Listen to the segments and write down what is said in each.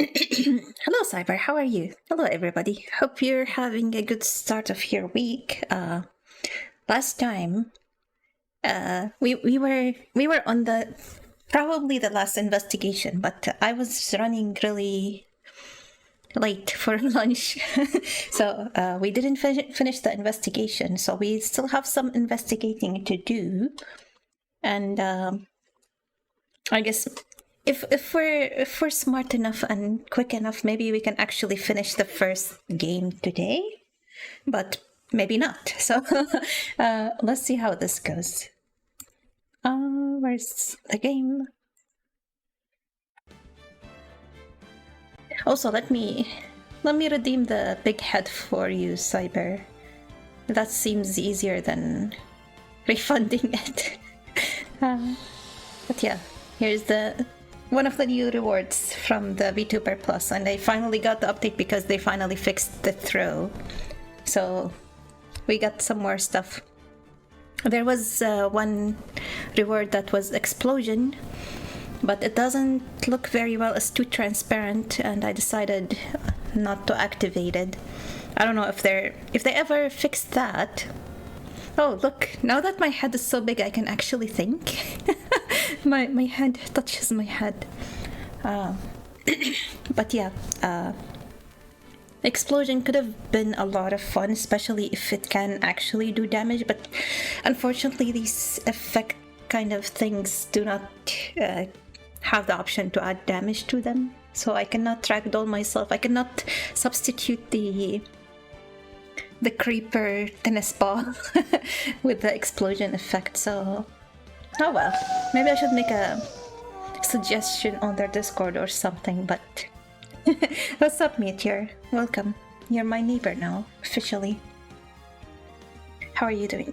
Hello, Cyber. How are you? Hello, everybody. Hope you're having a good start of your week. Last time, we were on the probably the last investigation, but I was running really late for lunch, so we didn't finish the investigation. So we still have some investigating to do, and I guess if we're smart enough and quick enough, maybe we can actually finish the first game today, but maybe not. So let's see how this goes. Where's the game? Also, let me redeem the big head for you, Cyber. That seems easier than refunding it. But yeah, here's one of the new rewards from the VTuber Plus, and I finally got the update because they finally fixed the throw. So we got some more stuff. There was one reward that was explosion, but it doesn't look very well. It's too transparent, and I decided not to activate it. I don't know if they ever fixed that. Oh, look, now that my head is so big, I can actually think. my hand touches my head. But yeah, explosion could have been a lot of fun, especially if it can actually do damage, but unfortunately these effect kind of things do not have the option to add damage to them. So I cannot ragdoll myself. I cannot substitute the creeper tennis ball with the explosion effect, so oh well. Maybe I should make a suggestion on their Discord or something, but what's up, Meteor? Welcome. You're my neighbor now, officially. How are you doing?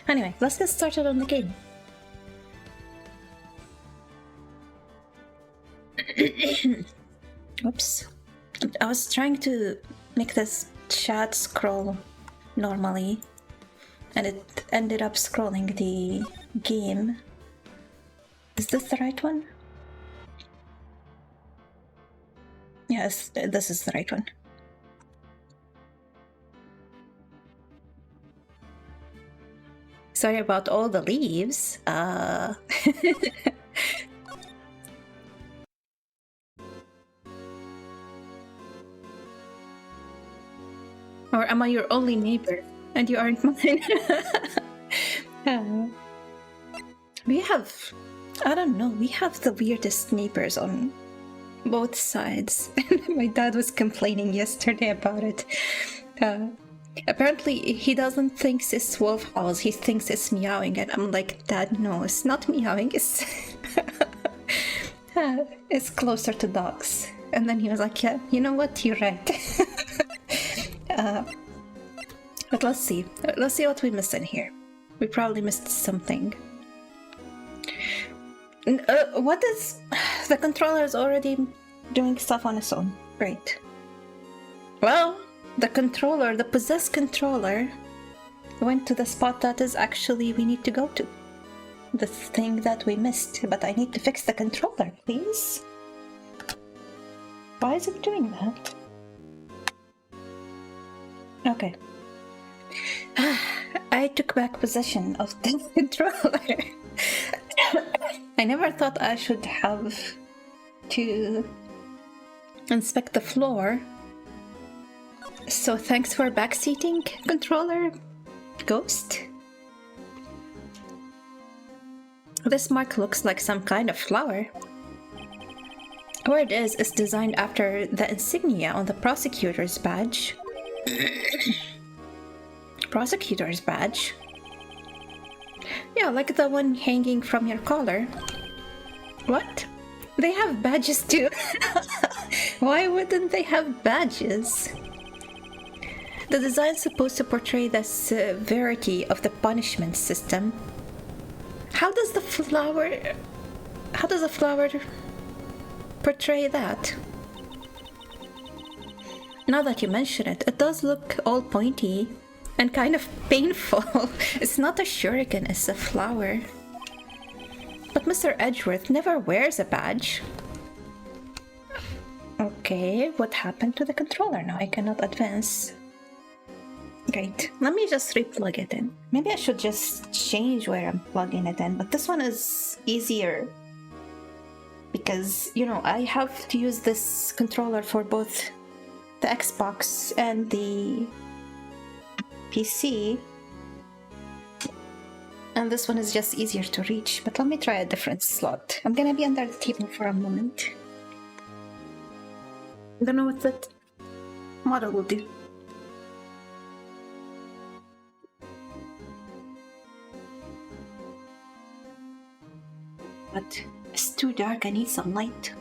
Anyway, let's get started on the game. Oops. I was trying to make this chat scroll normally, and it ended up scrolling the game. Is this the right one? Yes, this is the right one. Sorry about all the leaves. Or am I your only neighbor and you aren't mine? We have, I don't know, we have the weirdest neighbors on both sides. My dad was complaining yesterday about it. Apparently he doesn't think it's wolf howls, he thinks it's meowing, and I'm like, Dad, no, it's not meowing, it's it's closer to dogs. And then he was like, yeah, you know what, you're right. But let's see what we missed in here. We probably missed something. What is... The controller is already doing stuff on its own. Great. Well, the possessed controller went to the spot that is actually we need to go to. The thing that we missed, but I need to fix the controller, please. Why is it doing that? Okay. I took back possession of the controller. I never thought I should have to inspect the floor. So thanks for backseating, controller ghost. This mark looks like some kind of flower. Where it is designed after the insignia on the prosecutor's badge. Prosecutor's badge? Yeah, like the one hanging from your collar. What? They have badges too? Why wouldn't they have badges? The design's supposed to portray the severity of the punishment system. How does the flower portray that? Now that you mention it, it does look all pointy and kind of painful. It's not a shuriken, it's a flower. But Mr. Edgeworth never wears a badge. Okay, what happened to the controller now? I cannot advance. Great. Let me just replug it in. Maybe I should just change where I'm plugging it in, but this one is easier. Because, you know, I have to use this controller for both the Xbox and the PC. And this one is just easier to reach. But let me try a different slot. I'm gonna be under the table for a moment. I don't know what that model will do. But it's too dark, I need some light.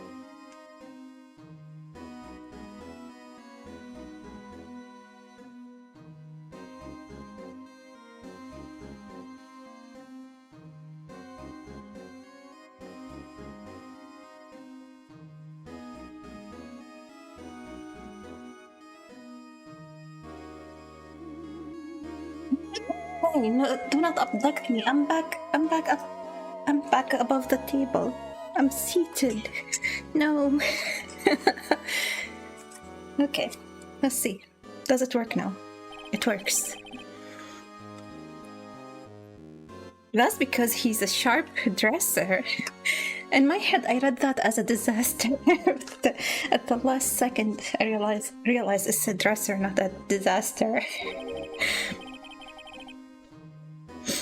Hey, no, do not abduct me. I'm back above the table. I'm seated. No. Okay, let's see. Does it work now? It works. That's because he's a sharp dresser. In my head, I read that as a disaster. At the last second, I realized it's a dresser, not a disaster.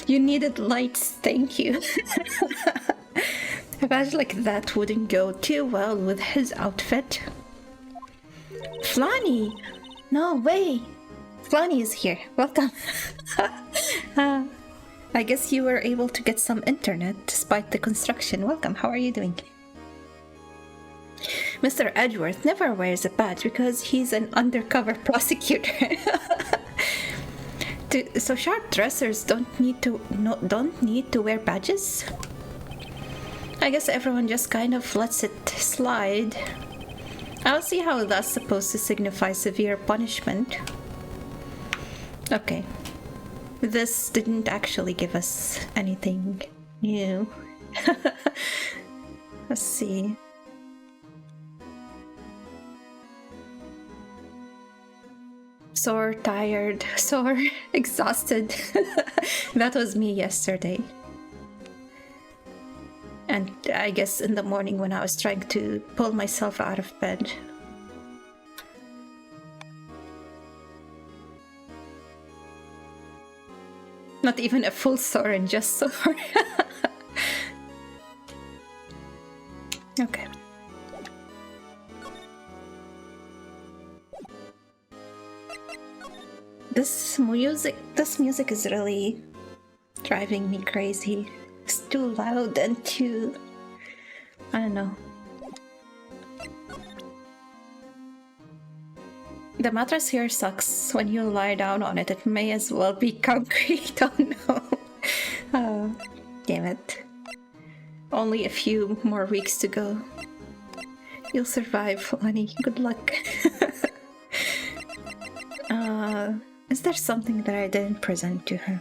You needed lights, thank you. A badge like that wouldn't go too well with his outfit. Flanny! No way! Flanny is here. Welcome. I guess you were able to get some internet despite the construction. Welcome, how are you doing? Mr. Edgeworth never wears a badge because he's an undercover prosecutor. So sharp dressers don't need to wear badges? I guess everyone just kind of lets it slide. I don't see how that's supposed to signify severe punishment. Okay. This didn't actually give us anything new. Let's see. Sore, tired, sore, exhausted. That was me yesterday. And I guess in the morning when I was trying to pull myself out of bed. Not even a full sore and just sore. Okay. This music is really driving me crazy. It's too loud and too... I don't know. The mattress here sucks. When you lie down on it, it may as well be concrete. Oh no. Oh, damn it. Only a few more weeks to go. You'll survive, Lonnie. Good luck. Is there something that I didn't present to her?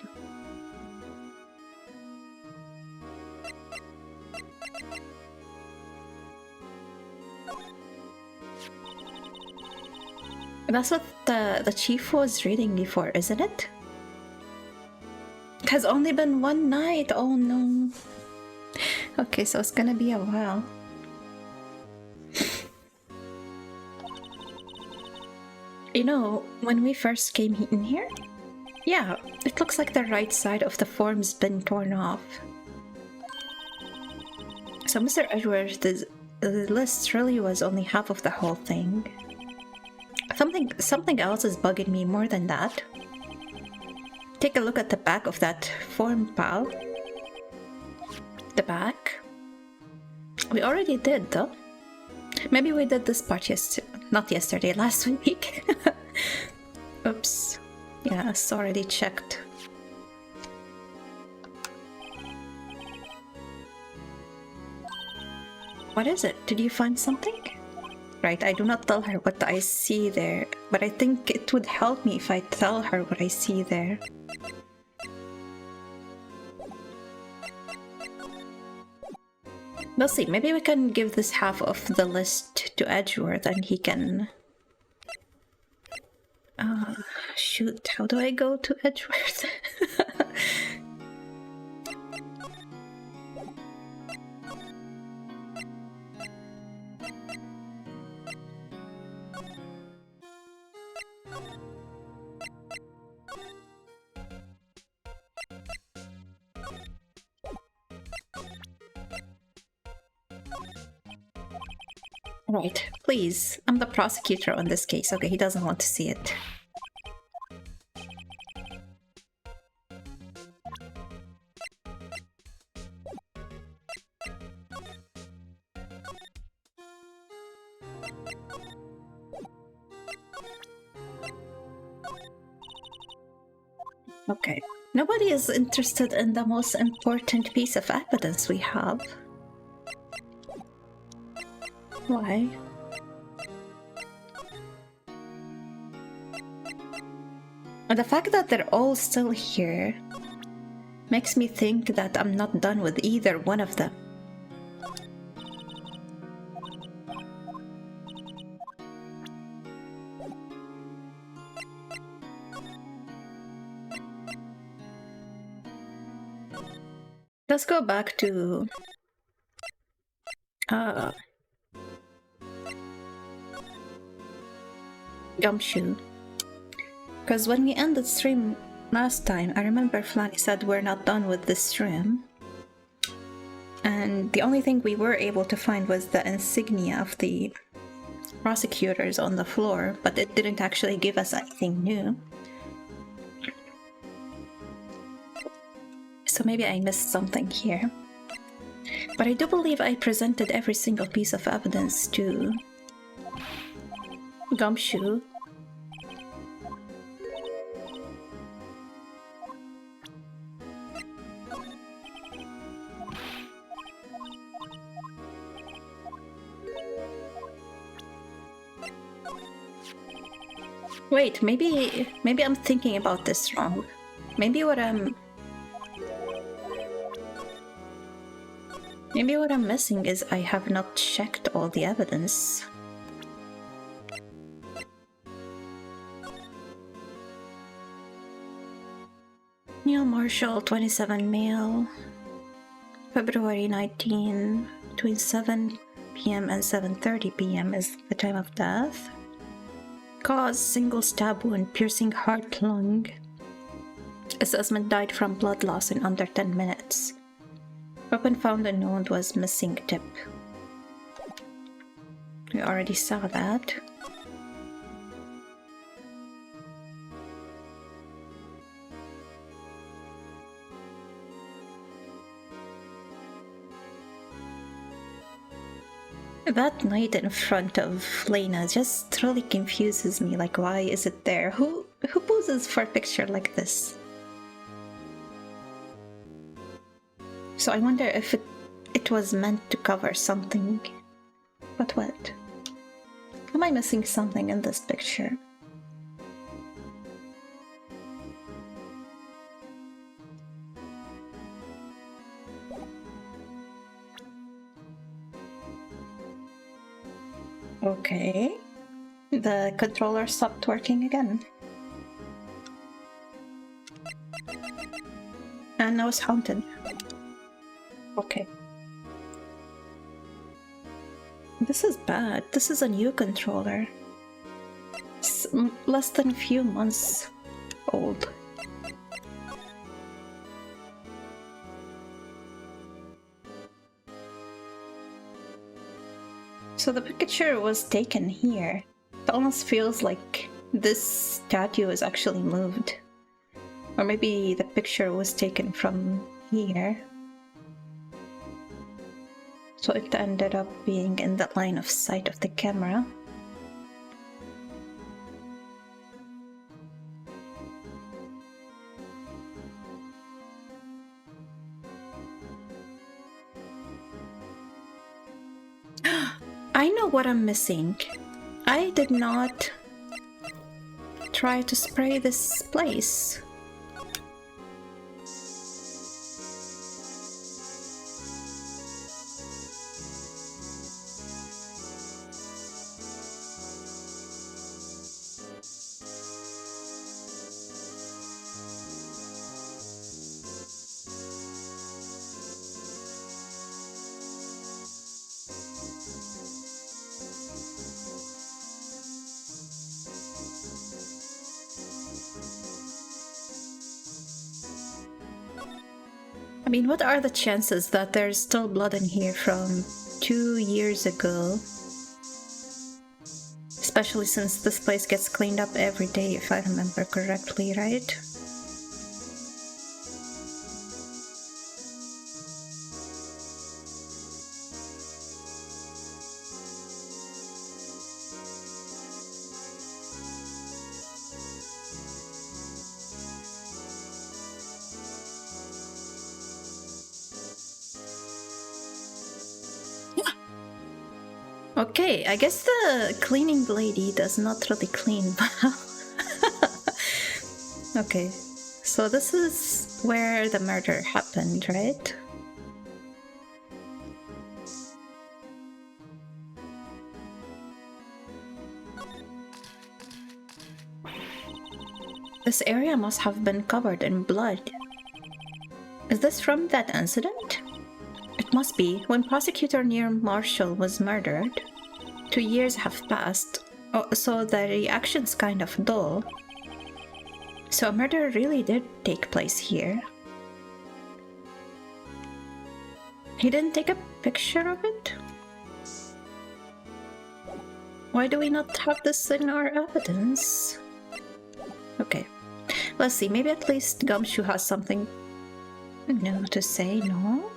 That's what the chief was reading before, isn't it? It has only been one night. Oh no. Okay, so it's gonna be a while. You know, when we first came in here, yeah, it looks like the right side of the form's been torn off. So Mr. Edgeworth, the list really was only half of the whole thing. Something else is bugging me more than that. Take a look at the back of that form, pal. The back? We already did, though. Maybe we did this part not yesterday, last week. Oops. Yeah, it's already checked. What is it? Did you find something? Right, I do not tell her what I see there, but I think it would help me if I tell her what I see there. We'll see. Maybe we can give this half of the list to Edgeworth and he can... shoot, how do I go to Edgeworth? Right, please. I'm the prosecutor on this case. Okay, he doesn't want to see it. Okay. Nobody is interested in the most important piece of evidence we have. Why? And the fact that they're all still here makes me think that I'm not done with either one of them. Let's go back to Gumshoe. Because when we ended stream last time, I remember Flanny said we're not done with this stream. And the only thing we were able to find was the insignia of the prosecutors on the floor, but it didn't actually give us anything new. So maybe I missed something here. But I do believe I presented every single piece of evidence to Gumshoe. Wait, maybe I'm thinking about this wrong. Maybe what I'm missing is I have not checked all the evidence. Neil Marshall, 27 male, February 19, between 7 p.m. and 7:30 p.m. is the time of death. Cause, single stab wound, piercing heart, lung. Assessment died from blood loss in under 10 minutes. Weapon found unknown was missing tip. We already saw that. That knight in front of Lena just really confuses me, like why is it there? Who poses for a picture like this? So I wonder if it was meant to cover something. But what? Am I missing something in this picture? Okay. The controller stopped working again. And now it's haunted. Okay. This is bad. This is a new controller. It's less than a few months old. So the picture was taken here. It almost feels like this statue is actually moved. Or maybe the picture was taken from here. So it ended up being in the line of sight of the camera. I know what I'm missing. I did not try to spray this place. I mean, what are the chances that there's still blood in here from 2 years ago? Especially since this place gets cleaned up every day, if I remember correctly, right? Okay, I guess the cleaning lady does not really clean well. Okay, so this is where the murder happened, right? This area must have been covered in blood. Is this from that incident? It must be. When Prosecutor Near Marshall was murdered, 2 years have passed, so the reaction's kind of dull. So a murder really did take place here. He didn't take a picture of it? Why do we not have this in our evidence? Okay, let's see, maybe at least Gumshoe has something new to say, no?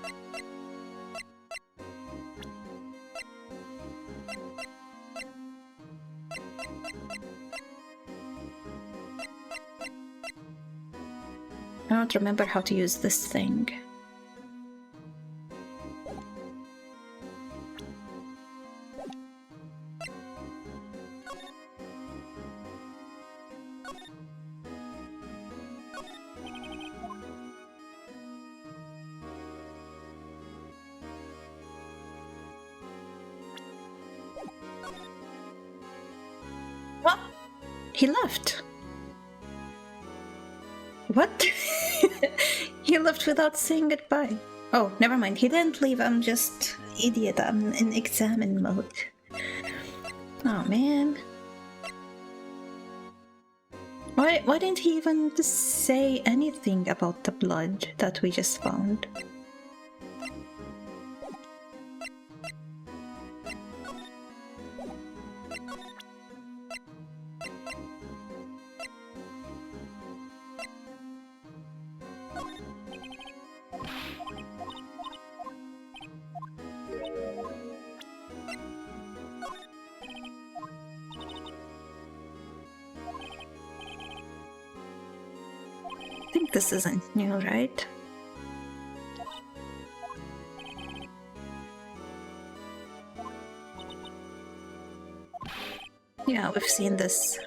I don't remember how to use this thing. What? He left. What? He left without saying goodbye. Oh, never mind. He didn't leave. I'm just idiot. I'm in examine mode. Oh man. Why didn't he even say anything about the blood that we just found? I think this isn't new, right? Yeah, we've seen this.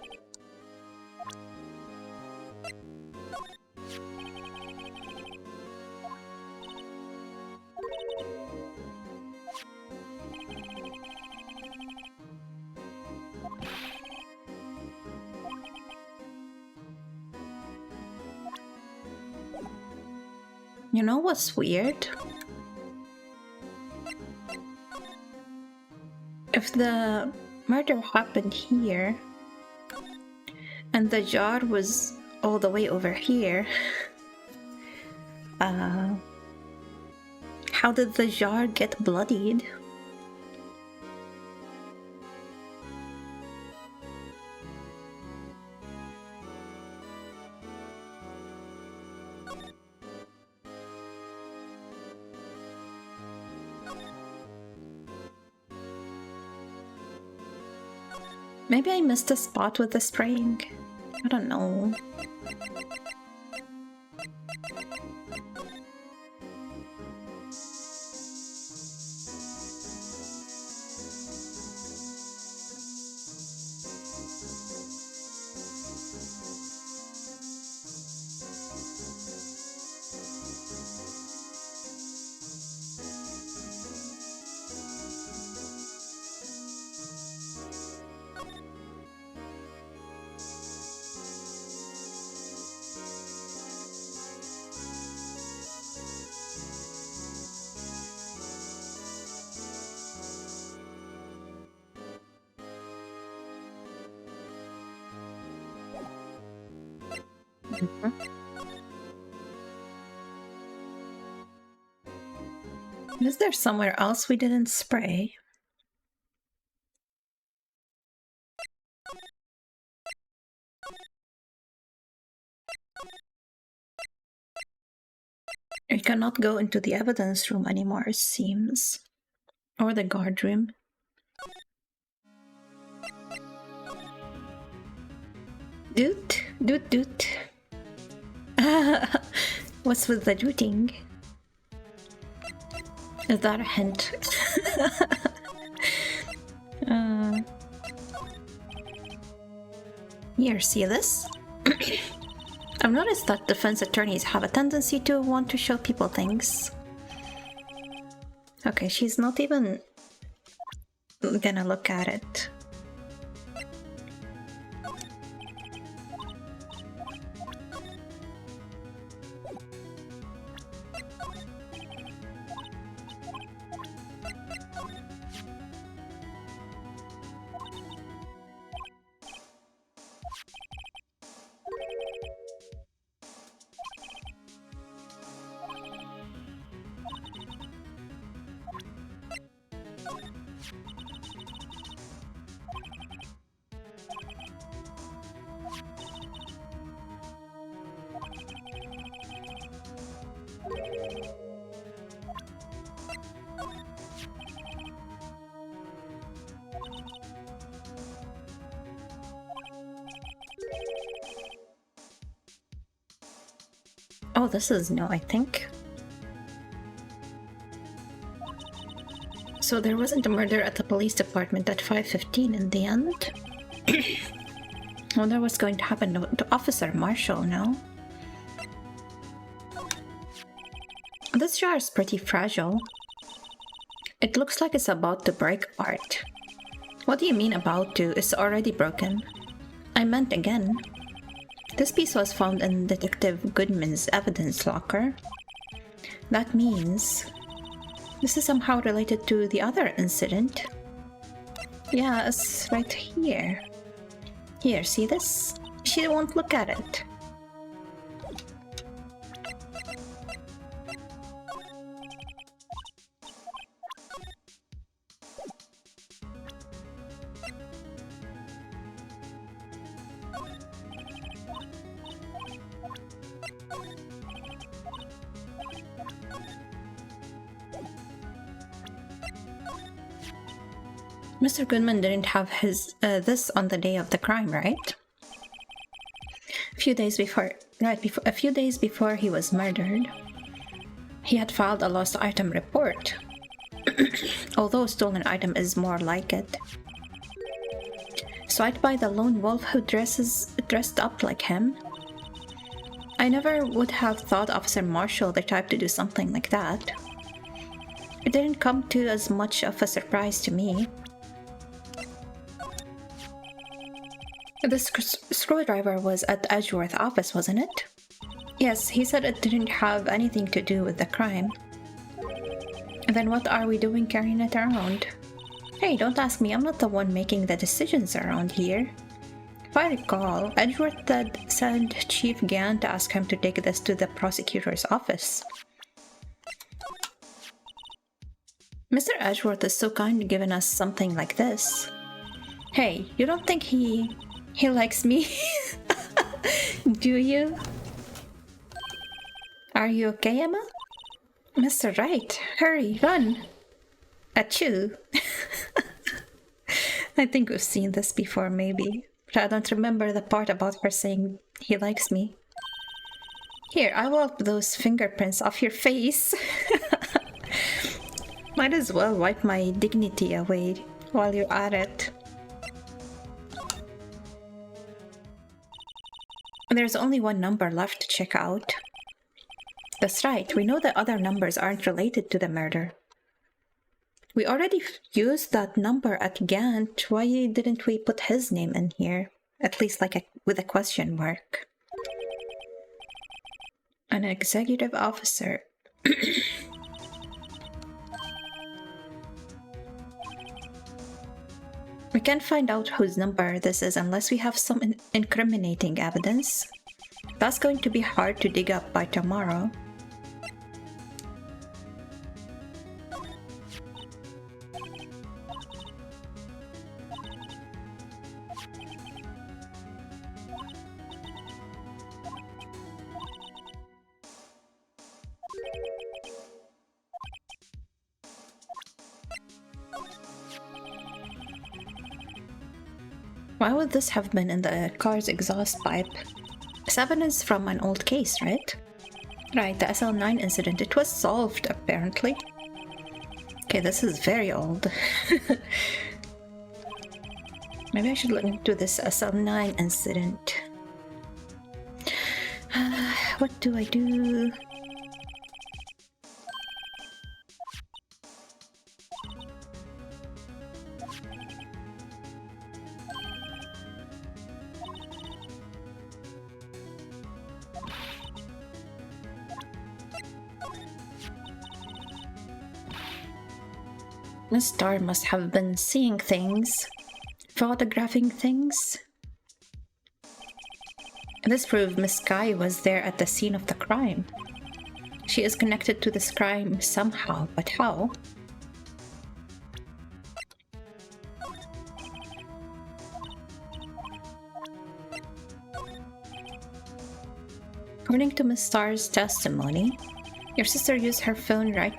You know what's weird? If the murder happened here and the jar was all the way over here, how did the jar get bloodied? Maybe I missed a spot with the spraying. I don't know. Is there somewhere else we didn't spray? I cannot go into the evidence room anymore, it seems. Or the guard room. Doot, doot, doot. What's with the dooting? Is that a hint? Here, see this? I've noticed that defense attorneys have a tendency to want to show people things. Okay, she's not even gonna look at it. Oh, this is no, I think. So there wasn't a murder at the police department at 5:15 in the end? I wonder what's going to happen to Officer Marshall now. This jar is pretty fragile. It looks like it's about to break apart. What do you mean about to? It's already broken. I meant again. This piece was found in Detective Goodman's evidence locker. That means this is somehow related to the other incident. Yeah, it's right here. Here, see this? She won't look at it. Mr. Goodman didn't have his this on the day of the crime, right? A few days before he was murdered, he had filed a lost item report. Although a stolen item is more like it. So I'd buy the lone wolf who dressed up like him. I never would have thought Officer Marshall the type to do something like that. It didn't come to as much of a surprise to me. The screwdriver was at Edgeworth's office, wasn't it? Yes, he said it didn't have anything to do with the crime. Then what are we doing carrying it around? Hey, don't ask me, I'm not the one making the decisions around here. If I recall, Edgeworth sent Chief Gann to ask him to take this to the prosecutor's office. Mr. Edgeworth is so kind giving us something like this. Hey, you don't think he likes me? Do you? Are you okay, Emma? Mr. Wright, hurry, run! Achoo! I think we've seen this before, maybe. But I don't remember the part about her saying he likes me. Here, I will wipe those fingerprints off your face. Might as well wipe my dignity away while you're at it. There's only one number left to check out. That's right, we know the other numbers aren't related to the murder. We already used that number at Gant. Why didn't we put his name in here? At least with a question mark. An executive officer. We can't find out whose number this is unless we have some incriminating evidence. That's going to be hard to dig up by tomorrow. Why would this have been in the car's exhaust pipe? It's evidence from an old case, right? Right, the SL9 incident. It was solved, apparently. Okay, this is very old. Maybe I should look into this SL9 incident. What do I do? Miss Star must have been seeing things, photographing things. This proved Miss Sky was there at the scene of the crime. She is connected to this crime somehow, but how? According to Miss Star's testimony, your sister used her phone right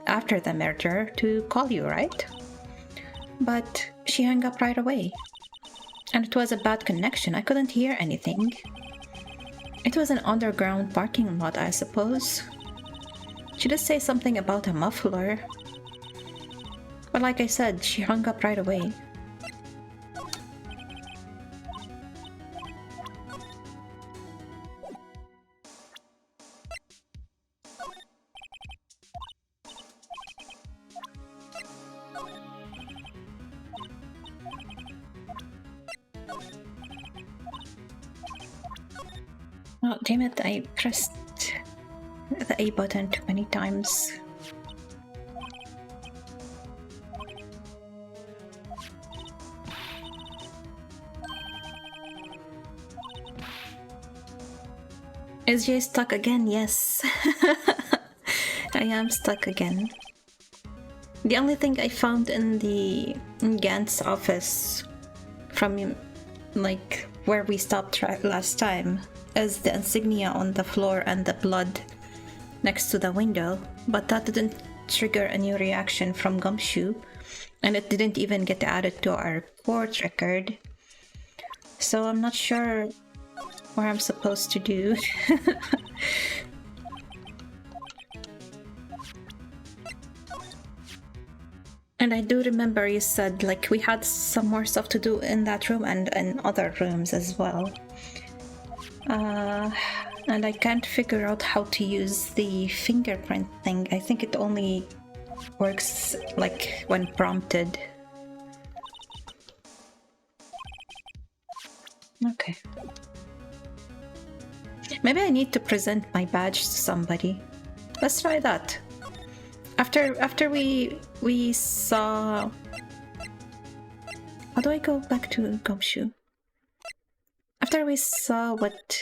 after the murder to call you, right? But she hung up right away. And it was a bad connection. I couldn't hear anything. It was an underground parking lot, I suppose. She did say something about a muffler. But like I said, she hung up right away. Oh, damn it, I pressed the A button too many times. Is Jay stuck again? Yes. I am stuck again. The only thing I found in Gant's office from like where we stopped last time is the insignia on the floor and the blood next to the window, but that didn't trigger a new reaction from Gumshoe, and it didn't even get added to our court record. So I'm not sure what I'm supposed to do. And I do remember you said like we had some more stuff to do in that room and in other rooms as well. And I can't figure out how to use the fingerprint thing. I think it only works like when prompted. Okay. Maybe I need to present my badge to somebody. Let's try that. After we saw... How do I go back to Gumshoe? After we saw what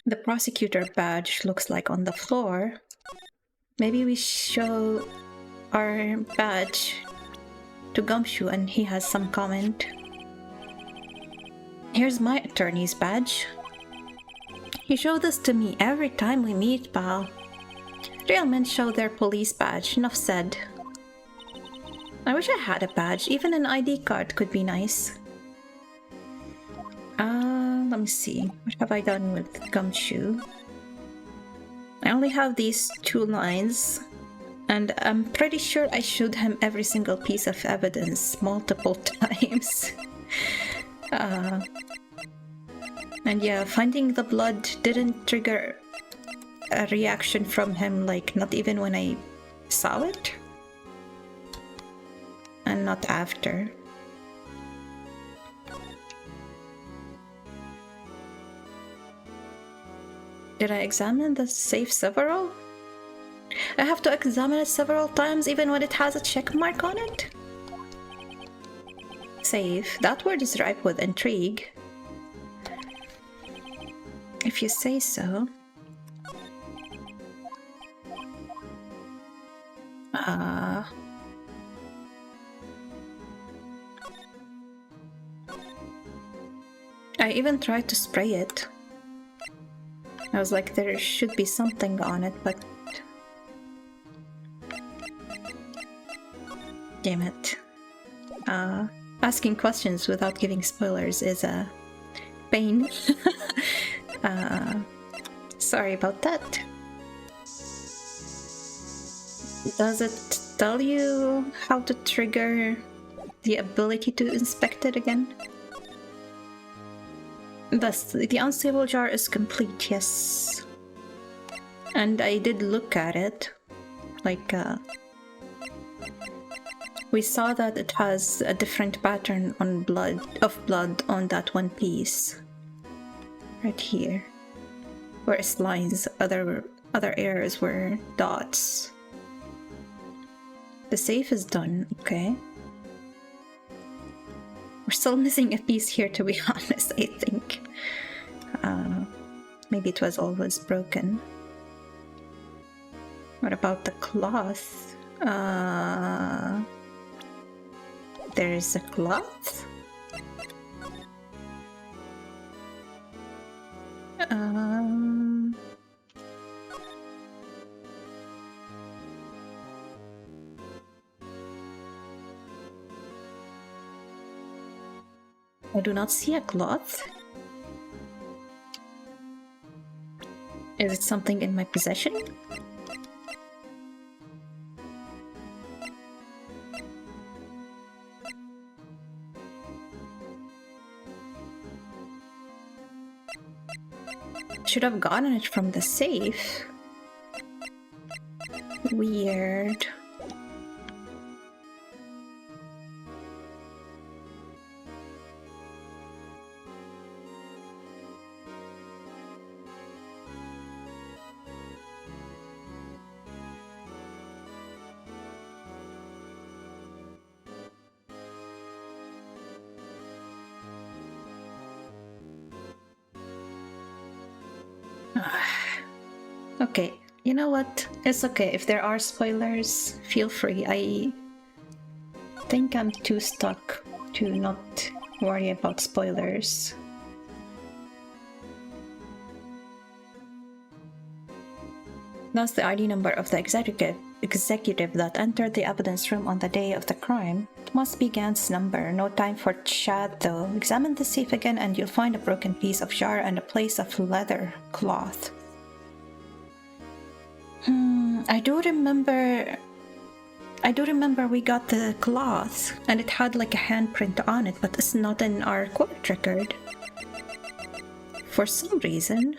the prosecutor badge looks like on the floor, maybe we show our badge to Gumshoe and he has some comment. Here's my attorney's badge. You show this to me every time we meet, pal. Real men show their police badge, enough said. I wish I had a badge. Even an ID card could be nice. Let me see. What have I done with Gumshoe? I only have these 2 lines. And I'm pretty sure I showed him every single piece of evidence multiple times. And yeah, finding the blood didn't trigger a reaction from him, like not even when I saw it. And not after. Did I examine the safe several? I have to examine it several times even when it has a check mark on it? Safe. That word is ripe with intrigue. If you say so. I even tried to spray it. I was like, there should be something on it, but... Damn it. Asking questions without giving spoilers is a pain. Sorry about that. Does it tell you how to trigger the ability to inspect it again? Thus, the unstable jar is complete, yes. And I did look at it. Like, we saw that it has a different pattern on blood on that one piece. Right here. Whereas lines, other areas were dots. The safe is done, okay. We're still missing a piece here, to be honest, I think. Maybe it was always broken. What about the cloth? There's a cloth? I do not see a cloth. Is it something in my possession? Should have gotten it from the safe. Weird. Okay, you know what? It's okay. If there are spoilers, feel free. I think I'm too stuck to not worry about spoilers. That's the ID number of the executive that entered the evidence room on the day of the crime. It must be Gant's number. No time for chat though. Examine the safe again and you'll find a broken piece of jar and a place of leather cloth. I do remember we got the cloth and it had like a handprint on it, but it's not in our court record. For some reason.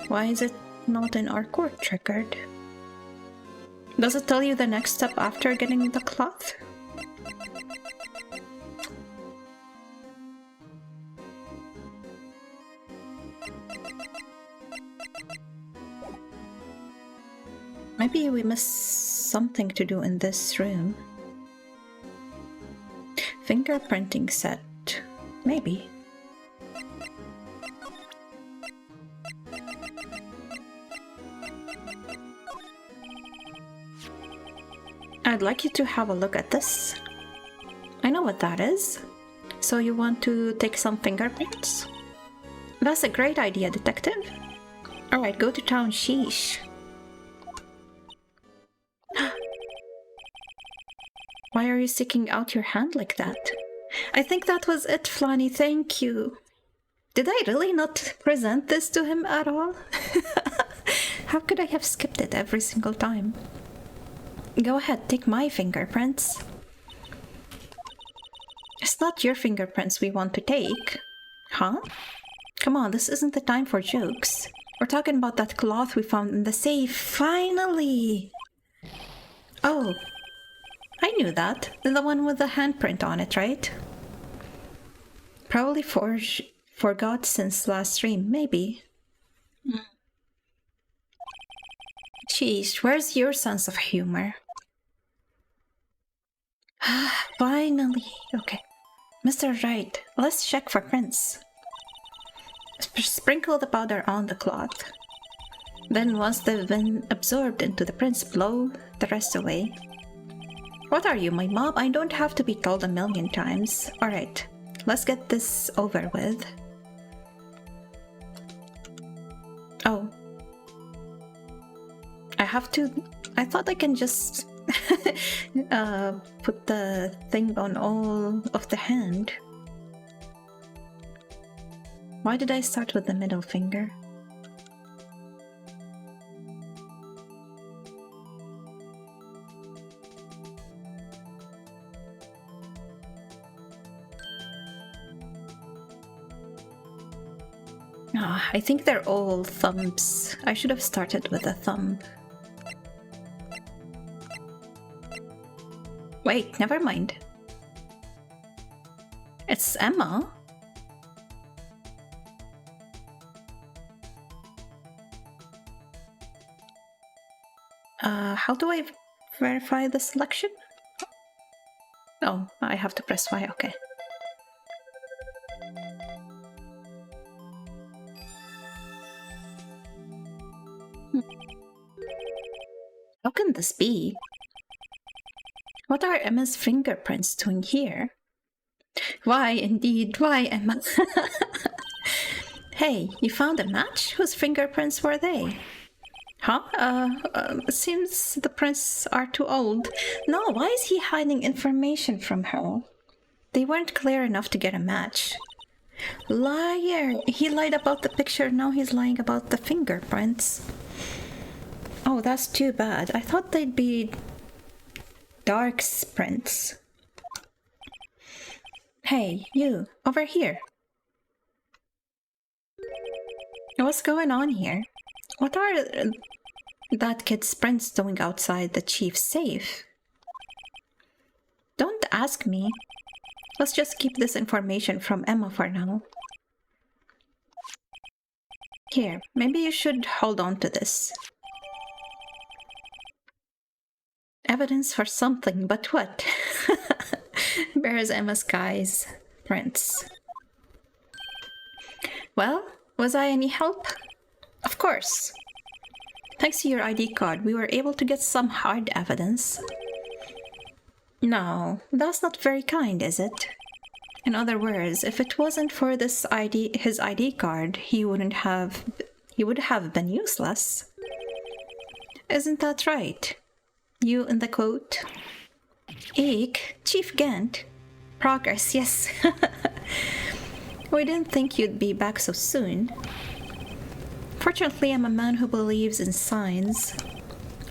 Why is it not in our court record? Does it tell you the next step after getting the cloth? Maybe we missed something to do in this room. Fingerprinting set. Maybe. I'd like you to have a look at this. I know what that is. So you want to take some fingerprints? That's a great idea, detective. Alright, go to town, sheesh. Why are you sticking out your hand like that? I think that was it, Flanny, thank you. Did I really not present this to him at all? How could I have skipped it every single time? Go ahead, take my fingerprints. It's not your fingerprints we want to take. Huh? Come on, this isn't the time for jokes. We're talking about that cloth we found in the safe. Finally! Oh. I knew that. The one with the handprint on it, right? Probably forgot since last stream, maybe. Jeez, where's your sense of humor? Finally. Okay. Mr. Wright, let's check for prints. Sprinkle the powder on the cloth. Then once they've been absorbed into the prints, blow the rest away. What are you, my mom? I don't have to be told a million times. Alright, let's get this over with. Oh. I have to I thought I can just put the thing on all of the hand. Why did I start with the middle finger? Ah, I think they're all thumbs. I should have started with a thumb. Wait, never mind. It's Emma. How do I verify the selection? Oh, I have to press Y, okay. How can this be? What are Emma's fingerprints doing here? Why, indeed, why, Emma? Hey, you found a match? Whose fingerprints were they? Huh? Seems the prints are too old. No, why is he hiding information from her? They weren't clear enough to get a match. Liar! He lied about the picture, now he's lying about the fingerprints. Oh, that's too bad. I thought they'd be Dark's prints. Hey, you, over here. What's going on here? What are that kid's prints doing outside the chief's safe? Don't ask me. Let's just keep this information from Emma for now. Here, maybe you should hold on to this. Evidence for something, but what? Bears Emma Sky's prints. Well, was I any help? Of course. Thanks to your ID card, we were able to get some hard evidence. No, that's not very kind, is it? In other words, if it wasn't for his ID card, he would have been useless. Isn't that right? You in the quote? Eek, Chief Gant. Progress, yes. We didn't think you'd be back so soon. Fortunately, I'm a man who believes in signs.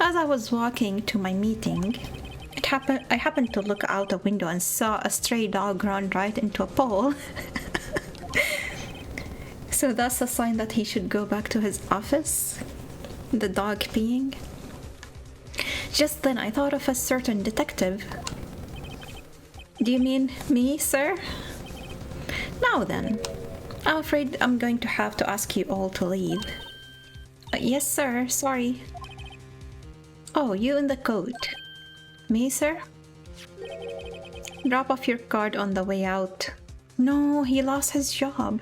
As I was walking to my meeting, I happened to look out a window and saw a stray dog run right into a pole. So that's a sign that he should go back to his office? The dog peeing? Just then I thought of a certain detective. Do you mean me, sir? Now then, I'm afraid I'm going to have to ask you all to leave. Yes, sir, sorry. Oh, you in the coat. Me, sir? Drop off your card on the way out. No, he lost his job.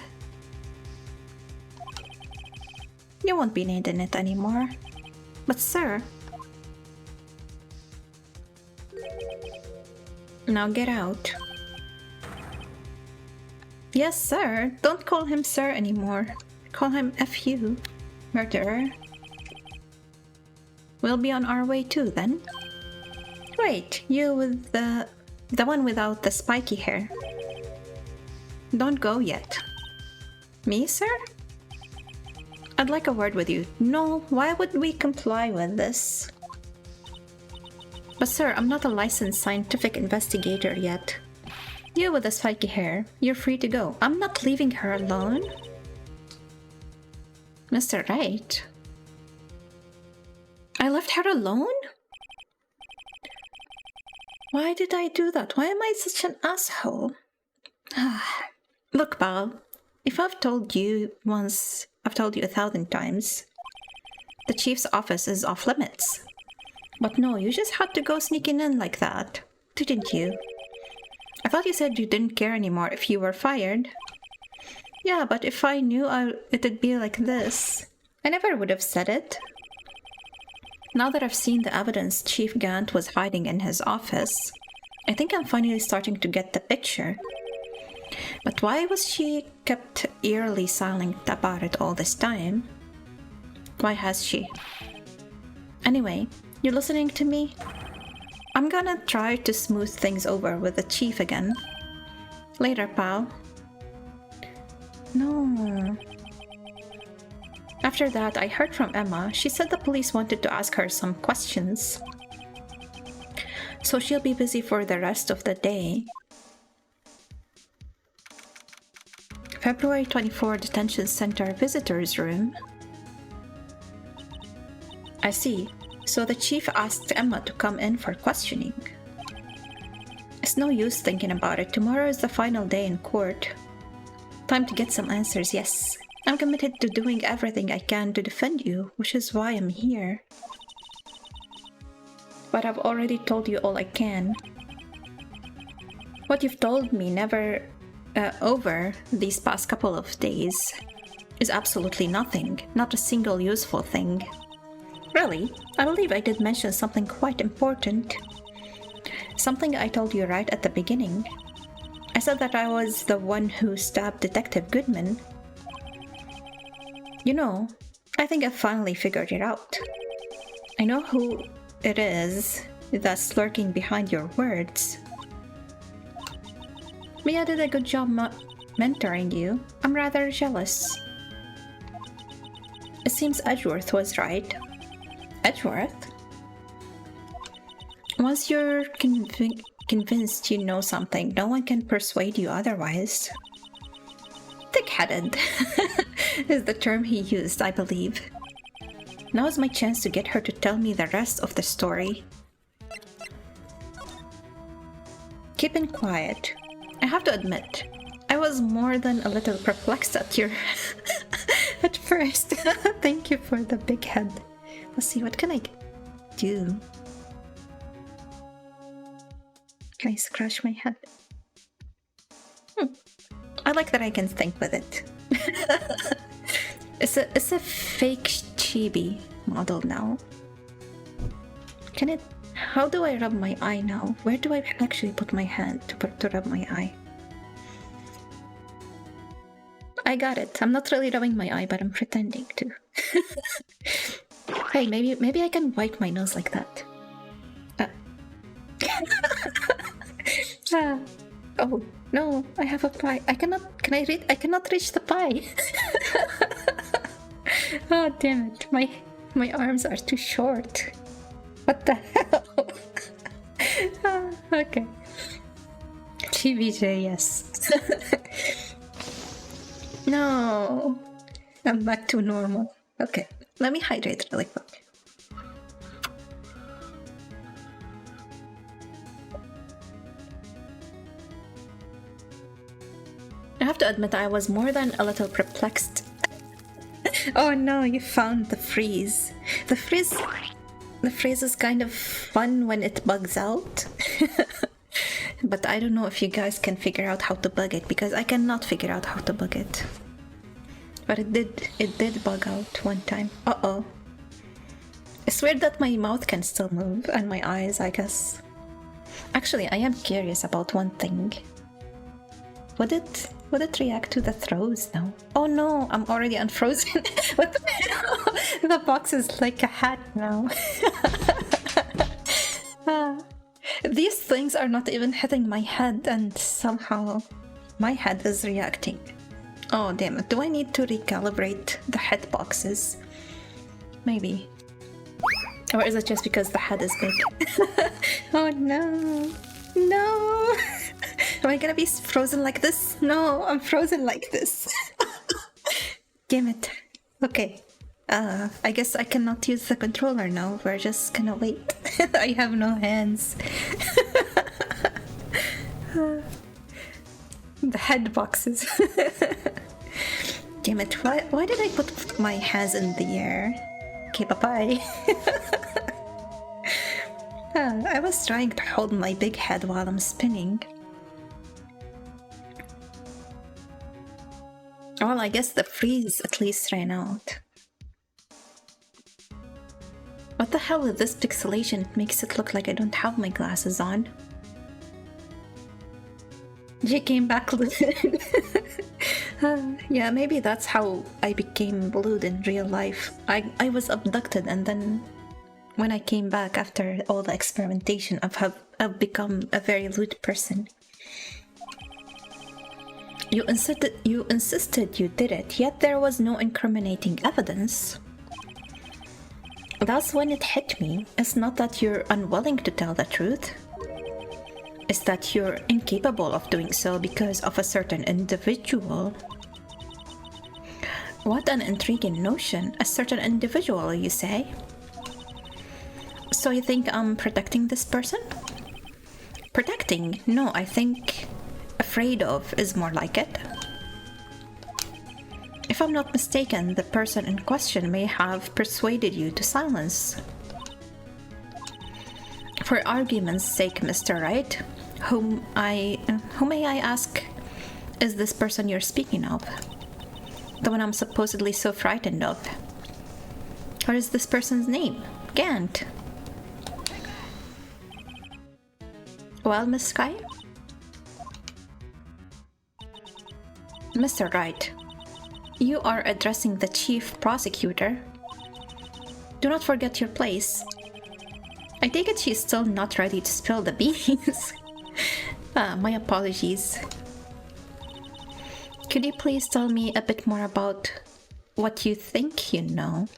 You won't be needing it anymore. But, sir... Now get out. Yes, sir. Don't call him sir anymore. Call him FU. Murderer. We'll be on our way too, then. Wait, you with the one without the spiky hair. Don't go yet. Me, sir? I'd like a word with you. No, why would we comply with this? But sir, I'm not a licensed scientific investigator yet. You with the spiky hair, you're free to go. I'm not leaving her alone. Mr. Wright? I left her alone? Why did I do that? Why am I such an asshole? Look, pal, if I've told you once, I've told you 1,000 times. The chief's office is off limits. But no, you just had to go sneaking in like that, didn't you? I thought you said you didn't care anymore if you were fired. Yeah, but if I knew it'd be like this, I never would have said it. Now that I've seen the evidence Chief Gant was hiding in his office, I think I'm finally starting to get the picture. But why was she kept eerily silent about it all this time? Why has she? Anyway, You listening to me? I'm gonna try to smooth things over with the chief again. Later, pal. No. After that, I heard from Emma. She said the police wanted to ask her some questions. So she'll be busy for the rest of the day. February 24 Detention Center Visitors Room. I see. So the chief asked Emma to come in for questioning. It's no use thinking about it. Tomorrow is the final day in court. Time to get some answers, yes. I'm committed to doing everything I can to defend you, which is why I'm here. But I've already told you all I can. What you've told me over these past couple of days is absolutely nothing, not a single useful thing. Really, I believe I did mention something quite important. Something I told you right at the beginning. I said that I was the one who stabbed Detective Goodman. You know, I think I finally figured it out. I know who it is that's lurking behind your words. Mia did a good job mentoring you. I'm rather jealous. It seems Edgeworth was right. Edgeworth? Once you're convinced you know something, no one can persuade you otherwise. Thick-headed is the term he used, I believe. Now is my chance to get her to tell me the rest of the story. Keeping quiet. I have to admit, I was more than a little perplexed at your... at first. Thank you for the big head. Let's see, what can I do? Can I scratch my head? I like that I can think with it. It's a fake chibi model now. Can it... How do I rub my eye now? Where do I actually put my hand to rub my eye? I got it. I'm not really rubbing my eye, but I'm pretending to. Hey, maybe I can wipe my nose like that. Oh no, I have a pie. Can I cannot reach the pie. Oh damn it, my arms are too short. What the hell? Okay. TVJ, yes. No, I'm back to normal. Okay, let me hydrate really quick. I have to admit I was more than a little perplexed. Oh no, you found the freeze. The freeze is kind of fun when it bugs out. But I don't know if you guys can figure out how to bug it, because I cannot figure out how to bug it. But it did bug out one time. Uh-oh. It's weird that my mouth can still move, and my eyes, I guess. Actually, I am curious about one thing. Would it react to the throws now? Oh no, I'm already unfrozen. What the hell? The box is like a hat now. These things are not even hitting my head, and somehow my head is reacting. Oh damn it, do I need to recalibrate the head boxes? Maybe. Or is it just because the head is big? Oh no. No! Am I gonna be frozen like this? No, I'm frozen like this. Damn it. Okay. I guess I cannot use the controller now. We're just gonna wait. I have no hands. The head boxes. Damn it. Why did I put my hands in the air? Okay, bye-bye. I was trying to hold my big head while I'm spinning. Well, I guess the freeze at least ran out. What the hell with this pixelation? It makes it look like I don't have my glasses on. She came back looted. Yeah, maybe that's how I became blued in real life. I was abducted and then When I came back after all the experimentation, I've become a very lewd person. You insisted you did it, yet there was no incriminating evidence. That's when it hit me. It's not that you're unwilling to tell the truth. It's that you're incapable of doing so because of a certain individual. What an intriguing notion. A certain individual, you say? So you think I'm protecting this person? Protecting? No, I think afraid of is more like it. If I'm not mistaken, the person in question may have persuaded you to silence. For argument's sake, Mr. Wright, who may I ask is this person you're speaking of? The one I'm supposedly so frightened of. What is this person's name? Gant. Well, Miss Sky? Mr. Wright, you are addressing the chief prosecutor. Do not forget your place. I take it she's still not ready to spill the beans. My apologies. Could you please tell me a bit more about what you think you know?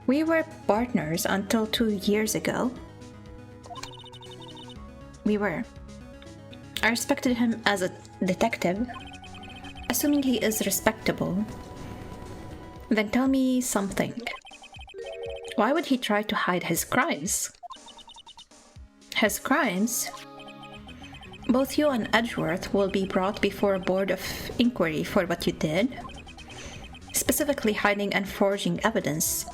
We were partners until 2 years ago. We were. I respected him as a detective, assuming he is respectable. Then tell me something. Why would he try to hide his crimes? His crimes? Both you and Edgeworth will be brought before a board of inquiry for what you did, specifically hiding and forging evidence.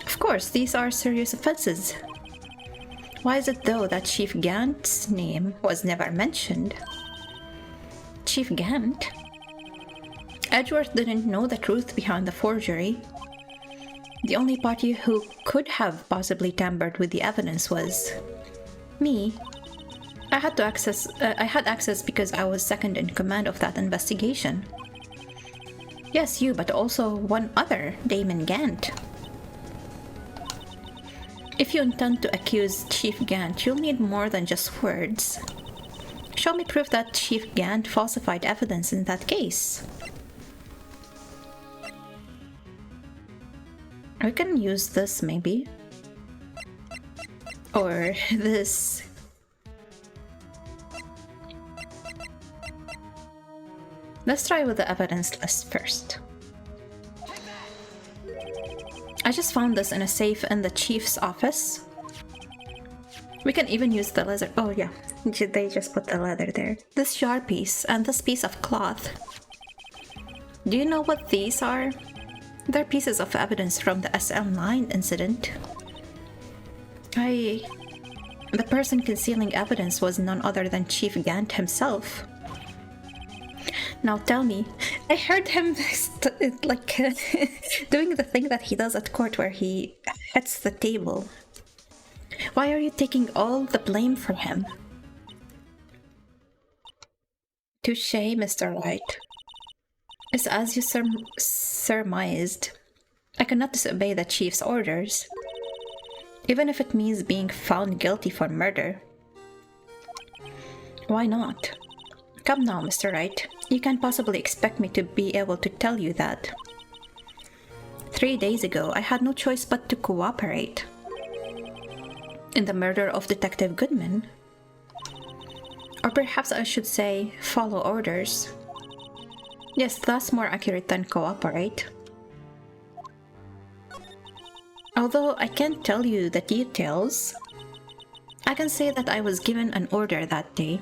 Of course, these are serious offenses. Why is it, though, that Chief Gant's name was never mentioned? Chief Gant? Edgeworth didn't know the truth behind the forgery. The only party who could have possibly tampered with the evidence was me. I had access because I was second in command of that investigation. Yes, you, but also one other, Damon Gant. If you intend to accuse Chief Gant, you'll need more than just words. Show me proof that Chief Gant falsified evidence in that case. We can use this, maybe. Or this. Let's try with the evidence list first. I just found this in a safe in the chief's office. We can even use the leather. Oh yeah, they just put the leather there. This jar piece and this piece of cloth. Do you know what these are? They're pieces of evidence from the SL9 incident. The person concealing evidence was none other than Chief Gant himself. Now tell me, I heard him doing the thing that he does at court where he hits the table. Why are you taking all the blame for him? Touché, Mr. Wright. It's as you surmised. I cannot disobey the chief's orders, even if it means being found guilty for murder. Why not? Come now, Mr. Wright. You can't possibly expect me to be able to tell you that. 3 days ago, I had no choice but to cooperate in the murder of Detective Goodman. Or perhaps I should say, follow orders. Yes, that's more accurate than cooperate. Although I can't tell you the details, I can say that I was given an order that day.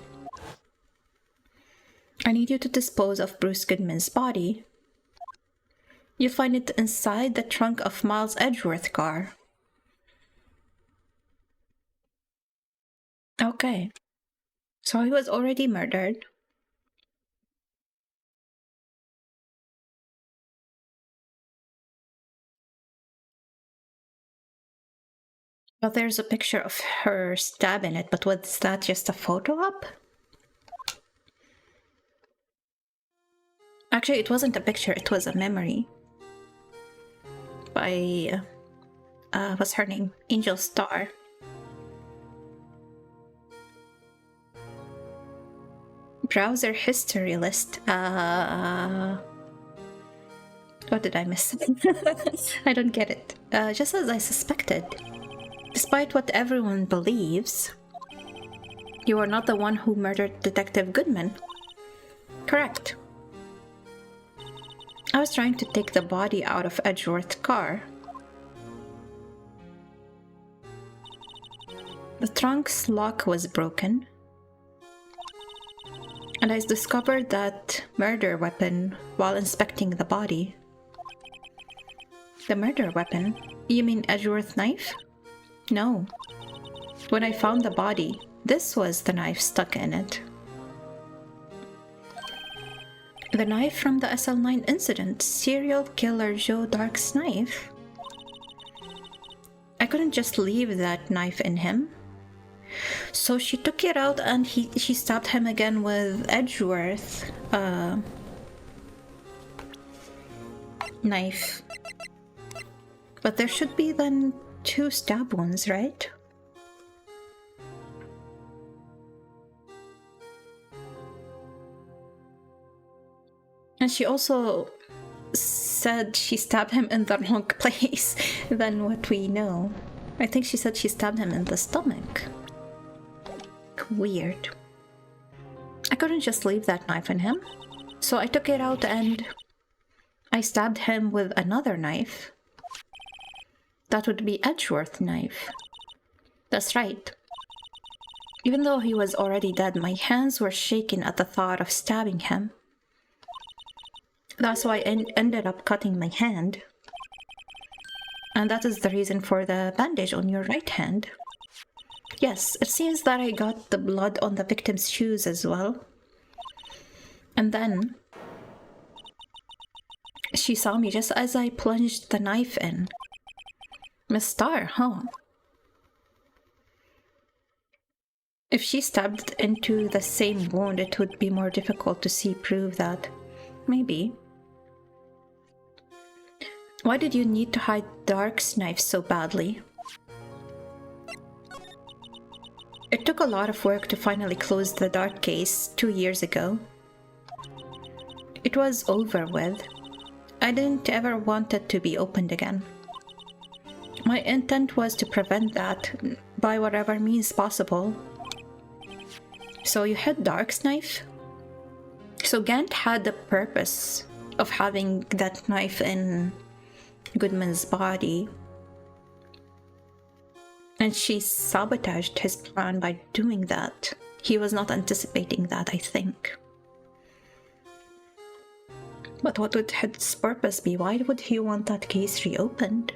I need you to dispose of Bruce Goodman's body. You'll find it inside the trunk of Miles Edgeworth's car. Okay. So he was already murdered. Well, there's a picture of her stabbing it, but was that just a photo op? Actually, it wasn't a picture, it was a memory. by what's her name? Angel Star. Browser history list. What did I miss? I don't get it. Just as I suspected. Despite what everyone believes, you are not the one who murdered Detective Goodman. Correct. I was trying to take the body out of Edgeworth's car. The trunk's lock was broken, and I discovered that murder weapon while inspecting the body. The murder weapon? You mean Edgeworth knife? No. When I found the body, this was the knife stuck in it. The knife from the SL9 incident, serial killer Joe Dark's knife. I couldn't just leave that knife in him. So she took it out and she stabbed him again with Edgeworth knife. But there should be then 2 stab wounds, right? And she also said she stabbed him in the wrong place than what we know. I think she said she stabbed him in the stomach. Weird. I couldn't just leave that knife in him. So I took it out and I stabbed him with another knife. That would be Edgeworth's knife. That's right. Even though he was already dead, my hands were shaking at the thought of stabbing him. That's why I ended up cutting my hand. And that is the reason for the bandage on your right hand. Yes, it seems that I got the blood on the victim's shoes as well. And then she saw me just as I plunged the knife in. Miss Starr, huh? If she stabbed into the same wound, it would be more difficult to see proof that. Maybe. Why did you need to hide Dark's knife so badly? It took a lot of work to finally close the Dark case 2 years ago. It was over with. I didn't ever want it to be opened again. My intent was to prevent that by whatever means possible. So you had Dark's knife? So Gant had the purpose of having that knife in Goodman's body. And she sabotaged his plan by doing that. He was not anticipating that, I think. But what would his purpose be? Why would he want that case reopened?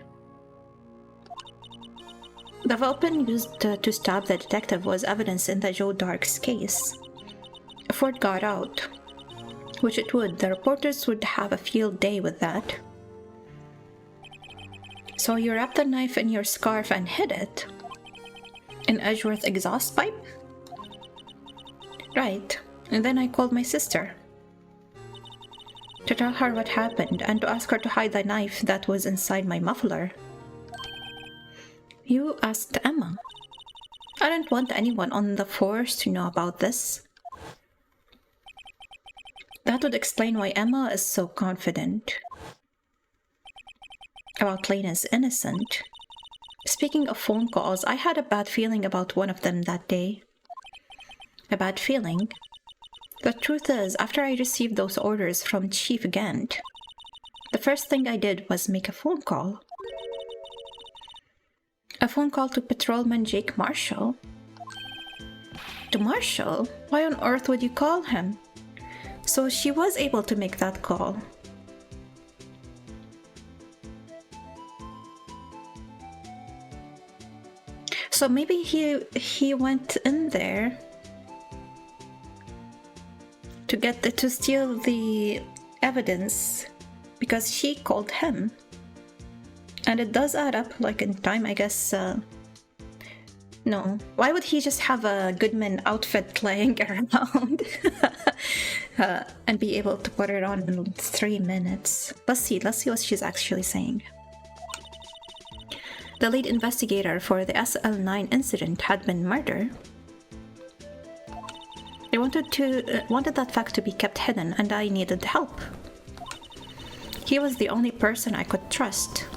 The weapon used to stab the detective was evidence in the Joe Dark's case. If word got out, which it would, the reporters would have a field day with that. So you wrapped the knife in your scarf and hid it? In Edgeworth's exhaust pipe? Right, and then I called my sister to tell her what happened and to ask her to hide the knife that was inside my muffler. You asked Emma. I didn't want anyone on the force to know about this. That would explain why Emma is so confident about Lena's innocent. Speaking of phone calls, I had a bad feeling about one of them that day. A bad feeling? The truth is, after I received those orders from Chief Gant, the first thing I did was make a phone call. A phone call to Patrolman Jake Marshall. To Marshall? Why on earth would you call him? So she was able to make that call. So maybe he went in there to steal the evidence because she called him. And it does add up, like in time, I guess. No. Why would he just have a Goodman outfit laying around and be able to put it on in 3 minutes? Let's see what she's actually saying. the lead investigator for the SL9 incident had been murdered. I wanted that fact to be kept hidden, and I needed help. He was the only person I could trust.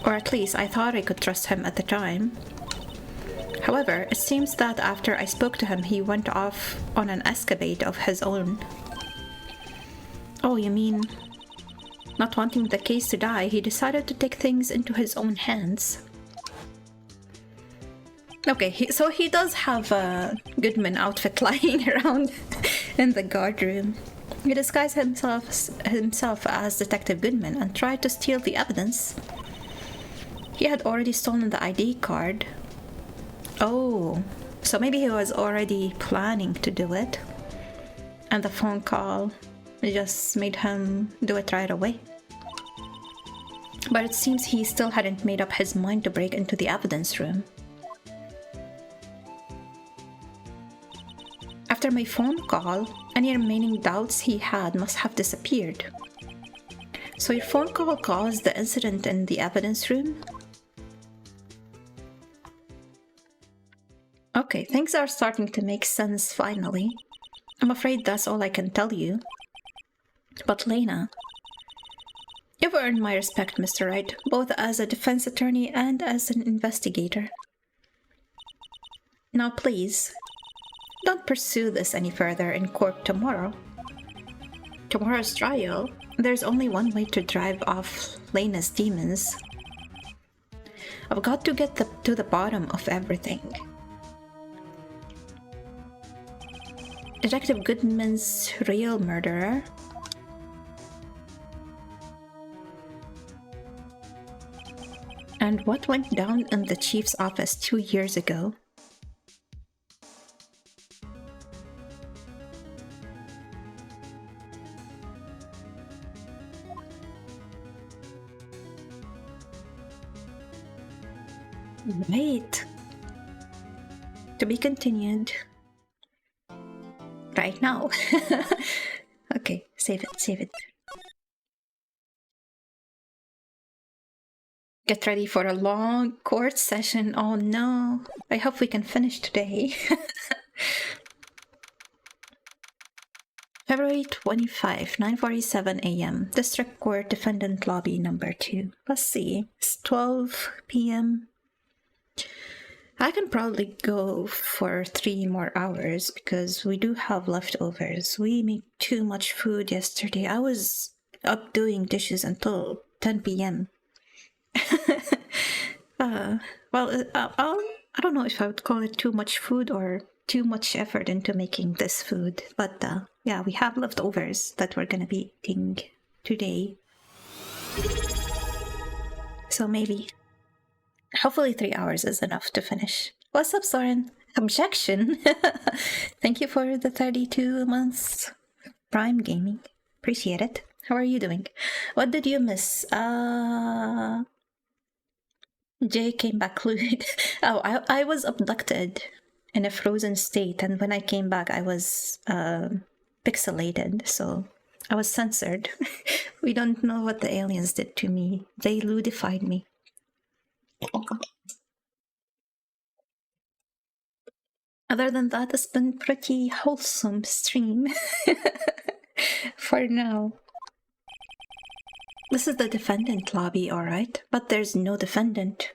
Or at least I thought I could trust him at the time. However, it seems that after I spoke to him, he went off on an escapade of his own. Oh, you mean... not wanting the case to die, he decided to take things into his own hands. Okay, so he does have a Goodman outfit lying around in the guard room. He disguised himself as Detective Goodman and tried to steal the evidence. He had already stolen the ID card. Oh, so maybe he was already planning to do it. And the phone call just made him do it right away. But it seems he still hadn't made up his mind to break into the evidence room. After my phone call, any remaining doubts he had must have disappeared. So your phone call caused the incident in the evidence room? Okay, things are starting to make sense finally. I'm afraid that's all I can tell you. But Lena, you've earned my respect, Mr. Wright, both as a defense attorney and as an investigator. Now please, don't pursue this any further in court tomorrow. Tomorrow's trial, there's only one way to drive off Lena's demons. I've got to get to the bottom of everything. Detective Goodman's real murderer? And what went down in the chief's office 2 years ago? Wait. To be continued. Right now. Okay, save it. Get ready for a long court session. Oh no. I hope we can finish today. February 25, 9:47 a.m. District Court Defendant Lobby number 2. Let's see. It's 12 p.m. I can probably go for 3 more hours because we do have leftovers. We made too much food yesterday. I was up doing dishes until 10 p.m. I don't know if I would call it too much food or too much effort into making this food. But yeah, we have leftovers that we're gonna be eating today. So maybe... hopefully 3 hours is enough to finish. What's up, Soren? Objection! Thank you for the 32 months Prime Gaming. Appreciate it. How are you doing? What did you miss? Jay came back lewd. Oh, I was abducted in a frozen state, and when I came back I was pixelated, so I was censored. We don't know what the aliens did to me. They ludified me. Other than that, it's been pretty wholesome stream for now. This is the defendant lobby, alright, but there's no defendant.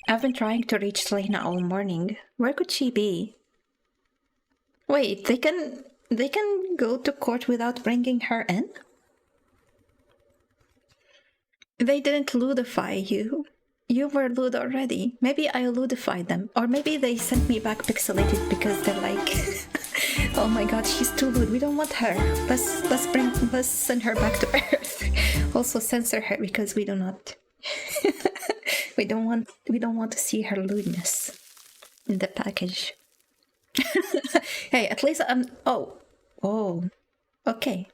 I've been trying to reach Lena all morning. Where could she be? Wait, they can go to court without bringing her in? They didn't ludify you. You were lewd already. Maybe I ludified them. Or maybe they sent me back pixelated because they're like, oh my god, she's too lewd. We don't want her. Let's send her back to Earth. Also censor her because we do not we don't want to see her lewdness in the package. Hey, at least oh. Okay.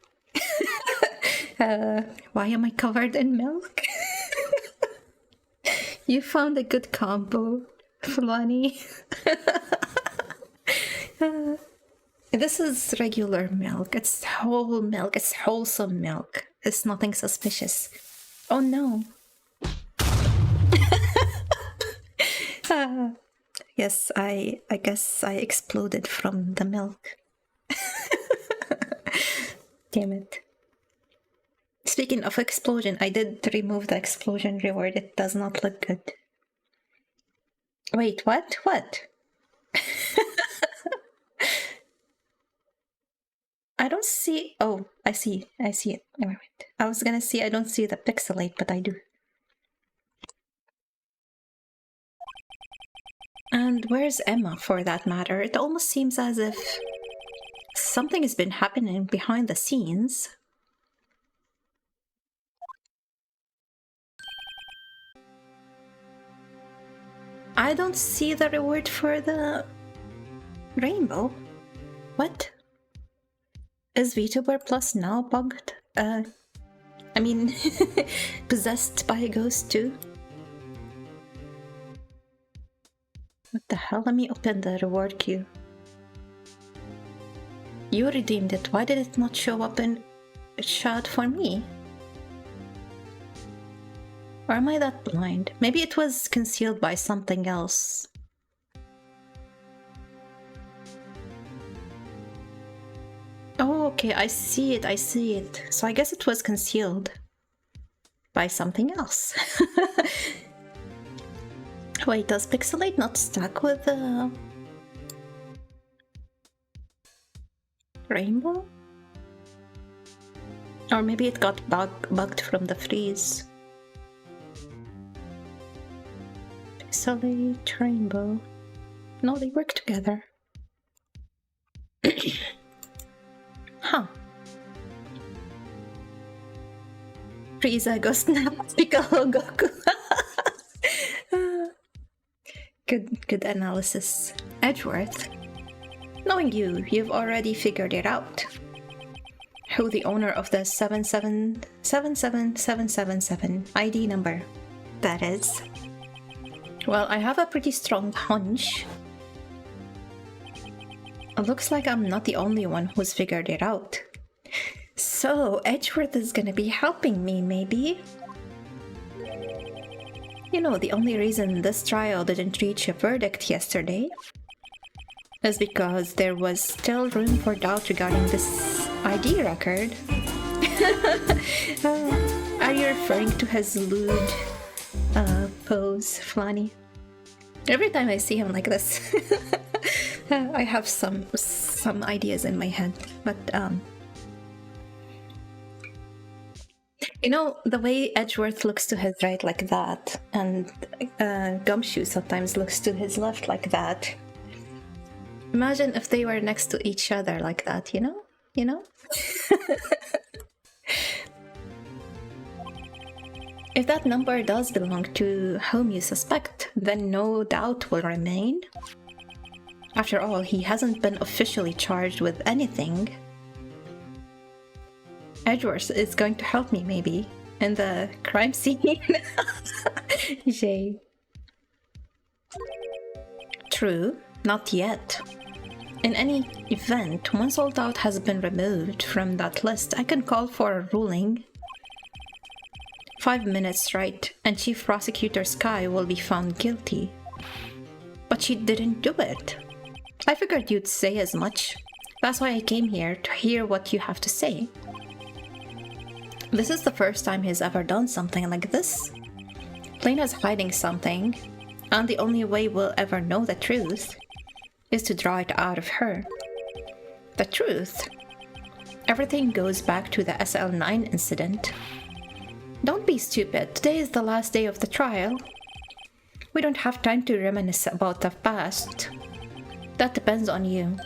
Why am I covered in milk? You found a good combo, Fulani. This is regular milk. It's whole milk. It's wholesome milk. It's nothing suspicious. Oh no. Yes, I guess I exploded from the milk. Damn it. Speaking of explosion, I did remove the explosion reward. It does not look good. Wait, what? What? I don't see... Oh, I see it. Never mind. I was gonna say I don't see the pixelate, but I do. And where's Emma, for that matter? It almost seems as if something has been happening behind the scenes. I don't see the reward for the rainbow. What? Is VTuber Plus now bugged? I mean, possessed by a ghost too? What the hell? Let me open the reward queue. You redeemed it. Why did it not show up in chat for me? Or am I that blind? Maybe it was concealed by something else. Oh, okay, I see it. So I guess it was concealed by something else. Wait, does Pixelate not stack with the rainbow? Or maybe it got bugged from the freeze. Pixelate, rainbow. No, they work together. Huh. Frieza Ghost Snap Piccolo Goku. Good analysis. Edgeworth. Knowing you, you've already figured it out. Who the owner of the 7777777 ID number that is. Well, I have a pretty strong hunch. It looks like I'm not the only one who's figured it out. So, Edgeworth is gonna be helping me, maybe? You know, the only reason this trial didn't reach a verdict yesterday is because there was still room for doubt regarding this ID record. Are you referring to his lewd pose, Flanny? Every time I see him like this, I have some ideas in my head, but you know, the way Edgeworth looks to his right like that, and Gumshoe sometimes looks to his left like that. Imagine if they were next to each other like that, you know? You know? If that number does belong to whom you suspect, then no doubt will remain. After all, he hasn't been officially charged with anything. Edgeworth is going to help me, maybe, in the crime scene. Jay. True, not yet. In any event, once all doubt has been removed from that list, I can call for a ruling. 5 minutes, right, and Chief Prosecutor Sky will be found guilty. But she didn't do it. I figured you'd say as much. That's why I came here, to hear what you have to say. This is the first time he's ever done something like this. Lena's hiding something, and the only way we'll ever know the truth is to draw it out of her. The truth? Everything goes back to the SL9 incident. Don't be stupid. Today is the last day of the trial. We don't have time to reminisce about the past. That depends on you.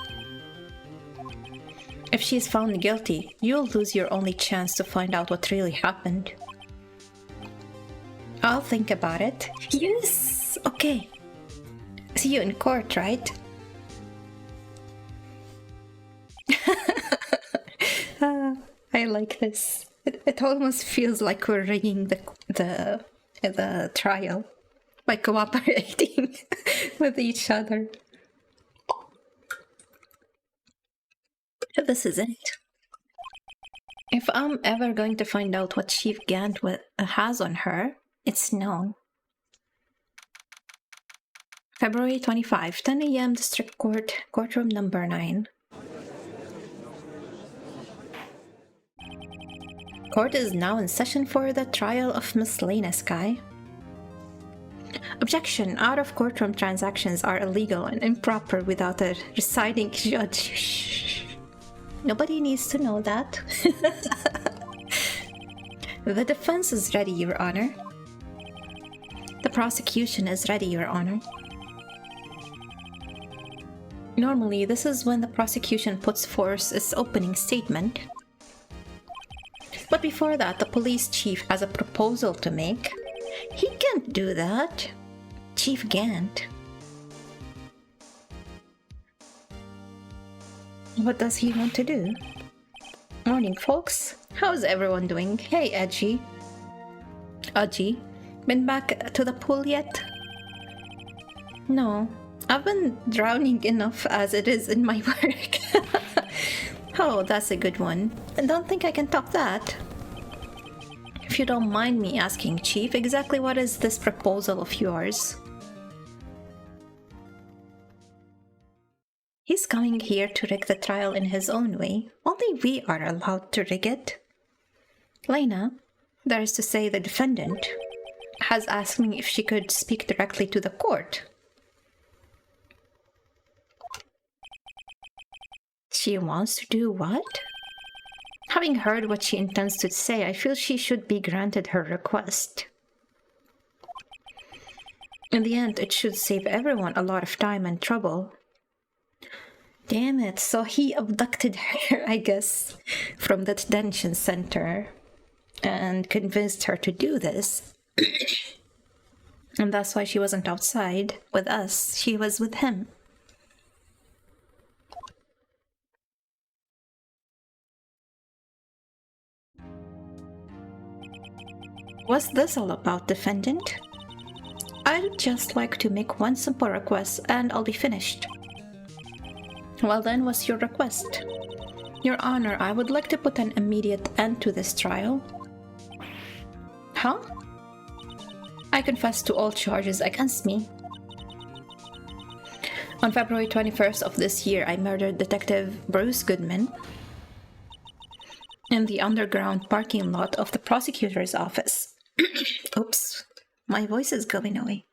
If she's found guilty, you'll lose your only chance to find out what really happened. I'll think about it. Yes! Okay. See you in court, right? I like this. It almost feels like we're rigging the trial by cooperating with each other. This is it. If I'm ever going to find out what Chief Gant has on her, it's known. February 25, 10 a.m. District Court, Courtroom Number 9. Court is now in session for the trial of Miss Lena Sky. Objection. Out-of-courtroom transactions are illegal and improper without a residing judge. Nobody needs to know that. The defense is ready, Your Honor. The prosecution is ready, Your Honor. Normally, this is when the prosecution puts forth its opening statement. But before that, the police chief has a proposal to make. He can't do that. Chief Gant. What does he want to do? Morning, folks. How's everyone doing? Hey, Edgy. Udgy. Been back to the pool yet? No. I've been drowning enough as it is in my work. Oh, that's a good one. I don't think I can top that. If you don't mind me asking, Chief, exactly what is this proposal of yours? He's coming here to rig the trial in his own way. Only we are allowed to rig it. Lena, that is to say the defendant, has asked me if she could speak directly to the court. She wants to do what? Having heard what she intends to say, I feel she should be granted her request. In the end, it should save everyone a lot of time and trouble. Damn it, so he abducted her, I guess, from the detention center and convinced her to do this. And that's why she wasn't outside with us, she was with him. What's this all about, defendant? I'd just like to make one simple request and I'll be finished. Well then, what's your request? Your Honor, I would like to put an immediate end to this trial. Huh? I confess to all charges against me. On February 21st of this year, I murdered Detective Bruce Goodman in the underground parking lot of the prosecutor's office. Oops, my voice is going away.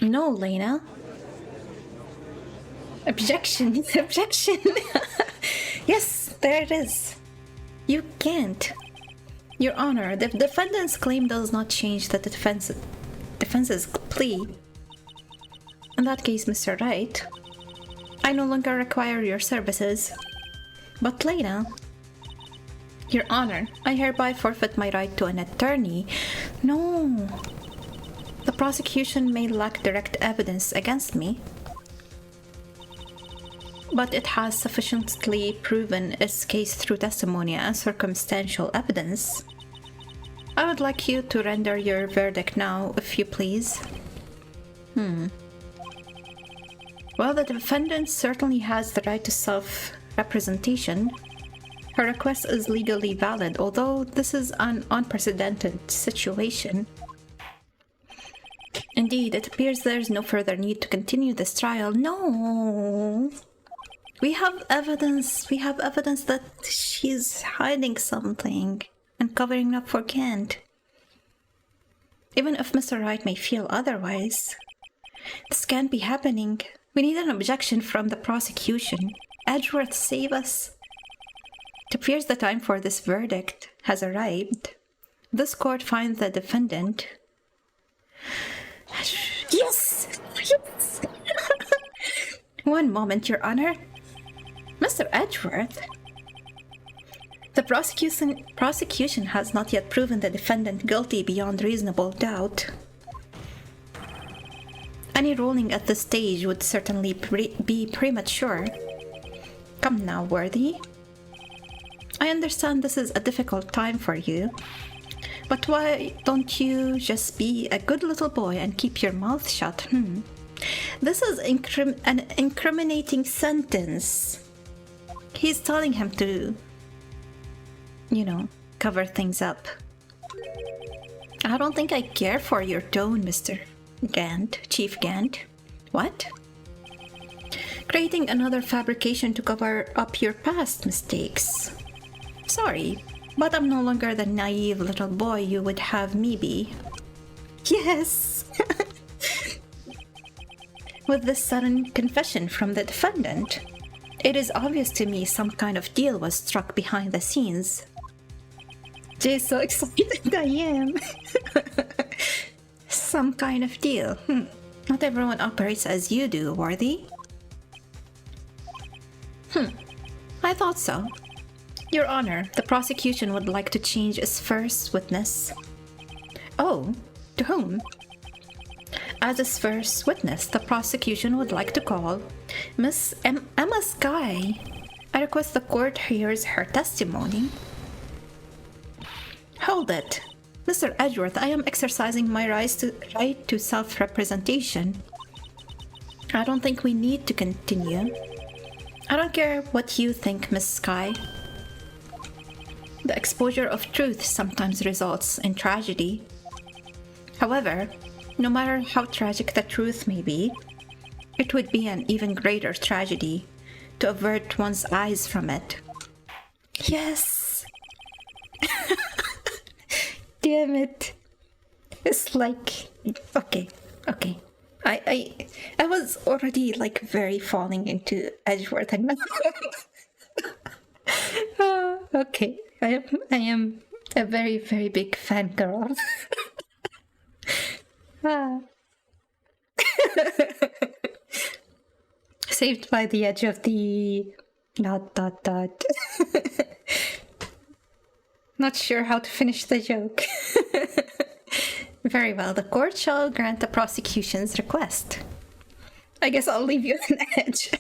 No, Lena. Objection, objection. Yes, there it is. You can't. Your Honor, the defendant's claim does not change the defense's plea. In that case, Mr. Wright, I no longer require your services. But Lena, Your Honor, I hereby forfeit my right to an attorney. No. The prosecution may lack direct evidence against me, but it has sufficiently proven its case through testimony and circumstantial evidence. I would like you to render your verdict now, if you please. Well, the defendant certainly has the right to self-representation. Her request is legally valid, although this is an unprecedented situation. Indeed, it appears there's no further need to continue this trial. No! We have evidence that she's hiding something and covering up for Kent. Even if Mr. Wright may feel otherwise, this can't be happening. We need an objection from the prosecution. Edgeworth, save us. It appears the time for this verdict has arrived. This court finds the defendant... Yes! Yes! One moment, Your Honor. Mr. Edgeworth? The prosecution has not yet proven the defendant guilty beyond reasonable doubt. Any ruling at this stage would certainly be premature. Come now, Worthy. I understand this is a difficult time for you, but why don't you just be a good little boy and keep your mouth shut, This is an incriminating sentence. He's telling him to cover things up. I don't think I care for your tone, Mr. Gant, Chief Gant. What? Creating another fabrication to cover up your past mistakes. Sorry, but I'm no longer the naive little boy you would have me be. Yes! With this sudden confession from the defendant, it is obvious to me some kind of deal was struck behind the scenes. Jay's so excited I am. Some kind of deal. Not everyone operates as you do, Worthy. I thought so. Your Honor, the prosecution would like to change its first witness. Oh, to whom? As its first witness, the prosecution would like to call Miss Emma Skye. I request the court hears her testimony. Hold it. Mr. Edgeworth, I am exercising my right to self-representation. I don't think we need to continue. I don't care what you think, Miss Skye. The exposure of truth sometimes results in tragedy. However, no matter how tragic the truth may be, it would be an even greater tragedy to avert one's eyes from it. Yes! Damn it. It's like... Okay. I was already like very falling into Edgeworth and okay. I am a very, very big fangirl. Saved by the edge of the... ... Not sure how to finish the joke. Very well, the court shall grant the prosecution's request. I guess I'll leave you on edge.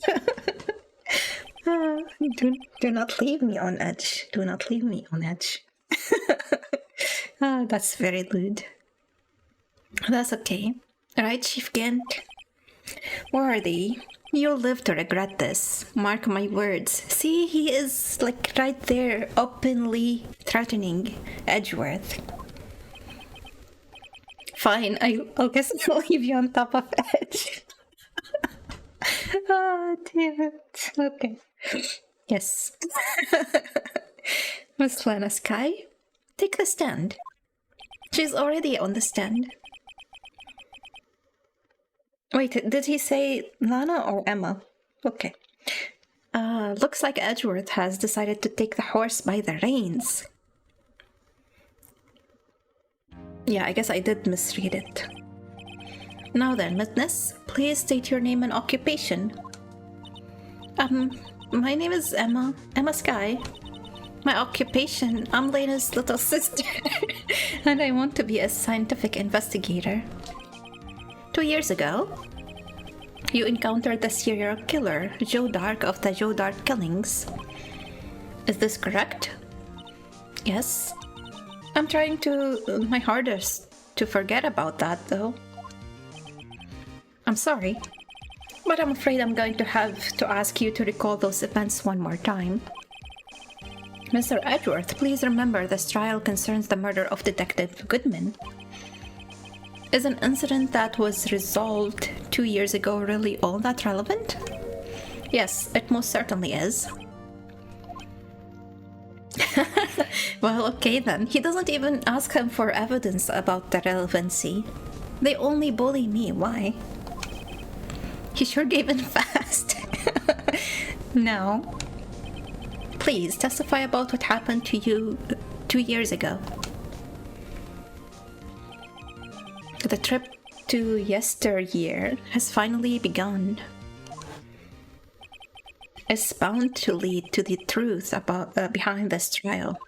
Do not leave me on edge. Do not leave me on edge. That's very lewd. That's okay. Right, Chief Gant? Worthy, you'll live to regret this. Mark my words. See, he is like right there, openly threatening Edgeworth. Fine, I'll guess I'll leave you on top of Edge. Damn it. Okay. Yes. Miss Lana Skye, take the stand. She's already on the stand. Wait, did he say Lana or Emma? Okay. Looks like Edgeworth has decided to take the horse by the reins. Yeah, I guess I did misread it. Now then, witness, please state your name and occupation. My name is Emma Skye. My occupation, I'm Lena's little sister, and I want to be a scientific investigator. 2 years ago, you encountered the serial killer, Joe Dark of the Joe Dark killings. Is this correct? Yes. I'm trying my hardest to forget about that, though. I'm sorry, but I'm afraid I'm going to have to ask you to recall those events one more time. Mr. Edgeworth, please remember this trial concerns the murder of Detective Goodman. Is an incident that was resolved 2 years ago really all that relevant? Yes, it most certainly is. Well, okay then. He doesn't even ask him for evidence about the relevancy. They only bully me. Why? He sure gave in fast. Now, please testify about what happened to you 2 years ago. The trip to yesteryear has finally begun. It's bound to lead to the truth about behind this trial.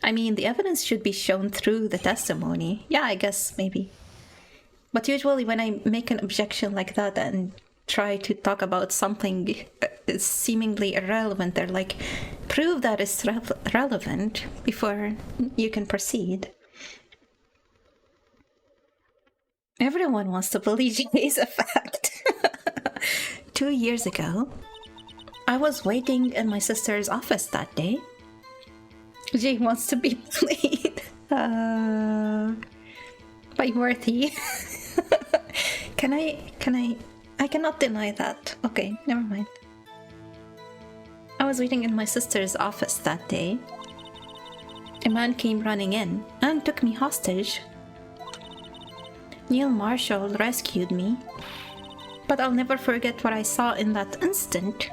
I mean, the evidence should be shown through the testimony. Yeah, I guess, maybe. But usually when I make an objection like that and try to talk about something seemingly irrelevant, they're like, prove that it's relevant before you can proceed. Everyone wants to believe it is a fact. 2 years ago, I was waiting in my sister's office that day. Jay wants to be played by Worthy. Can I? I cannot deny that. Okay, never mind. I was waiting in my sister's office that day. A man came running in and took me hostage. Neil Marshall rescued me, but I'll never forget what I saw in that instant.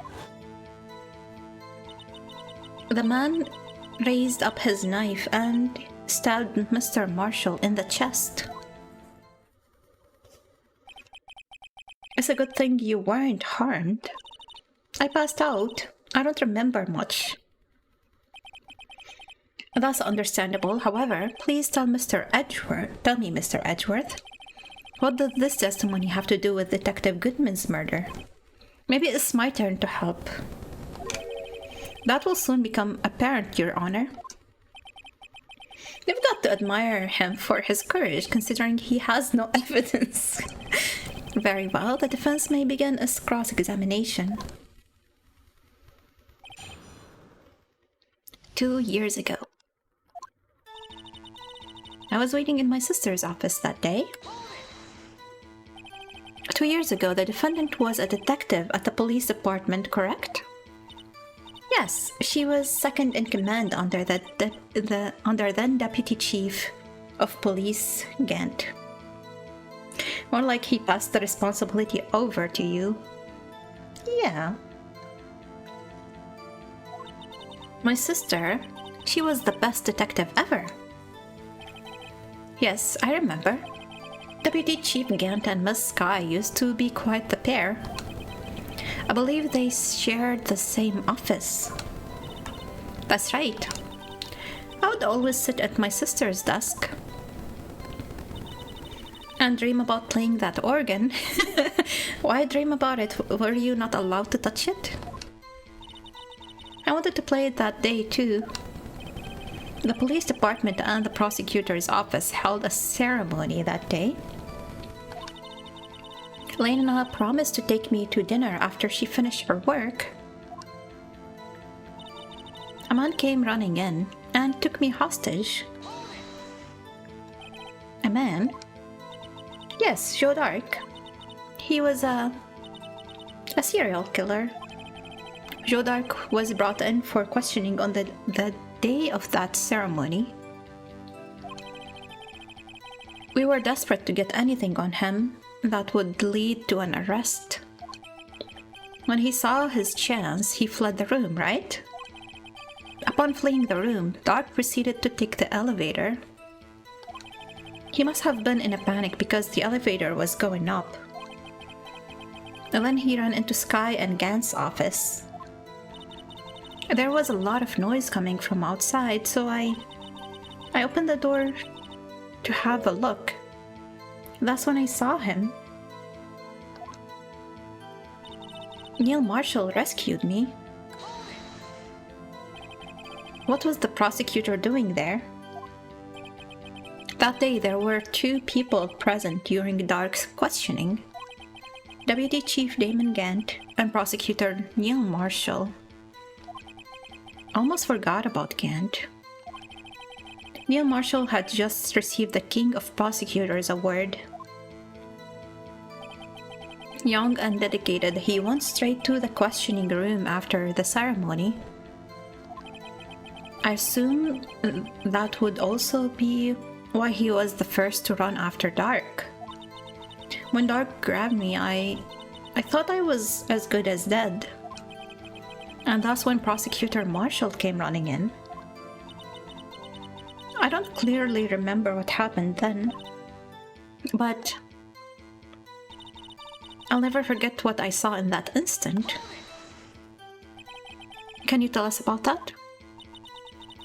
The man raised up his knife and stabbed Mr. Marshall in the chest. It's a good thing you weren't harmed. I passed out. I don't remember much. That's understandable. However, please tell me, Mr. Edgeworth, what does this testimony have to do with Detective Goodman's murder? Maybe it's my turn to help. That will soon become apparent, Your Honor. You've got to admire him for his courage, considering he has no evidence. Very well, the defense may begin its cross-examination. 2 years ago. I was waiting in my sister's office that day. 2 years ago, the defendant was a detective at the police department, correct? Yes, she was second in command under under then Deputy Chief of Police Gant. More like he passed the responsibility over to you. Yeah. My sister, she was the best detective ever. Yes, I remember. Deputy Chief Gant and Miss Sky used to be quite the pair. I believe they shared the same office. That's right. I would always sit at my sister's desk and dream about playing that organ. Why dream about it? Were you not allowed to touch it? I wanted to play it that day too. The police department and the prosecutor's office held a ceremony that day. Lena promised to take me to dinner after she finished her work. A man came running in and took me hostage. A man? Yes, Joe Dark. He was a serial killer. Joe Dark was brought in for questioning on the day of that ceremony. We were desperate to get anything on him that would lead to an arrest. When he saw his chance, he fled the room, right? Upon fleeing the room, Dark proceeded to take the elevator. He must have been in a panic because the elevator was going up. And then he ran into Sky and Gant's office. There was a lot of noise coming from outside, so I opened the door to have a look. That's when I saw him. Neil Marshall rescued me. What was the prosecutor doing there? That day there were 2 people present during Dark's questioning. Deputy Chief Damon Gant and Prosecutor Neil Marshall. Almost forgot about Gant. Neil Marshall had just received the King of Prosecutors award. Young and dedicated, he went straight to the questioning room after the ceremony. I assume that would also be why he was the first to run after Dark. When Dark grabbed me, I thought I was as good as dead. And that's when Prosecutor Marshall came running in. I don't clearly remember what happened then, but I'll never forget what I saw in that instant. Can you tell us about that?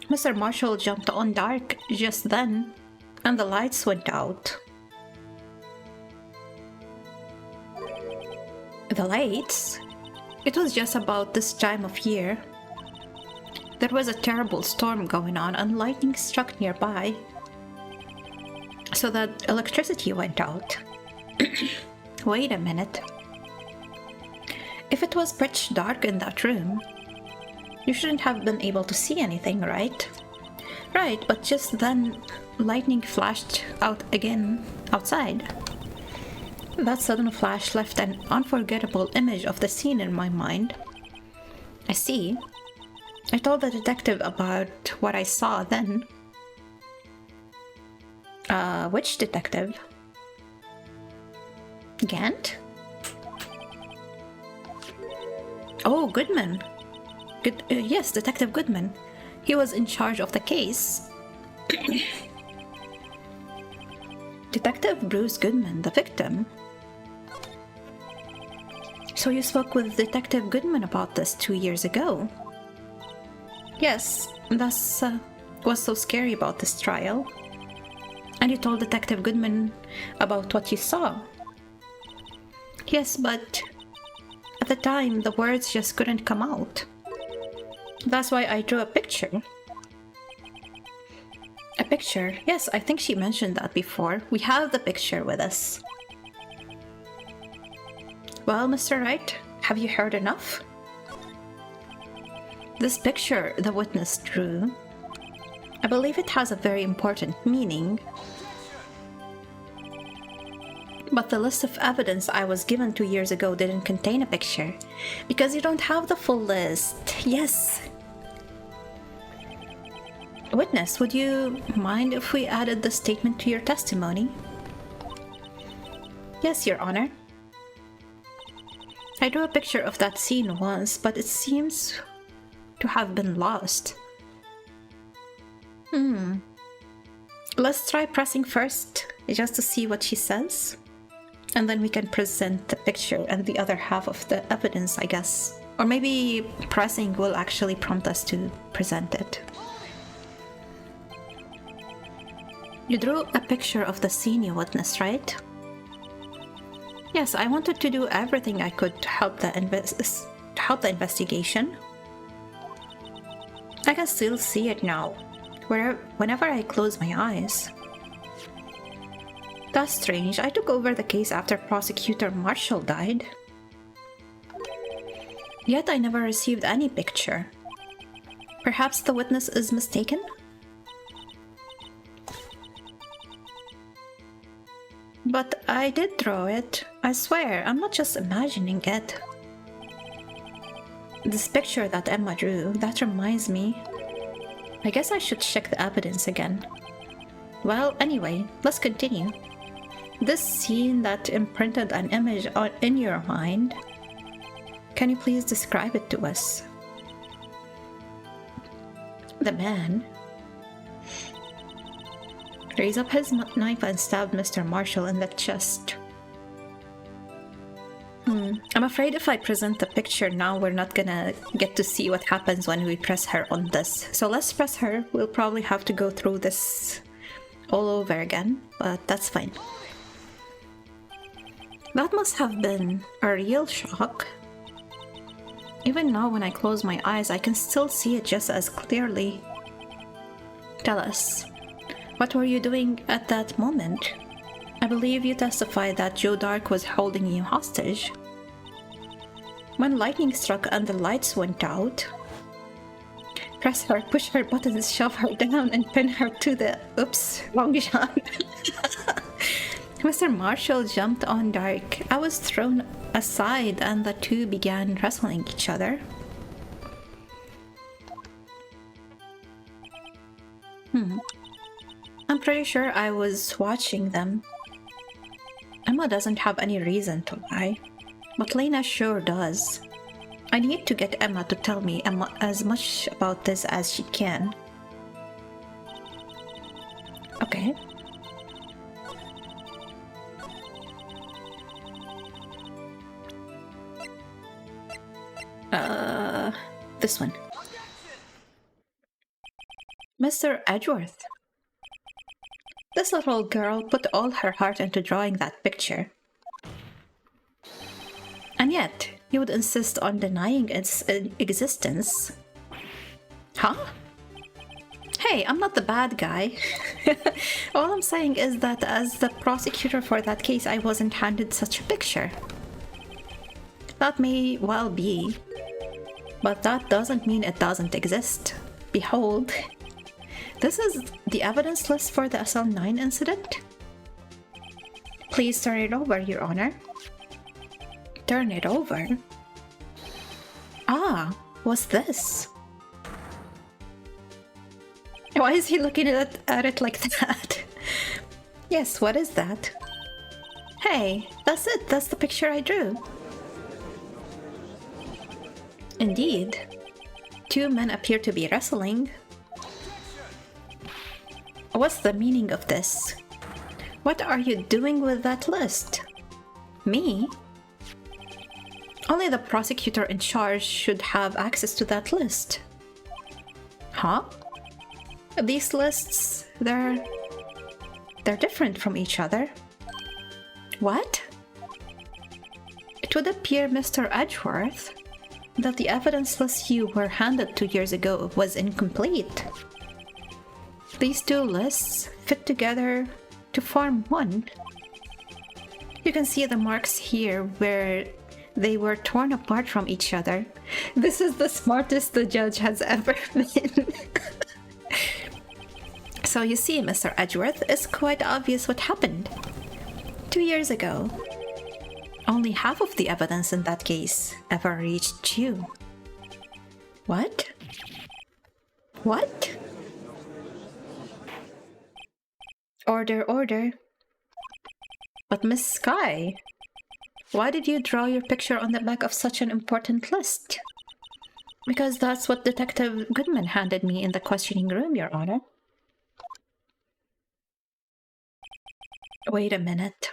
Mr. Marshall jumped on Dark just then, and the lights went out. The lights? It was just about this time of year. There was a terrible storm going on and lightning struck nearby, so that electricity went out. Wait a minute. If it was pitch dark in that room, you shouldn't have been able to see anything, right? Right, but just then, lightning flashed out again outside. That sudden flash left an unforgettable image of the scene in my mind. I see. I told the detective about what I saw then. Which detective? Gant? Oh, Goodman. Yes, Detective Goodman. He was in charge of the case. Detective Bruce Goodman, the victim. So you spoke with Detective Goodman about this 2 years ago? Yes, that's what's so scary about this trial. And you told Detective Goodman about what you saw. Yes, but at the time, the words just couldn't come out. That's why I drew a picture. A picture? Yes, I think she mentioned that before. We have the picture with us. Well, Mr. Wright, have you heard enough? This picture the witness drew, I believe it has a very important meaning. But the list of evidence I was given 2 years ago didn't contain a picture, because you don't have the full list. Yes. Witness, would you mind if we added the statement to your testimony? Yes, Your Honor. I drew a picture of that scene once, but it seems to have been lost. Let's try pressing first, just to see what she says. And then we can present the picture and the other half of the evidence, I guess. Or maybe pressing will actually prompt us to present it. You drew a picture of the scene you witnessed, right? Yes, I wanted to do everything I could to help the investigation. I can still see it now, whenever I close my eyes. That's strange. I took over the case after Prosecutor Marshall died. Yet I never received any picture. Perhaps the witness is mistaken? But I did draw it. I swear, I'm not just imagining it. This picture that Emma drew, that reminds me. I guess I should check the evidence again. Well, anyway, let's continue. This scene that imprinted an image in your mind, can you please describe it to us? The man raised up his knife and stabbed Mr. Marshall in the chest. I'm afraid if I present the picture now, we're not gonna get to see what happens when we press her on this. So let's press her. We'll probably have to go through this all over again, but that's fine. That must have been a real shock. Even now when I close my eyes, I can still see it just as clearly. Tell us, what were you doing at that moment? I believe you testified that Joe Dark was holding you hostage. When lightning struck and the lights went out, press her, push her buttons, shove her down, and pin her to the... Oops, wrong shot. Mr. Marshall jumped on Dark. I was thrown aside and the two began wrestling each other. I'm pretty sure I was watching them. Emma doesn't have any reason to lie, but Lena sure does. I need to get Emma to tell me as much about this as she can. Okay. This one. Mr. Edgeworth. This little girl put all her heart into drawing that picture. And yet, you would insist on denying its existence. Huh? Hey, I'm not the bad guy. All I'm saying is that as the prosecutor for that case, I wasn't handed such a picture. That may well be, but that doesn't mean it doesn't exist. Behold, This is the evidence list for the SL9 incident? Please turn it over, Your Honor. Turn it over? Ah, what's this? Why is he looking at it like that? Yes, what is that? Hey, that's it. That's the picture I drew. Indeed. Two men appear to be wrestling. What's the meaning of this? What are you doing with that list? Me? Only the prosecutor in charge should have access to that list. Huh? These lists, they're different from each other. What? It would appear, Mr. Edgeworth, that the evidence list you were handed 2 years ago was incomplete. These two lists fit together to form one. You can see the marks here where they were torn apart from each other. This is the smartest the judge has ever been. So you see, Mr. Edgeworth, it's quite obvious what happened. 2 years ago, only half of the evidence in that case ever reached you. What? What? Order, order. But Miss Sky, why did you draw your picture on the back of such an important list? Because that's what Detective Goodman handed me in the questioning room, Your Honor. Wait a minute.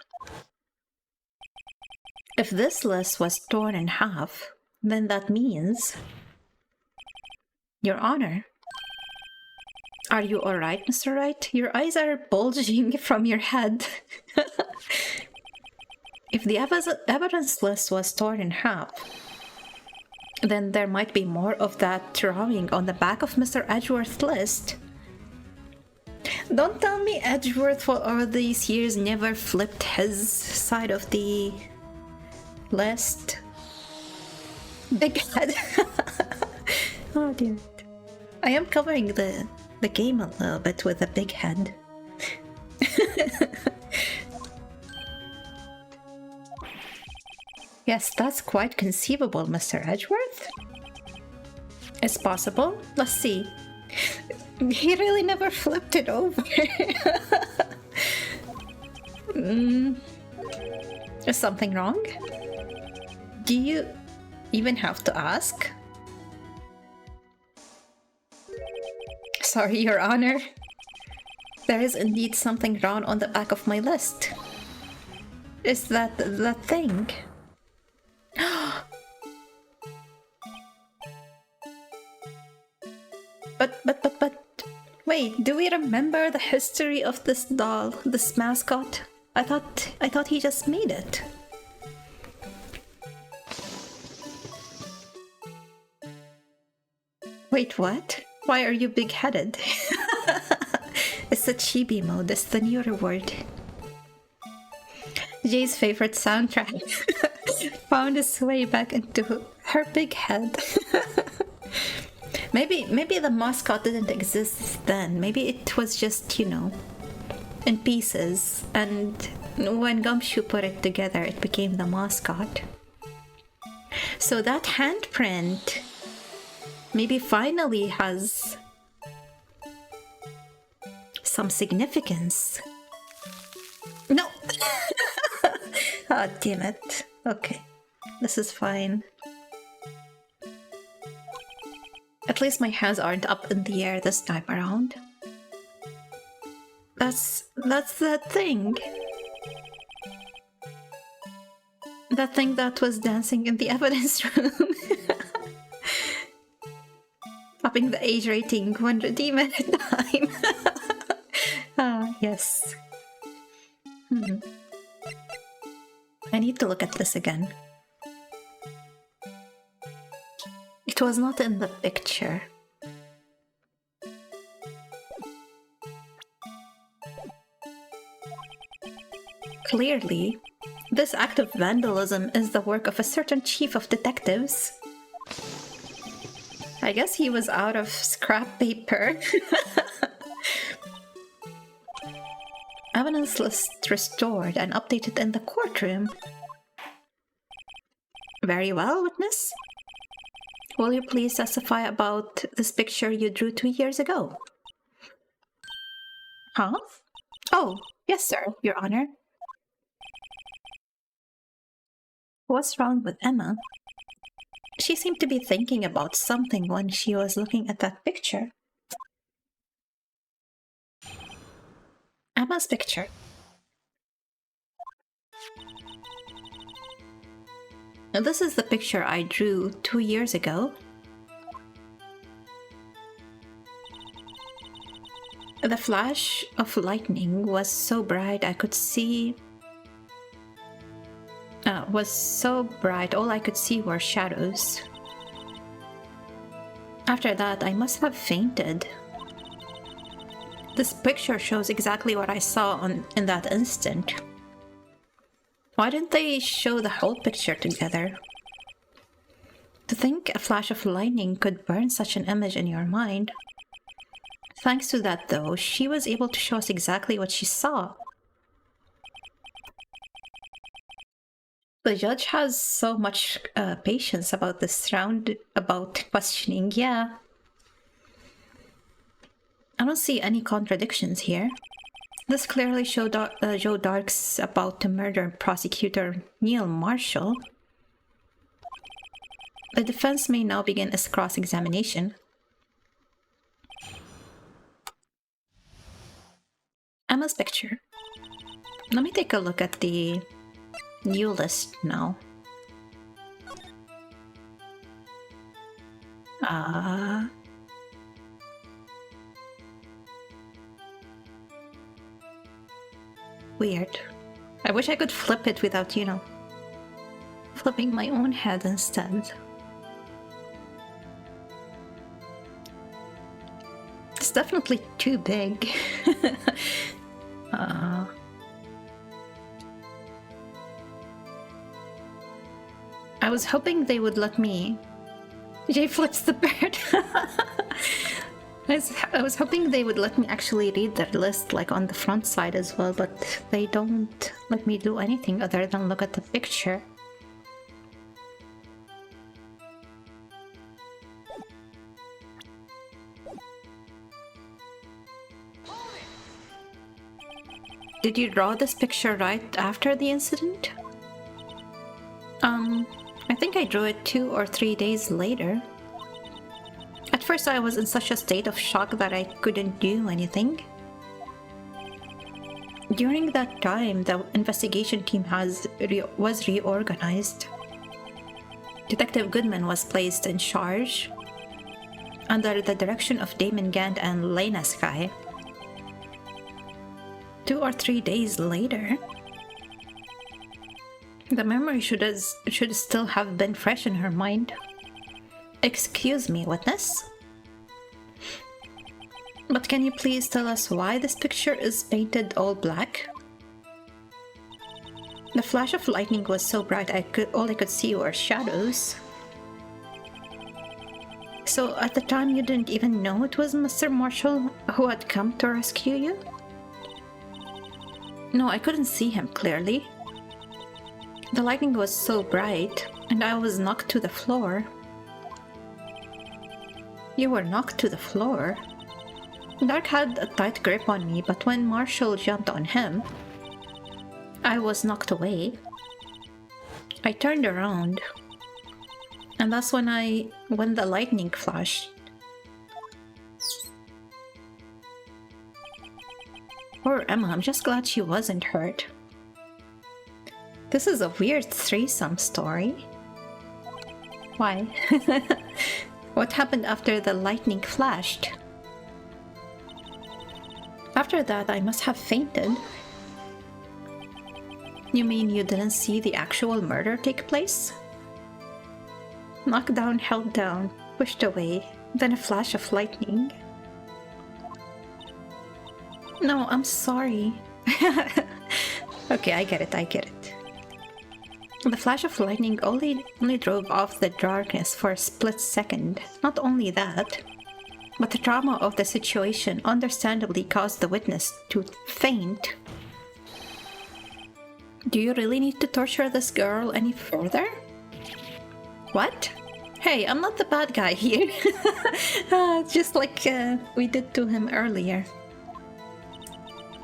If this list was torn in half, then that means... Your Honor. Are you alright, Mr. Wright? Your eyes are bulging from your head. If the evidence list was torn in half, then there might be more of that drawing on the back of Mr. Edgeworth's list. Don't tell me Edgeworth for all these years never flipped his side of the list. Big head. Oh dear. I am covering the game a little bit with a big head. Yes, that's quite conceivable, Mr. Edgeworth. It's possible. Let's see. He really never flipped it over. Is something wrong? Do you even have to ask? Sorry, Your Honor. There is indeed something wrong on the back of my list. Is that thing? But wait, do we remember the history of this doll, this mascot? I thought he just made it. Wait, what? Why are you big-headed? It's a chibi mode, it's the new reward. Jay's favorite soundtrack found its way back into her big head. Maybe the mascot didn't exist then. Maybe it was just, you know, in pieces. And when Gumshoe put it together, it became the mascot. So that handprint maybe finally has some significance. No! Ah, oh, damn it. Okay, this is fine. At least my hands aren't up in the air this time around. That's that thing. That thing that was dancing in the evidence room. Upping the age rating 1 redeem at a time. Ah, yes. I need to look at this again. It was not in the picture. Clearly, this act of vandalism is the work of a certain chief of detectives. I guess he was out of scrap paper. Evidence list restored and updated in the courtroom. Very well, witness. Will you please testify about this picture you drew 2 years ago? Huh? Oh, yes, sir, Your Honor. What's wrong with Emma? She seemed to be thinking about something when she was looking at that picture. Emma's picture. Now, this is the picture I drew 2 years ago. The flash of lightning was so bright I could see... all I could see were shadows. After that, I must have fainted. This picture shows exactly what I saw in that instant. Why didn't they show the whole picture together? To think a flash of lightning could burn such an image in your mind. Thanks to that, though, she was able to show us exactly what she saw. The judge has so much patience about this roundabout questioning, yeah. I don't see any contradictions here. This clearly showed Joe Dark's about to murder prosecutor Neil Marshall. The defense may now begin its cross-examination. Emma's picture. Let me take a look at the new list now. Weird. I wish I could flip it without, flipping my own head instead. It's definitely too big. I was hoping they would let me... Jay flips the bird. I was hoping they would let me actually read their list, like on the front side as well, but they don't let me do anything other than look at the picture. Did you draw this picture right after the incident? I think I drew it 2 or 3 days later. At first I was in such a state of shock that I couldn't do anything. During that time, the investigation team was reorganized. Detective Goodman was placed in charge, under the direction of Damon Gant and Lena Sky. 2 or 3 days later? The memory should still have been fresh in her mind. Excuse me, witness? But can you please tell us why this picture is painted all black? The flash of lightning was so bright all I could see were shadows. So at the time you didn't even know it was Mr. Marshall who had come to rescue you? No, I couldn't see him clearly. The lightning was so bright, and I was knocked to the floor. You were knocked to the floor? Dark had a tight grip on me, but when Marshall jumped on him, I was knocked away. I turned around, and that's when the lightning flashed. Poor Emma, I'm just glad she wasn't hurt. This is a weird threesome story. Why? What happened after the lightning flashed? After that, I must have fainted. You mean you didn't see the actual murder take place? Knocked down, held down, pushed away, then a flash of lightning. No, I'm sorry. Okay, I get it. The flash of lightning only drove off the darkness for a split second. Not only that, but the trauma of the situation understandably caused the witness to faint Do you really need to torture this girl any further? What? Hey, I'm not the bad guy here. Just like we did to him earlier.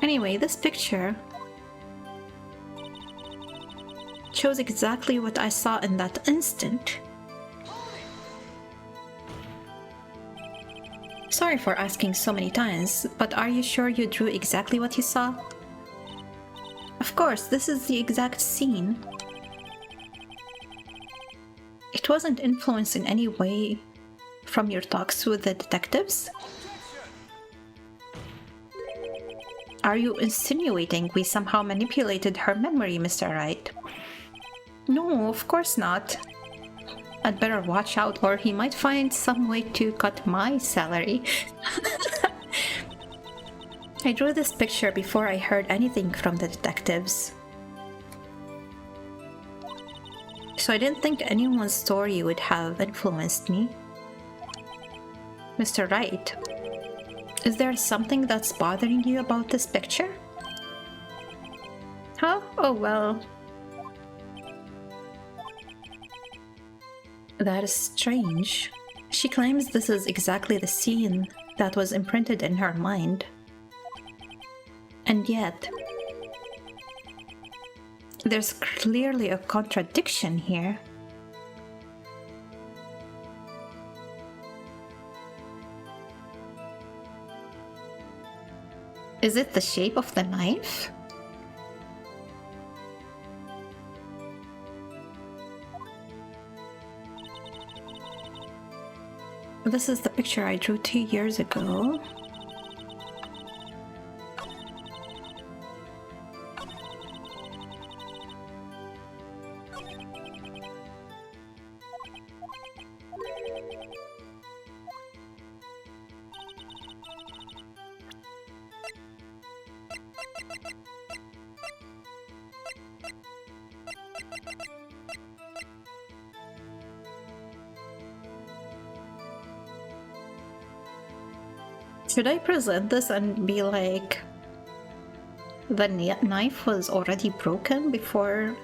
Anyway, this picture shows exactly what I saw in that instant. Sorry for asking so many times, but are you sure you drew exactly what you saw? Of course, this is the exact scene. It wasn't influenced in any way from your talks with the detectives? Are you insinuating we somehow manipulated her memory, Mr. Wright? No, of course not. I'd better watch out or he might find some way to cut my salary. I drew this picture before I heard anything from the detectives. So I didn't think anyone's story would have influenced me. Mr. Wright, is there something that's bothering you about this picture? Huh? Oh well. That is strange. She claims this is exactly the scene that was imprinted in her mind. And yet, there's clearly a contradiction here. Is it the shape of the knife? This is the picture I drew 2 years ago. Should I present this and be like, the knife was already broken before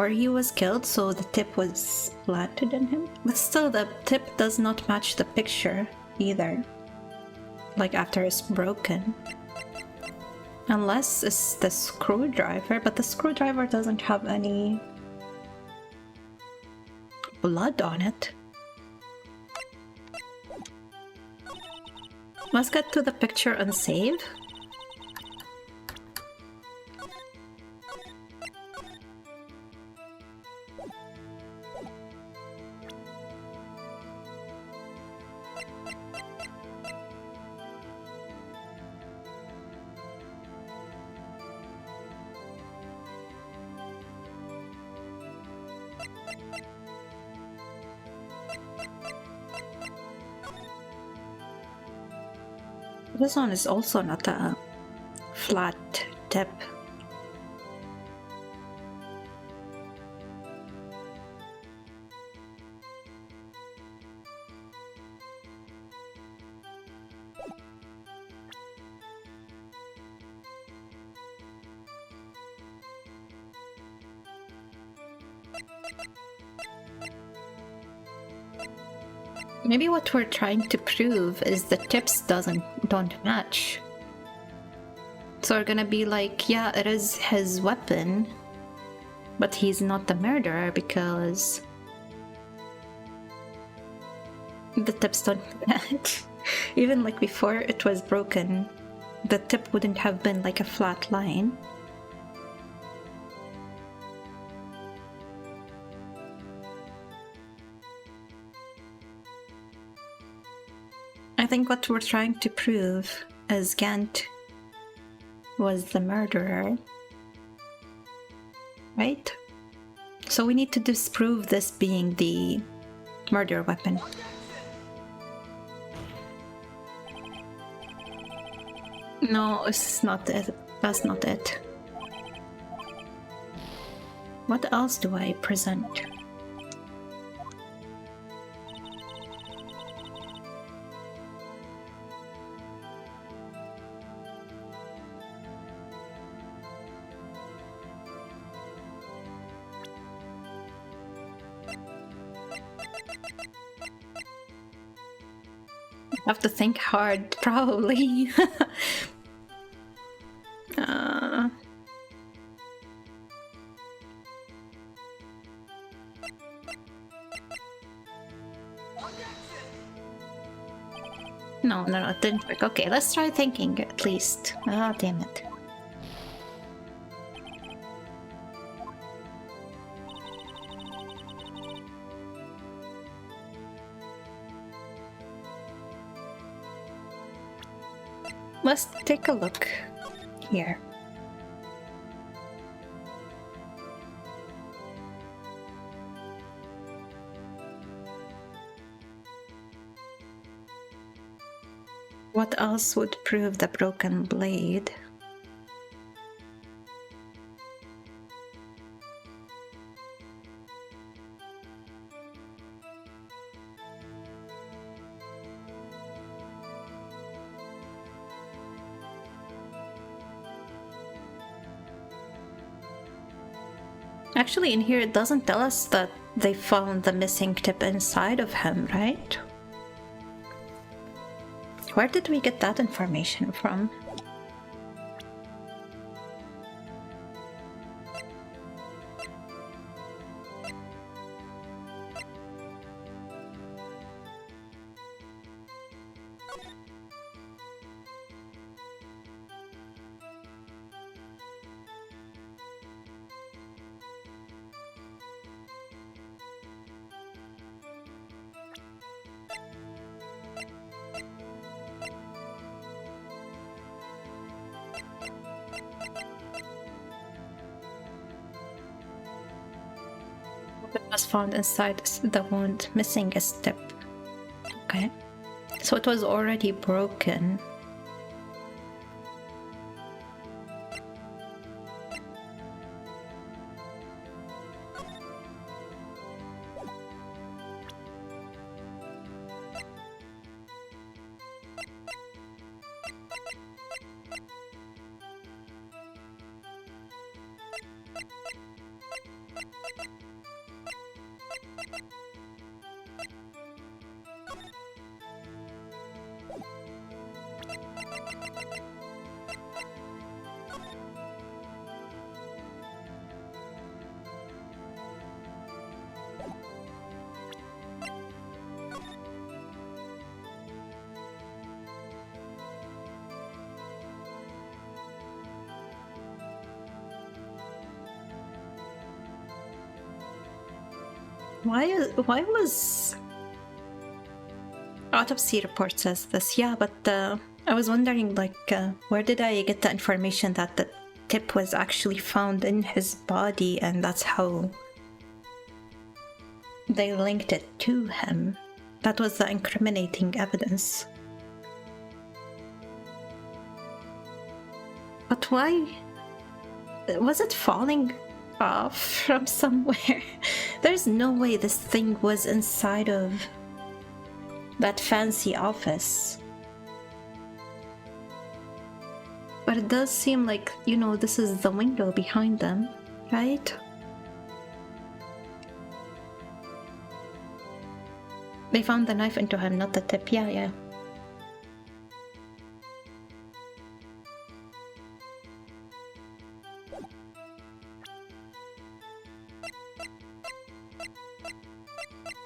he was killed, so the tip was planted in him? But still, the tip does not match the picture either. Like after it's broken. Unless it's the screwdriver, but the screwdriver doesn't have any blood on it. Let's get to the picture and save. This one is also not a flat tip. Maybe what we're trying to prove is the tips don't match. So we're gonna be like, yeah, it is his weapon, but he's not the murderer because the tips don't match. Even like before it was broken, the tip wouldn't have been like a flat line. I think what we're trying to prove is Gant was the murderer, right? So we need to disprove this being the murder weapon. No, it's not it. That's not it. What else do I present? have to think hard, probably. No, it didn't work. Okay, let's try thinking at least. Ah, damn it. Let's take a look here. What else would prove the broken blade? Actually, in here it doesn't tell us that they found the missing tip inside of him, right? Where did we get that information from? It was found inside the wound, missing a step. Okay. So it was already broken. Why was autopsy report says this? Yeah, but I was wondering, like, where did I get the information that the tip was actually found in his body, and that's how they linked it to him? That was the incriminating evidence. But why was it falling off from somewhere? There's no way this thing was inside of that fancy office. But it does seem like, you know, this is the window behind them, right? They found the knife into him, not the tip. Yeah.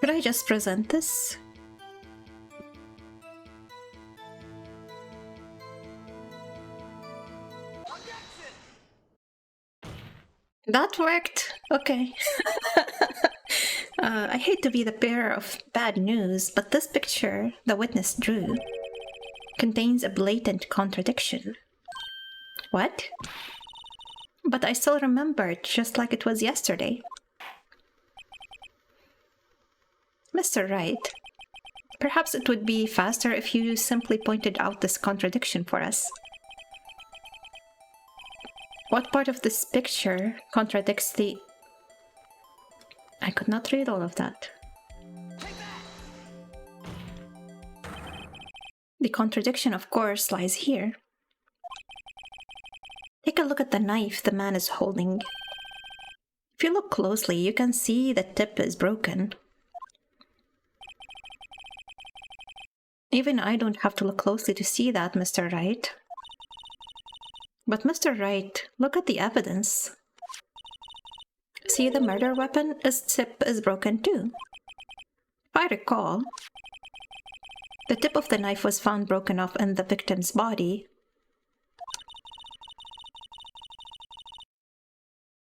Could I just present this? That worked. Okay. I hate to be the bearer of bad news, but this picture the witness drew contains a blatant contradiction. What? But I still remember it just like it was yesterday. Mr. Wright, perhaps it would be faster if you simply pointed out this contradiction for us. What part of this picture contradicts the... I could not read all of that. The contradiction, of course, lies here. Take a look at the knife the man is holding. If you look closely, you can see the tip is broken. Even I don't have to look closely to see that, Mr. Wright. But Mr. Wright, look at the evidence. See, the murder weapon, its tip is broken too. If I recall, the tip of the knife was found broken off in the victim's body.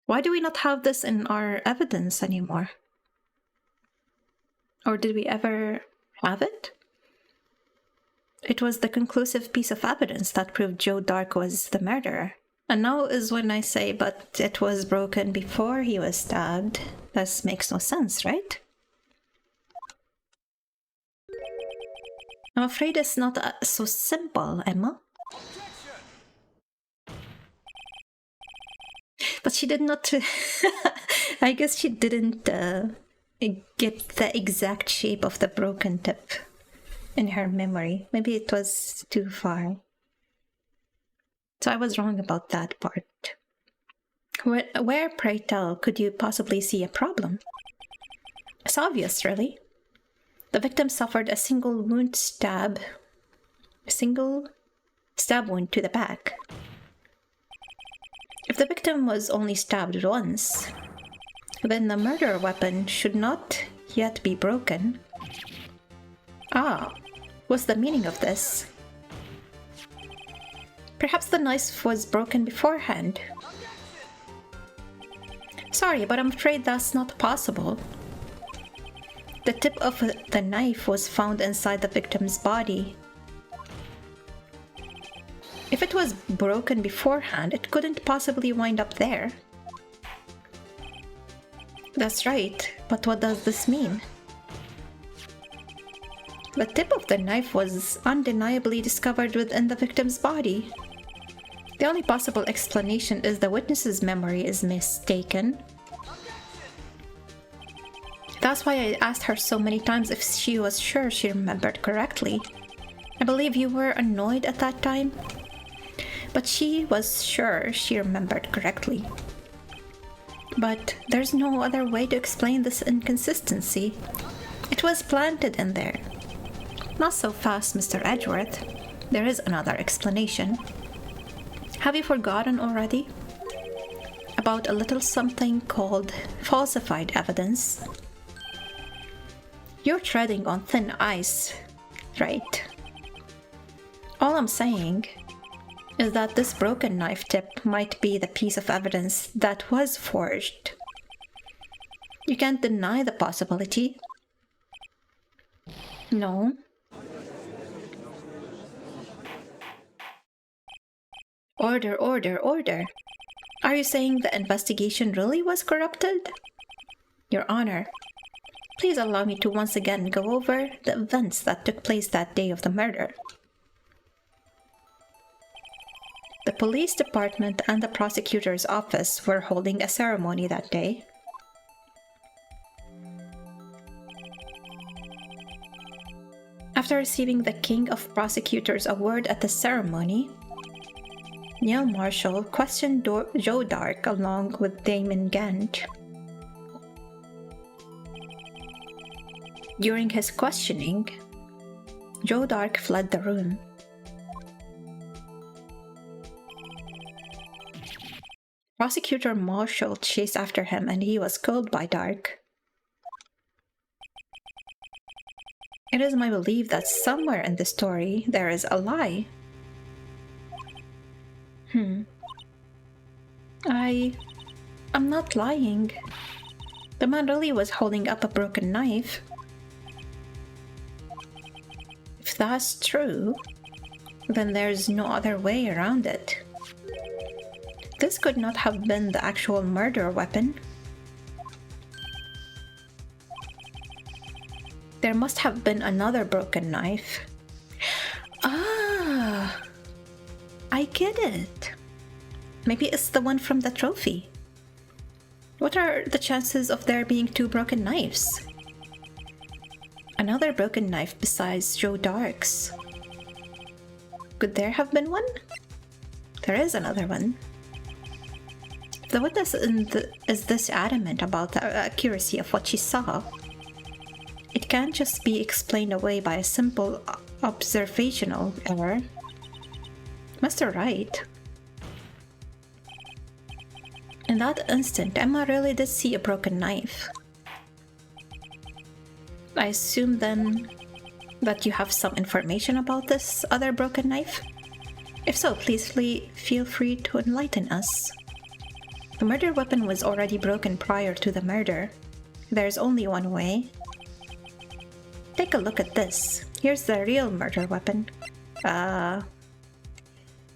Why do we not have this in our evidence anymore? Or did we ever have it? It was the conclusive piece of evidence that proved Joe Dark was the murderer. And now is when I say, but it was broken before he was stabbed. This makes no sense, right? I'm afraid it's not so simple, Emma. But she did not... I guess she didn't get the exact shape of the broken tip in her memory. Maybe it was too far. So I was wrong about that part. Where, pray tell, could you possibly see a problem? It's obvious, really. The victim suffered a single wound to the back. If the victim was only stabbed once, then the murder weapon should not yet be broken. Ah, what's the meaning of this? Perhaps the knife was broken beforehand. Sorry, but I'm afraid that's not possible. The tip of the knife was found inside the victim's body. If it was broken beforehand, it couldn't possibly wind up there. That's right, but what does this mean? The tip of the knife was undeniably discovered within the victim's body. The only possible explanation is the witness's memory is mistaken. That's why I asked her so many times if she was sure she remembered correctly. I believe you were annoyed at that time, but she was sure she remembered correctly. But there's no other way to explain this inconsistency. It was planted in there. Not so fast, Mr. Edgeworth. There is another explanation. Have you forgotten already? About a little something called falsified evidence. You're treading on thin ice, right? All I'm saying is that this broken knife tip might be the piece of evidence that was forged. You can't deny the possibility. No. Order, order, order. Are you saying the investigation really was corrupted? Your Honor, please allow me to once again go over the events that took place that day of the murder. The police department and the prosecutor's office were holding a ceremony that day. After receiving the King of Prosecutors award at the ceremony, Neil Marshall questioned Joe Dark along with Damon Gant. During his questioning, Joe Dark fled the room. Prosecutor Marshall chased after him and he was killed by Dark. It is my belief that somewhere in the story there is a lie. I'm not lying. The man really was holding up a broken knife. If that's true, then there's no other way around it. This could not have been the actual murder weapon. There must have been another broken knife. Ah, I get it. Maybe it's the one from the trophy. What are the chances of there being two broken knives? Another broken knife besides Joe Dark's. Could there have been one? There is another one. The witness is this adamant about the accuracy of what she saw. It can't just be explained away by a simple observational error. Mr. Wright. In that instant, Emma really did see a broken knife. I assume then that you have some information about this other broken knife? If so, please feel free to enlighten us. The murder weapon was already broken prior to the murder. There's only one way. Take a look at this. Here's the real murder weapon.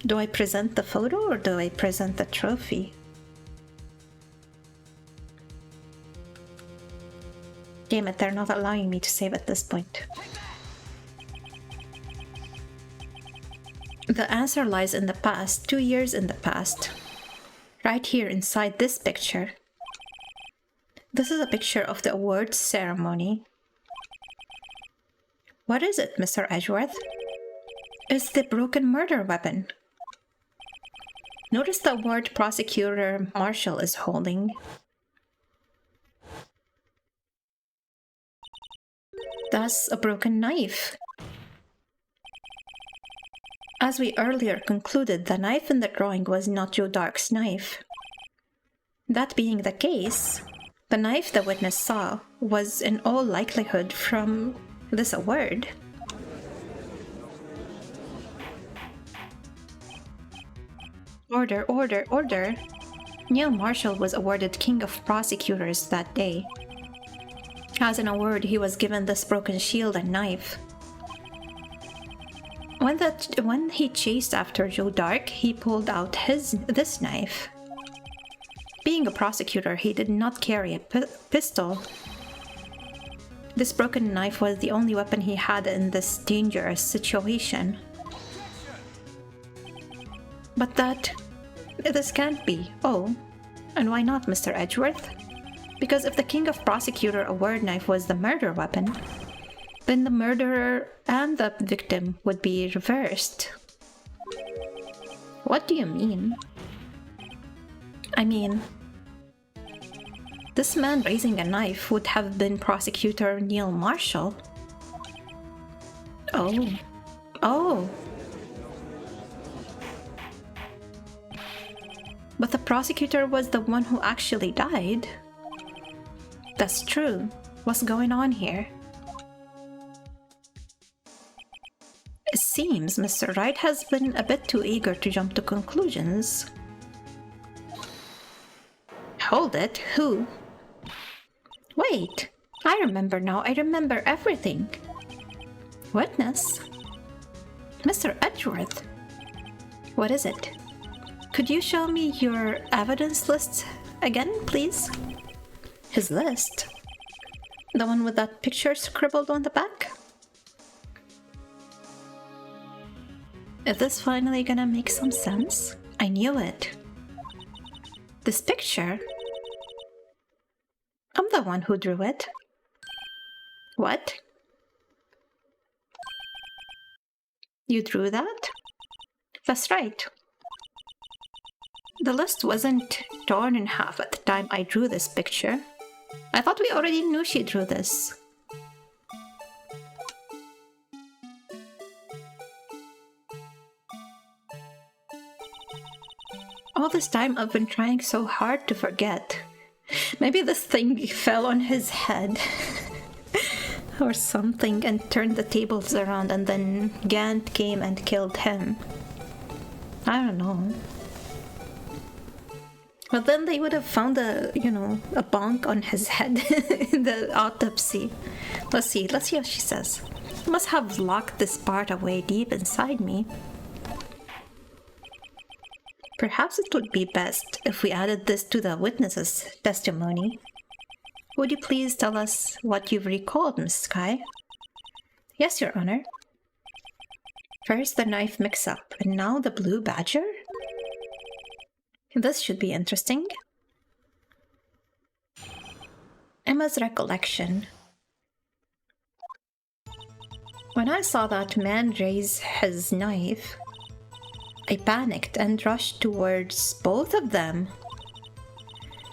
Do I present the photo or do I present the trophy? Damn it, they're not allowing me to save at this point. The answer lies in the past, 2 years in the past. Right here inside this picture. This is a picture of the awards ceremony. What is it, Mr. Edgeworth? It's the broken murder weapon. Notice the award prosecutor Marshall is holding. That's a broken knife. As we earlier concluded, the knife in the drawing was not Joe Dark's knife. That being the case, the knife the witness saw was in all likelihood from this award. Order, order, order! Neil Marshall was awarded King of Prosecutors that day. As an award, he was given this broken shield and knife. When he chased after Joe Dark, he pulled out this knife. Being a prosecutor, he did not carry a pistol. This broken knife was the only weapon he had in this dangerous situation. But this can't be. Oh, and why not, Mr. Edgeworth? Because if the King of Prosecutor award knife was the murder weapon, then the murderer and the victim would be reversed. What do you mean? I mean, this man raising a knife would have been Prosecutor Neil Marshall. Oh. But the prosecutor was the one who actually died. That's true. What's going on here? It seems Mr. Wright has been a bit too eager to jump to conclusions. Hold it, who? Wait, I remember now, I remember everything. Witness? Mr. Edgeworth? What is it? Could you show me your evidence list again, please? His list? The one with that picture scribbled on the back? Is this finally gonna make some sense? I knew it. This picture? I'm the one who drew it. What? You drew that? That's right. The list wasn't torn in half at the time I drew this picture. I thought we already knew she drew this. All this time I've been trying so hard to forget. Maybe this thing fell on his head or something and turned the tables around, and then Gant came and killed him. I don't know. But then they would have found a bonk on his head in the autopsy. Let's see what she says. I must have locked this part away deep inside me. Perhaps it would be best if we added this to the witness's testimony. Would you please tell us what you've recalled, Miss Skye? Yes, Your Honor. First the knife mix-up, and now the blue badger? This should be interesting. Emma's recollection. When I saw that man raise his knife, I panicked and rushed towards both of them.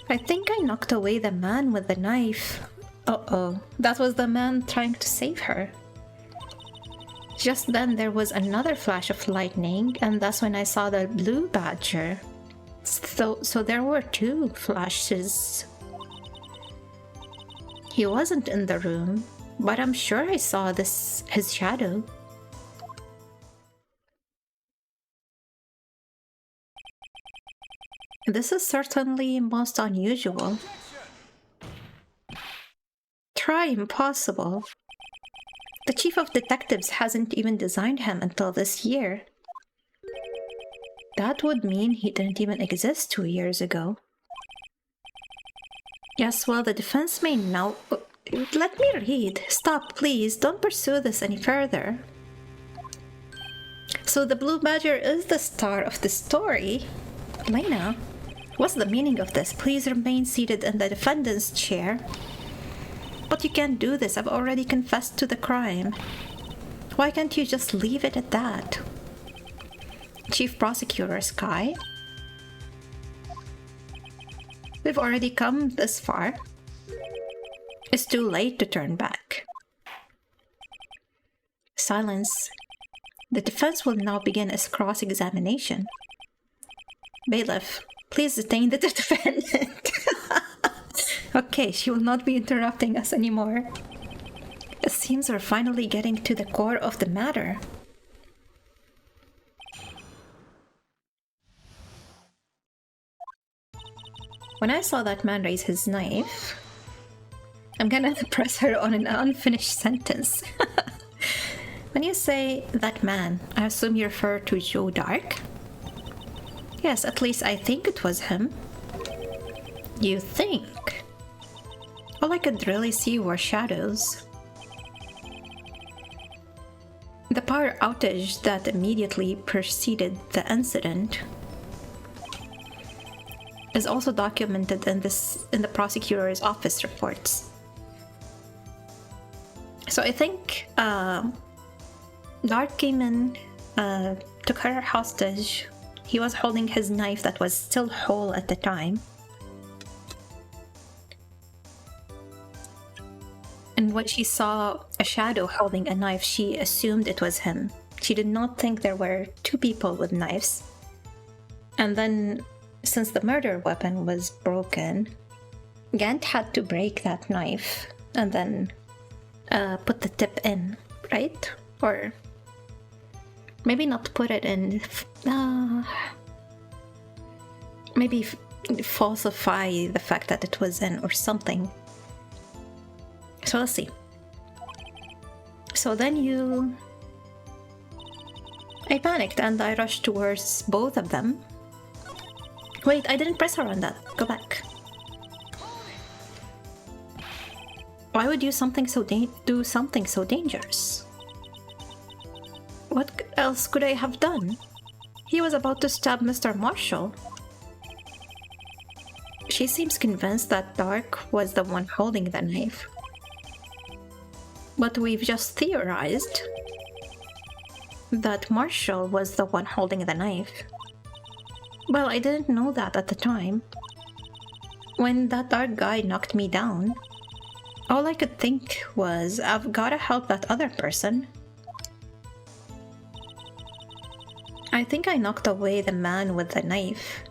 I think I knocked away the man with the knife. Uh-oh, that was the man trying to save her. Just then there was another flash of lightning, and that's when I saw the blue badger. So there were two flashes. He wasn't in the room, but I'm sure I saw his shadow. This is certainly most unusual. Try impossible. The chief of detectives hasn't even designed him until this year. That would mean he didn't even exist 2 years ago. Yes, well, the defense may now... Let me read. Stop, please. Don't pursue this any further. So the Blue Badger is the star of the story. Elena, what's the meaning of this? Please remain seated in the defendant's chair. But you can't do this. I've already confessed to the crime. Why can't you just leave it at that? Chief Prosecutor Sky? We've already come this far. It's too late to turn back. Silence. The defense will now begin its cross-examination. Bailiff, please detain the defendant. Okay, she will not be interrupting us anymore. It seems we're finally getting to the core of the matter. When I saw that man raise his knife... I'm gonna press her on an unfinished sentence. When you say that man, I assume you refer to Joe Dark? Yes, at least I think it was him. You think? All I could really see were shadows. The power outage that immediately preceded the incident is also documented in the prosecutor's office reports. So I think Dark came in, took her hostage. He was holding his knife that was still whole at the time. And when she saw a shadow holding a knife, she assumed it was him. She did not think there were two people with knives. And then, since the murder weapon was broken, Gant had to break that knife and then put the tip in, right? Or maybe not put it in, maybe falsify the fact that it was in or something. So let's see. So then I panicked and I rushed towards both of them. Wait, I didn't press her on that. Go back. Why would you do something so dangerous? What else could I have done? He was about to stab Mr. Marshall. She seems convinced that Dark was the one holding the knife. But we've just theorized that Marshall was the one holding the knife. Well, I didn't know that at the time. When that dark guy knocked me down, all I could think was, I've gotta help that other person. I think I knocked away the man with the knife.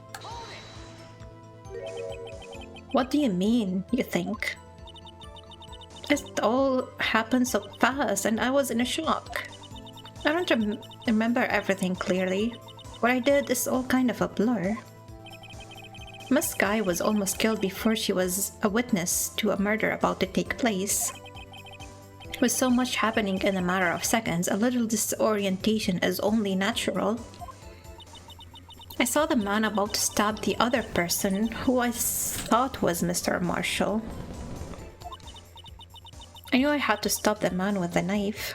What do you mean, you think? It all happened so fast and I was in a shock. I don't remember everything clearly. What I did is all kind of a blur. Miss Sky was almost killed before she was a witness to a murder about to take place. With so much happening in a matter of seconds, a little disorientation is only natural. I saw the man about to stab the other person, who I thought was Mr. Marshall. I knew I had to stop the man with the knife.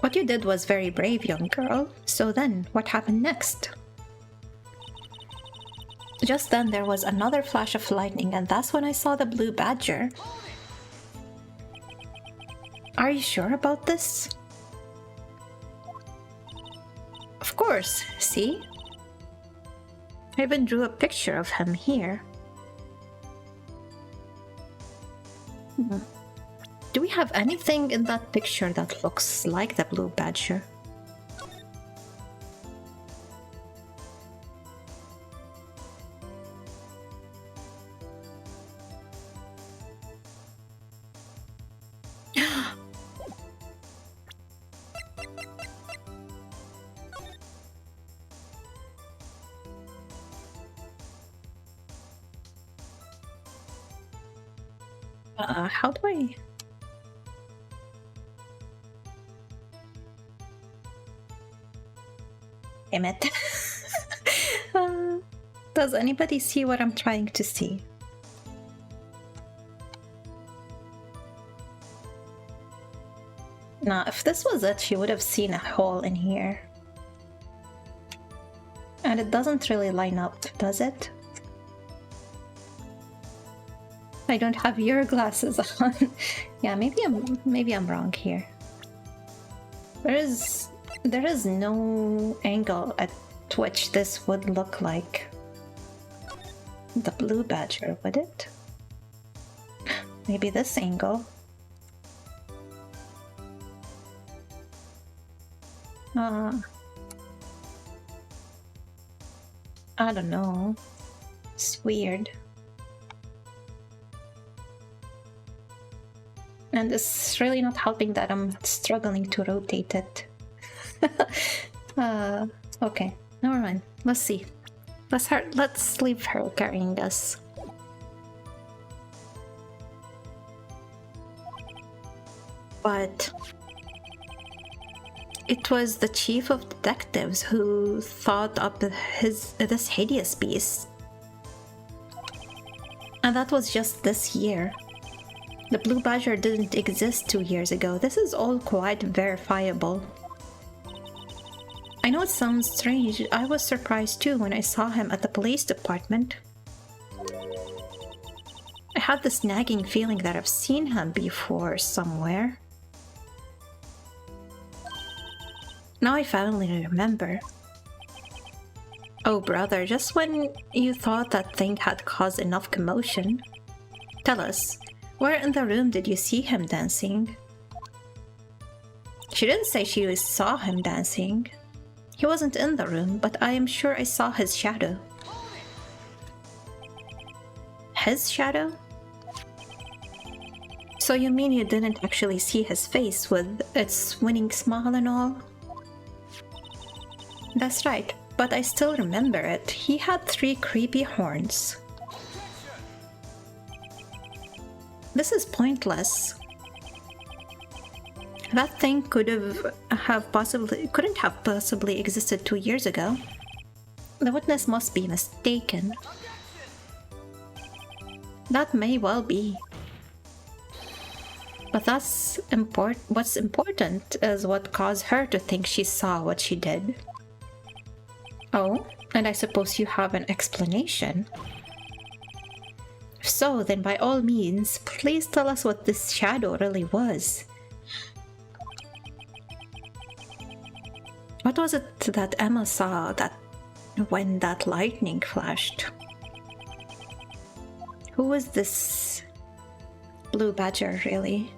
What you did was very brave, young girl. So then, what happened next? Just then there was another flash of lightning, and that's when I saw the blue badger. Are you sure about this? Of course, see? I even drew a picture of him here. Do we have anything in that picture that looks like the blue badger? How do I... Damn it. Does anybody see what I'm trying to see? Nah, if this was it, she would have seen a hole in here. And it doesn't really line up, does it? I don't have your glasses on. Yeah, maybe I'm wrong here. There is no angle at which this would look like the blue badger, would it? Maybe this angle. I don't know. It's weird. And it's really not helping that I'm struggling to rotate it. Okay, never mind. Let's see. Let's leave her carrying us. But it was the chief of detectives who thought up this hideous beast. And that was just this year. The blue badger didn't exist 2 years ago. This is all quite verifiable. I know it sounds strange. I was surprised too when I saw him at the police department. I had this nagging feeling that I've seen him before somewhere. Now I finally remember. Oh brother, just when you thought that thing had caused enough commotion. Tell us, where in the room did you see him dancing? She didn't say she saw him dancing. He wasn't in the room, but I am sure I saw his shadow. His shadow? So you mean you didn't actually see his face with its winning smile and all? That's right, but I still remember it. He had 3 creepy horns. This is pointless. That thing couldn't have possibly existed 2 years ago. The witness must be mistaken. That may well be. But what's important is what caused her to think she saw what she did. Oh, and I suppose you have an explanation. If so, then by all means, please tell us what this shadow really was. What was it that Emma saw when that lightning flashed? Who was this blue badger, really?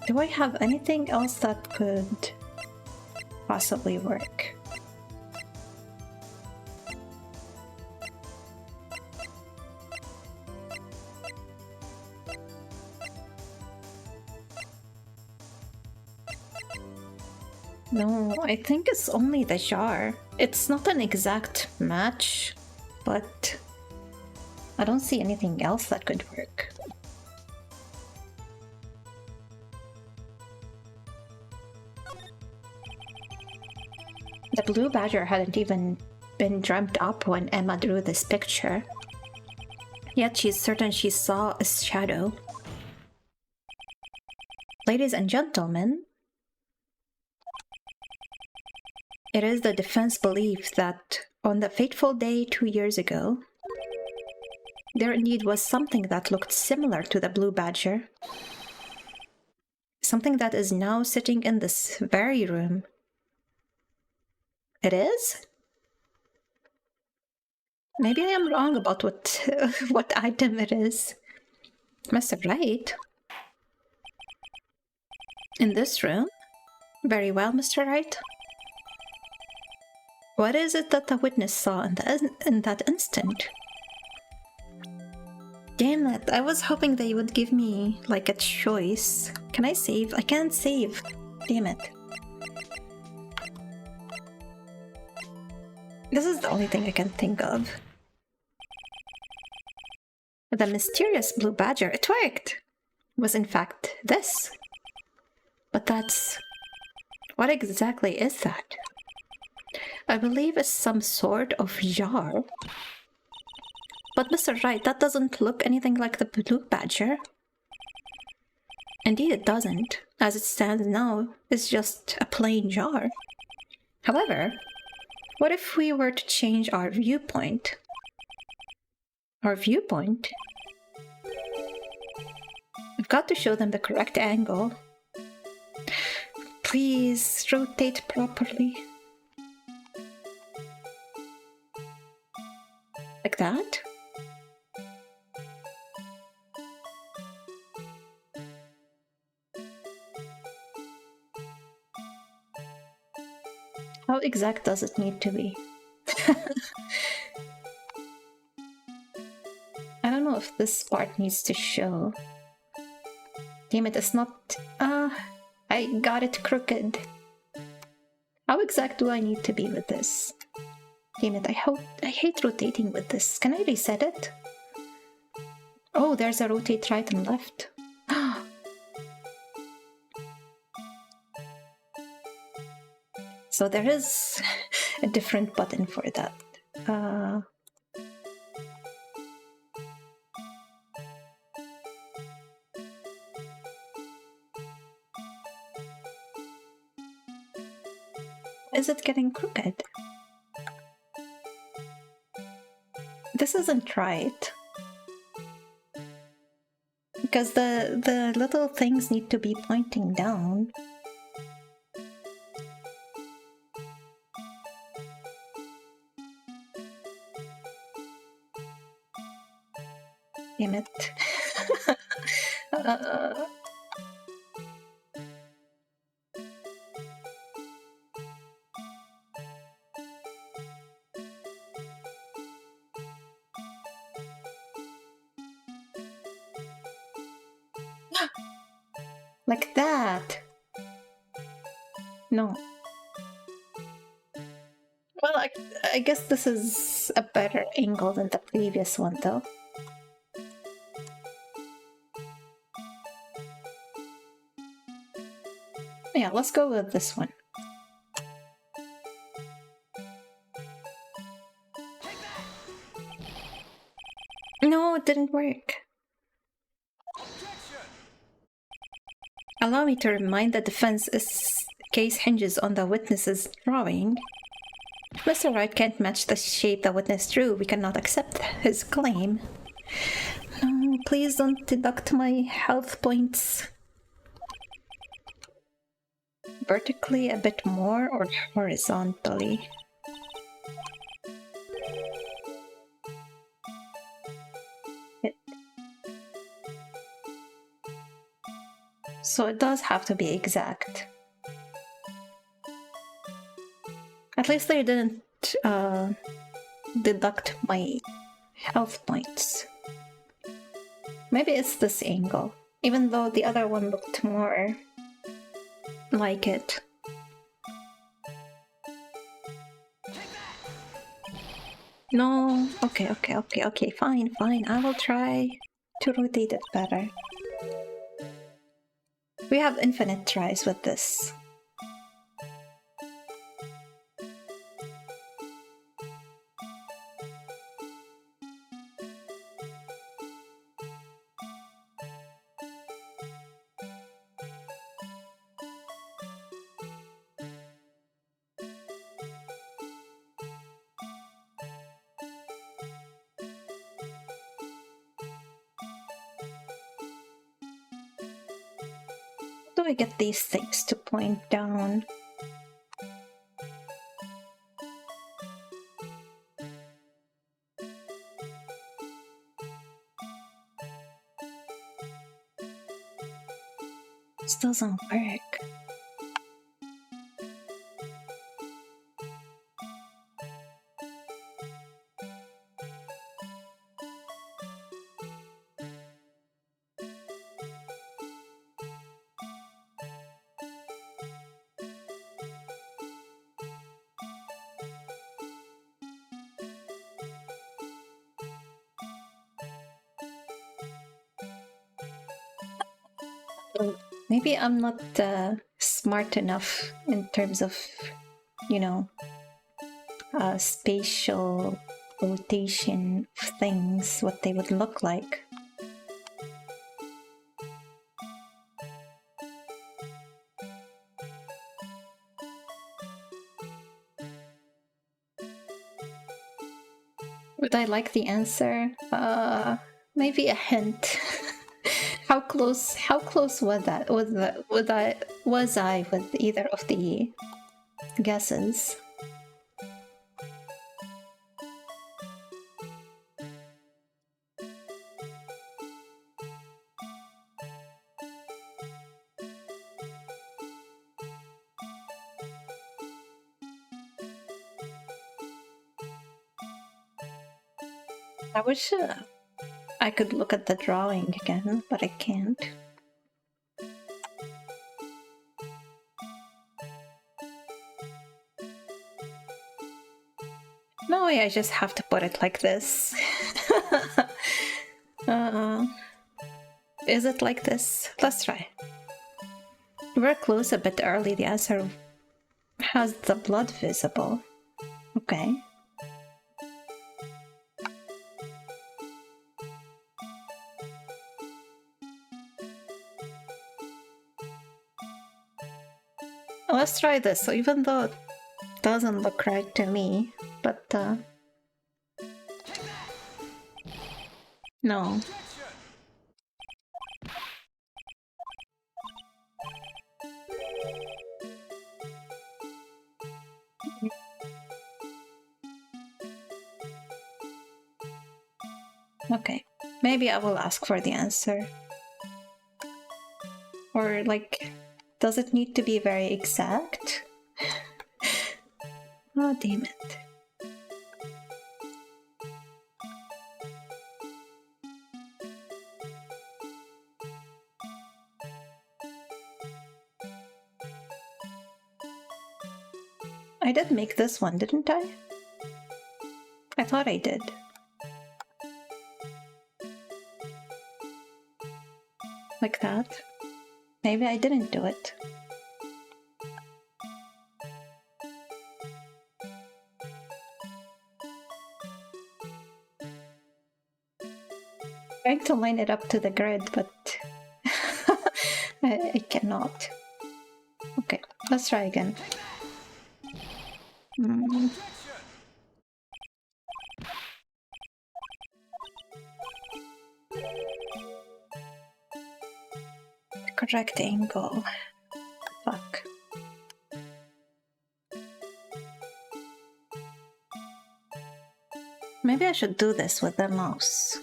Do I have anything else that could possibly work? No, I think it's only the jar. It's not an exact match, but I don't see anything else that could work. The blue badger hadn't even been dreamt up when Emma drew this picture. Yet she's certain she saw a shadow. Ladies and gentlemen, it is the defense belief that on the fateful day 2 years ago, there indeed was something that looked similar to the blue badger. Something that is now sitting in this very room. It is? Maybe I am wrong about what item it is. Mr. Wright? In this room? Very well, Mr. Wright. What is it that the witness saw in that instant? Damn it, I was hoping they would give me, like, a choice. Can I save? I can't save. Damn it. This is the only thing I can think of. The mysterious blue badger, it worked! Was in fact this. But that's... what exactly is that? I believe it's some sort of jar. But Mr. Wright, that doesn't look anything like the blue badger. Indeed it doesn't. As it stands now, it's just a plain jar. However, what if we were to change our viewpoint? Our viewpoint? We've got to show them the correct angle. Please rotate properly. Like that? How exact does it need to be? I don't know if this part needs to show. Damn it, it's not... I got it crooked. How exact do I need to be with this? Damn it, I hate rotating with this. Can I reset it? Oh, there's a rotate right and left. So there is a different button for that. Is it getting crooked? This isn't right. Because the little things need to be pointing down. Damn it. Like that. No. Well, I guess this is a better angle than the previous one, though. Yeah, let's go with this one. No, it didn't work. Allow me to remind the defense's case hinges on the witness's drawing. If Mr. Wright can't match the shape the witness drew, we cannot accept his claim. No, please don't deduct my health points. Vertically a bit more or horizontally? So it does have to be exact. At least they didn't deduct my health points. Maybe it's this angle, even though the other one looked more like it. No, okay, fine, I will try to rotate it better. We have infinite tries with this. How do I get these things to point down? This doesn't work. Maybe I'm not smart enough in terms of, you know, spatial rotation of things, what they would look like. Would I like the answer? Maybe a hint. How close was that? Was I with either of the guesses? I wish I could look at the drawing again, but I can't. No way, I just have to put it like this. Is it like this? Let's try. We're close a bit early. The answer has the blood visible. Okay. Let's try this. So even though it doesn't look right to me, but no. Okay, maybe I will ask for the answer. Or like, does it need to be very exact? Oh, damn it. I did make this one, didn't I? I thought I did. Like that. Maybe I didn't do it. Trying to line it up to the grid, but I cannot. Okay, let's try again. Correct angle. Fuck. Maybe I should do this with the mouse.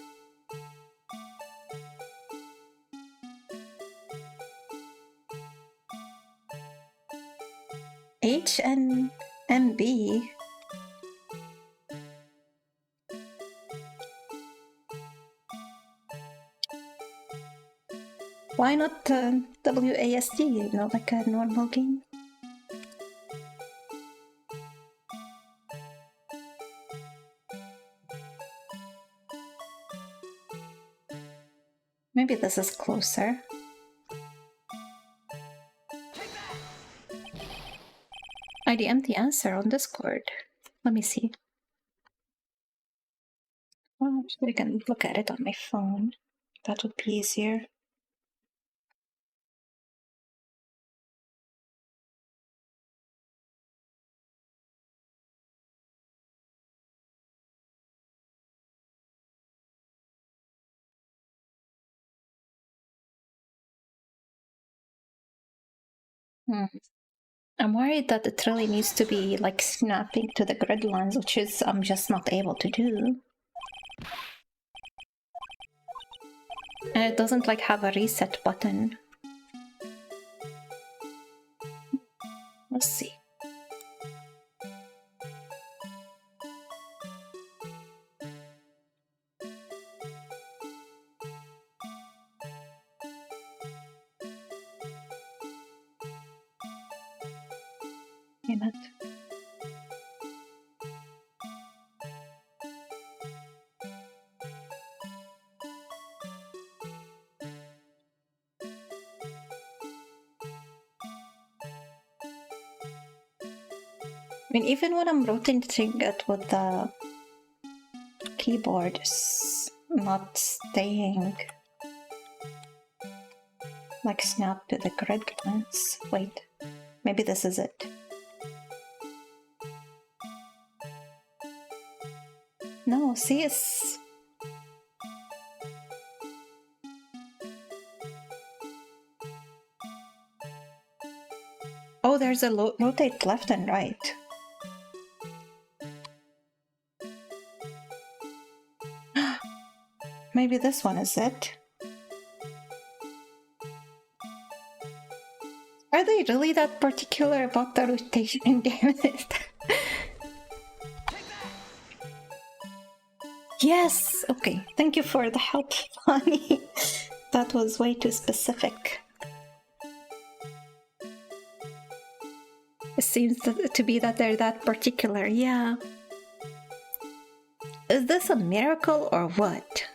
H and B. Why not WASD, you know, like a normal game? Maybe this is closer. I DM'd the answer on Discord. Let me see. Well, I can look at it on my phone. That would be easier. I'm worried that it really needs to be like snapping to the grid lines, which is I'm just not able to do. And it doesn't like have a reset button. Let's see. Damn it. I mean, even when I'm rotating it with the keyboard, it's not staying like snap to the grid lines. Wait, maybe this is it. No, see, it's... Oh, there's a rotate left and right. Maybe this one is it. Are they really that particular about the rotation? Damn it. Yes! Okay, thank you for the help, Bonnie. That was way too specific. It seems to be that they're that particular, yeah. Is this a miracle or what?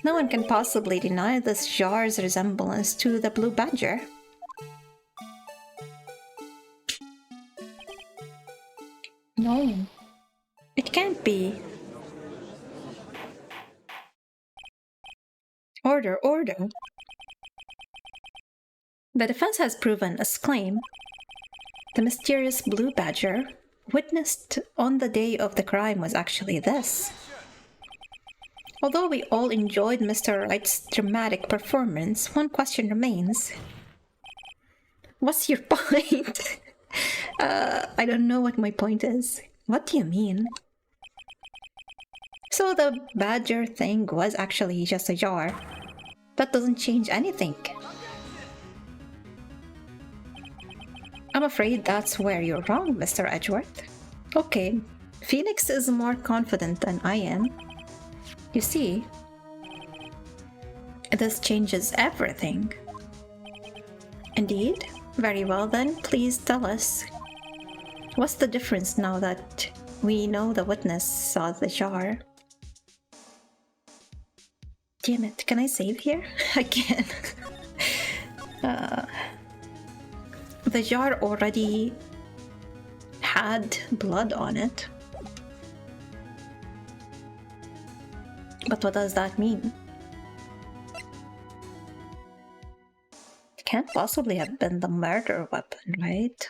No one can possibly deny this jar's resemblance to the blue badger. No, it can't be. Order, order. The defense has proven as claim. The mysterious blue badger witnessed on the day of the crime was actually this. Although we all enjoyed Mr. Wright's dramatic performance, one question remains. What's your point? I don't know what my point is. What do you mean? So the badger thing was actually just a jar. That doesn't change anything. I'm afraid that's where you're wrong, Mr. Edgeworth. Okay, Phoenix is more confident than I am. You see, this changes everything. Indeed? Very well then, please tell us. What's the difference now that we know the witness saw the jar? Damn it, can I save here? I can. The jar already had blood on it. But what does that mean? It can't possibly have been the murder weapon, right?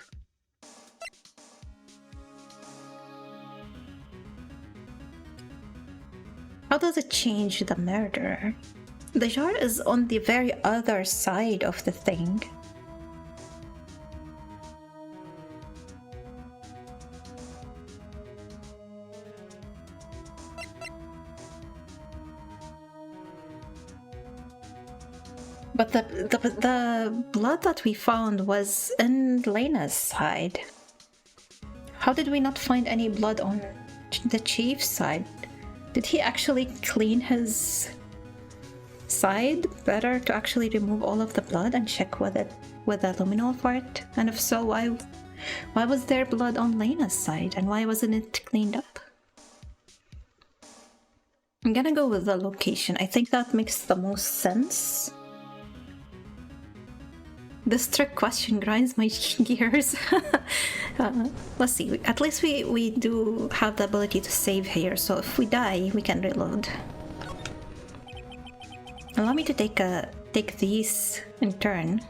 How does it change the murderer? The jar is on the very other side of the thing. But the blood that we found was in Lena's side. How did we not find any blood on the chief's side? Did he actually clean his side better to actually remove all of the blood and check with it with the luminol for it? And if so, why was there blood on Lena's side and why wasn't it cleaned up? I'm gonna go with the location. I think that makes the most sense. This trick question grinds my gears. Let's see, at least we do have the ability to save here, so if we die, we can reload. Allow me to take these in turn.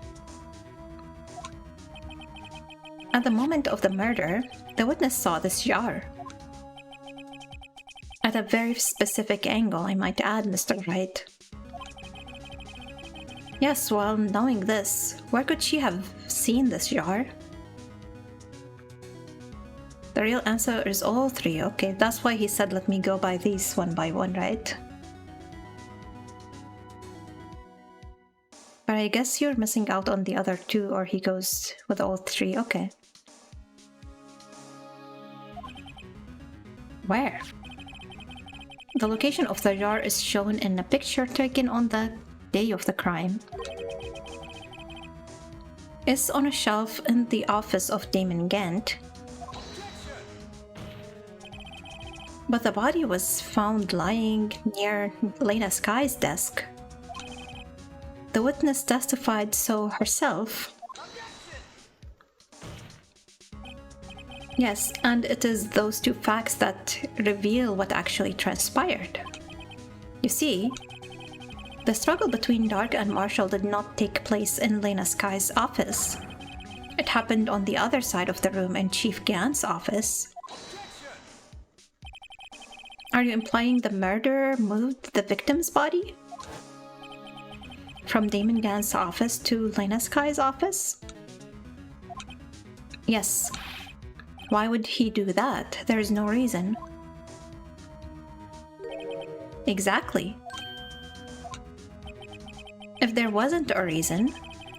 At the moment of the murder, the witness saw this jar. At a very specific angle, I might add, Mr. Wright. Yes, well, knowing this, where could she have seen this jar? The real answer is all three. Okay, that's why he said let me go by these one by one, right? But I guess you're missing out on the other two, or he goes with all three. Okay. Where? The location of the jar is shown in a picture taken on the day of the crime. It's on a shelf in the office of Damon Gant. But the body was found lying near Lena Sky's desk. The witness testified so herself. Yes, and it is those two facts that reveal what actually transpired. You see, the struggle between Dark and Marshall did not take place in Lena Sky's office. It happened on the other side of the room in Chief Gant's office. Are you implying the murderer moved the victim's body from Damon Gant's office to Lena Sky's office? Yes. Why would he do that? There is no reason. Exactly. If there wasn't a reason,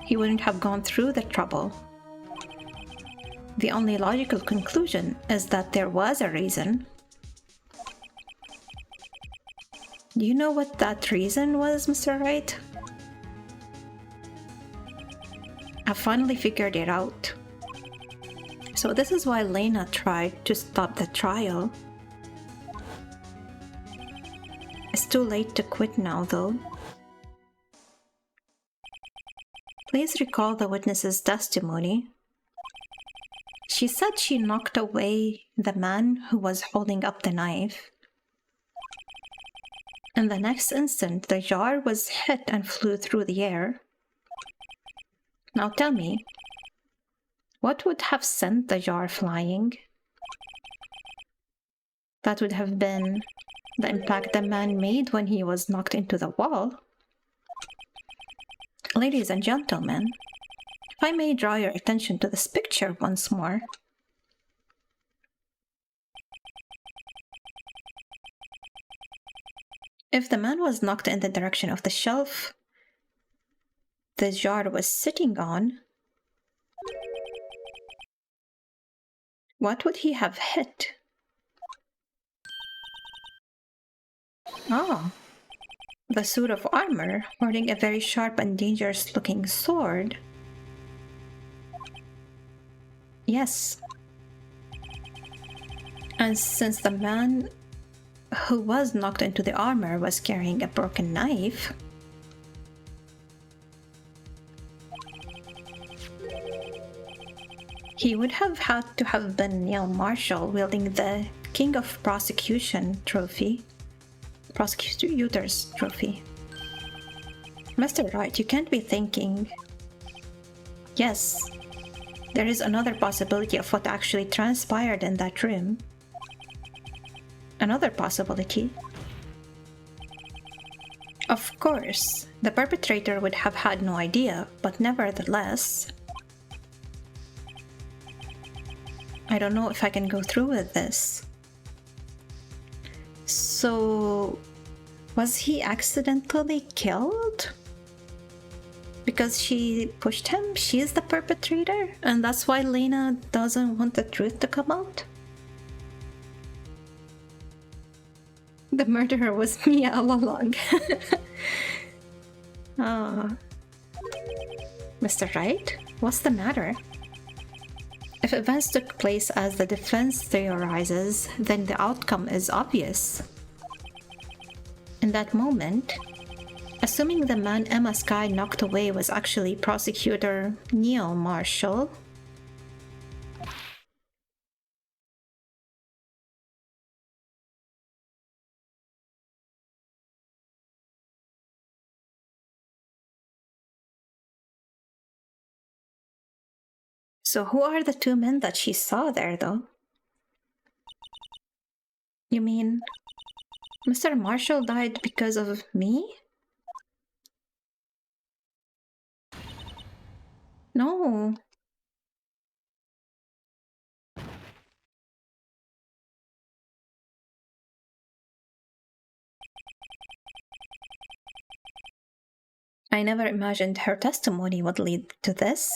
he wouldn't have gone through the trouble. The only logical conclusion is that there was a reason. Do you know what that reason was, Mr. Wright? I finally figured it out. So this is why Lena tried to stop the trial. It's too late to quit now, though. Please recall the witness's testimony. She said she knocked away the man who was holding up the knife. In the next instant, the jar was hit and flew through the air. Now tell me, what would have sent the jar flying? That would have been the impact the man made when he was knocked into the wall. Ladies and gentlemen, if I may draw your attention to this picture once more. If the man was knocked in the direction of the shelf the jar was sitting on, what would he have hit? Oh, the suit of armor, holding a very sharp and dangerous-looking sword. Yes. And since the man who was knocked into the armor was carrying a broken knife, he would have had to have been Neil Marshall wielding the King of Prosecutor's trophy. Mr. Wright, you can't be thinking. Yes, there is another possibility of what actually transpired in that room. Another possibility. Of course, the perpetrator would have had no idea, but nevertheless, I don't know if I can go through with this. So, was he accidentally killed? Because she pushed him? She is the perpetrator? And that's why Lena doesn't want the truth to come out? The murderer was me all along. Mr. Wright, what's the matter? If events took place as the defense theorizes, then the outcome is obvious. In that moment, assuming the man Emma Sky knocked away was actually Prosecutor Neil Marshall, so who are the two men that she saw there, though? You mean Mr. Marshall died because of me? No. I never imagined her testimony would lead to this.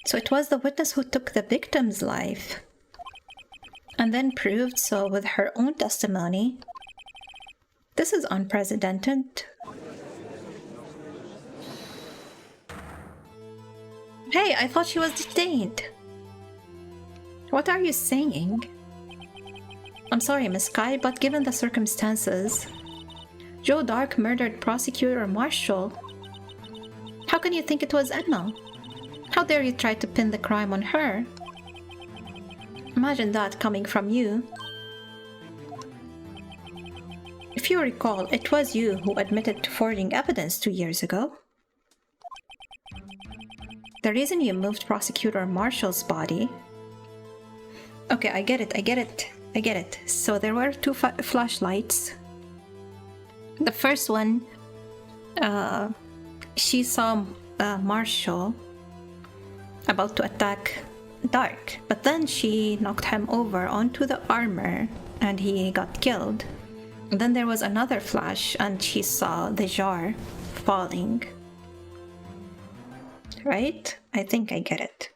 So it was the witness who took the victim's life, and then proved so with her own testimony. This is unprecedented. Hey, I thought she was detained. What are you saying? I'm sorry, Miss Sky, but given the circumstances, Joe Dark murdered Prosecutor Marshall. How can you think it was Emma? How dare you try to pin the crime on her? Imagine that coming from you. If you recall, it was you who admitted to forging evidence 2 years ago. The reason you moved Prosecutor Marshall's body... Okay, I get it. So there were two flashlights. The first one, she saw Marshall about to attack Dark, but then she knocked him over onto the armor and he got killed. And then there was another flash and she saw the jar falling. Right? I think I get it.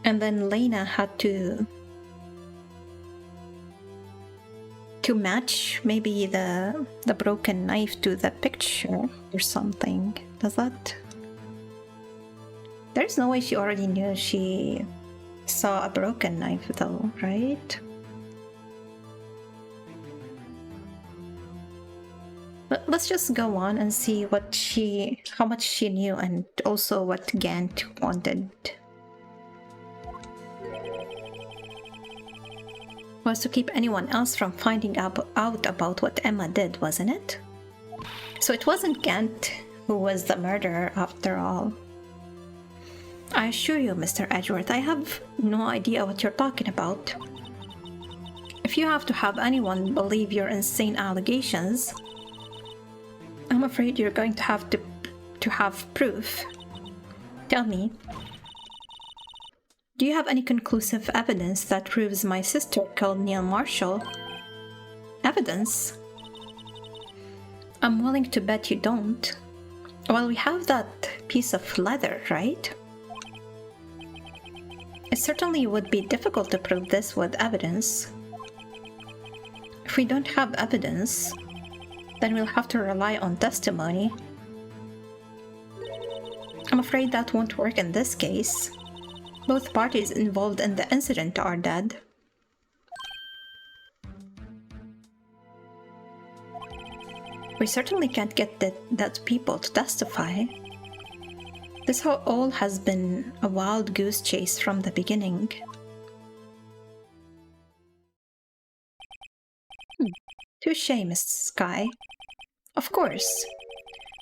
And then Lena had to match maybe the broken knife to the picture or something. Does that? There's no way she already knew she saw a broken knife though, right? But let's just go on and see how much she knew and also what Gant wanted. Was to keep anyone else from finding out about what Emma did, wasn't it? So it wasn't Gant who was the murderer after all. I assure you, Mr. Edgeworth, I have no idea what you're talking about. If you have to have anyone believe your insane allegations, I'm afraid you're going to have proof. Tell me, do you have any conclusive evidence that proves my sister killed Neil Marshall? Evidence? I'm willing to bet you don't. Well, we have that piece of leather, right? It certainly would be difficult to prove this with evidence. If we don't have evidence, then we'll have to rely on testimony. I'm afraid that won't work in this case. Both parties involved in the incident are dead. We certainly can't get that people to testify. This all has been a wild goose chase from the beginning. Touché, Miss Sky. Of course.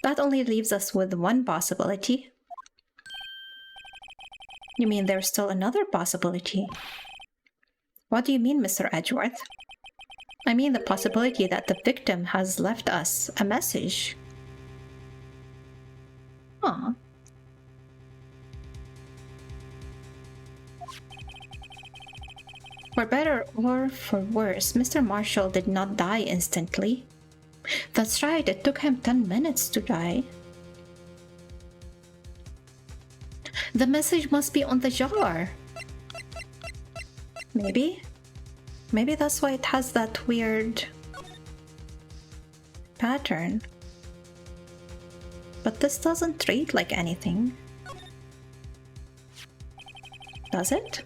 That only leaves us with one possibility. You mean there's still another possibility? What do you mean, Mr. Edgeworth? I mean the possibility that the victim has left us a message. Huh. For better or for worse, Mr. Marshall did not die instantly. That's right, it took him 10 minutes to die. The message must be on the jar. Maybe? Maybe that's why it has that weird pattern. But this doesn't read like anything. Does it?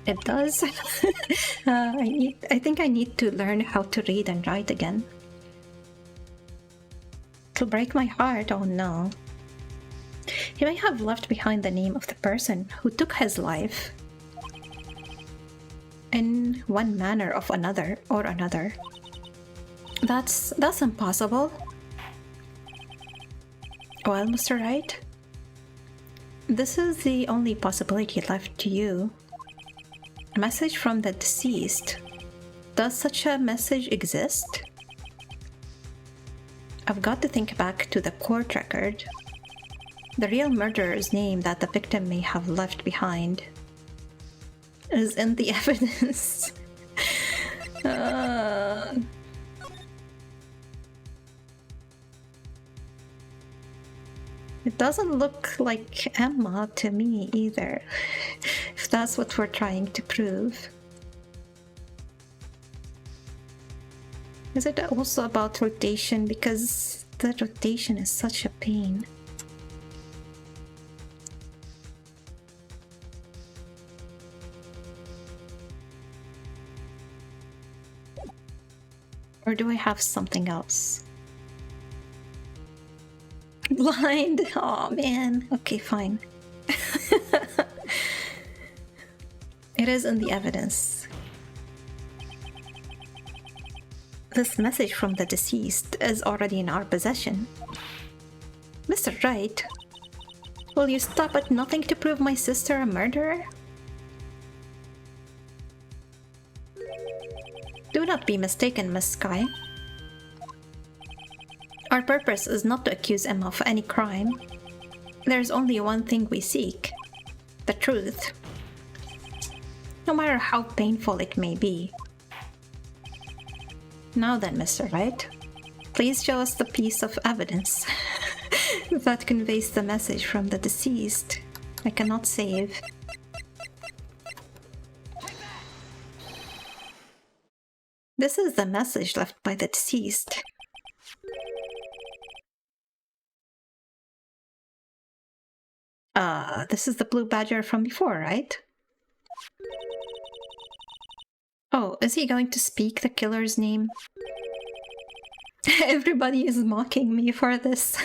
It does. I think I need to learn how to read and write again. It'll break my heart, oh no. He may have left behind the name of the person who took his life. In one manner or another. That's impossible. Well, Mr. Wright, this is the only possibility left to you. A message from the deceased. Does such a message exist? I've got to think back to the court record. The real murderer's name that the victim may have left behind is in the evidence. It doesn't look like Emma to me either, if that's what we're trying to prove. Is it also about rotation? Because the rotation is such a pain. Or do I have something else? Blind? Oh man. Okay, fine. It is in the evidence. This message from the deceased is already in our possession. Mr. Wright, will you stop at nothing to prove my sister a murderer? Do not be mistaken, Miss Sky. Our purpose is not to accuse Emma of any crime. There's only one thing we seek: the truth. No matter how painful it may be. Now then, Mr. Wright, please show us the piece of evidence that conveys the message from the deceased. I cannot save. This is the message left by the deceased. This is the blue badger from before, right? Oh, is he going to speak the killer's name? Everybody is mocking me for this.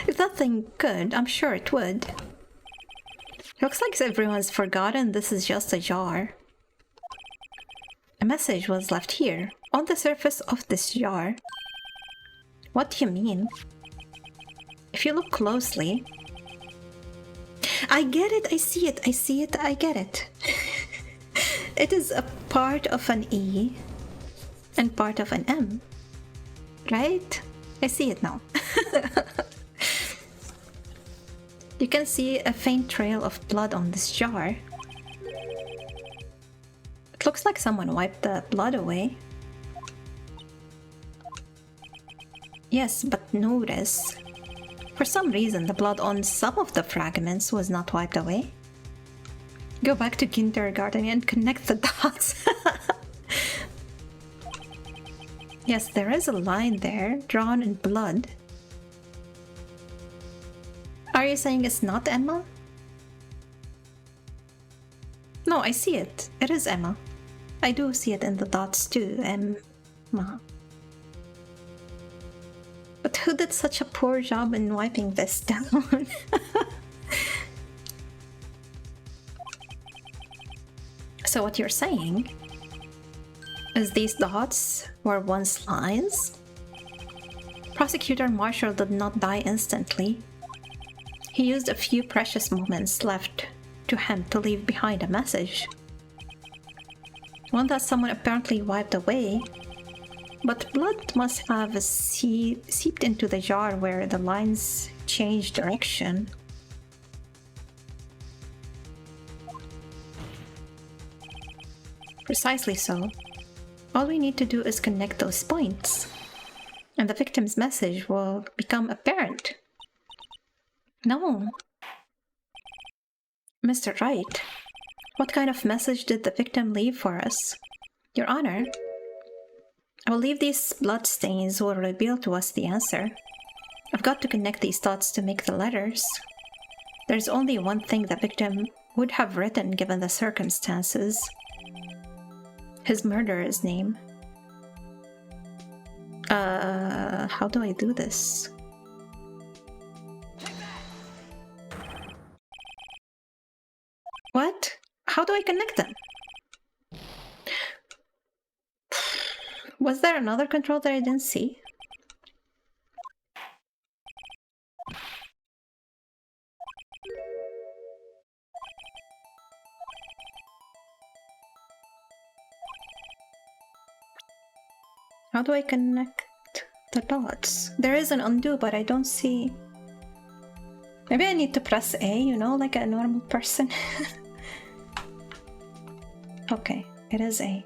If that thing could, I'm sure it would. Looks like everyone's forgotten this is just a jar. A message was left here, on the surface of this jar. What do you mean? If you look closely... I get it, I see it, I get it. It is a part of an E and part of an M. Right? I see it now. You can see a faint trail of blood on this jar. It looks like someone wiped the blood away. Yes, but notice. For some reason, the blood on some of the fragments was not wiped away. Go back to kindergarten and connect the dots. Yes, there is a line there, drawn in blood. Are you saying it's not Emma? No, I see it. It is Emma. I do see it in the dots too, Emma. But who did such a poor job in wiping this down? So what you're saying is these dots were once lines? Prosecutor Marshall did not die instantly. He used a few precious moments left to him to leave behind a message. One that someone apparently wiped away. But blood must have seeped into the jar where the lines changed direction. Precisely so. All we need to do is connect those points, and the victim's message will become apparent. No. Mr. Wright, what kind of message did the victim leave for us? Your Honor, I believe these bloodstains will reveal to us the answer. I've got to connect these dots to make the letters. There's only one thing the victim would have written given the circumstances. His murderer's name. How do I do this? What? How do I connect them? Was there another control that I didn't see? How do I connect the dots? There is an undo, but I don't see... Maybe I need to press A, you know, like a normal person. Okay, it is A.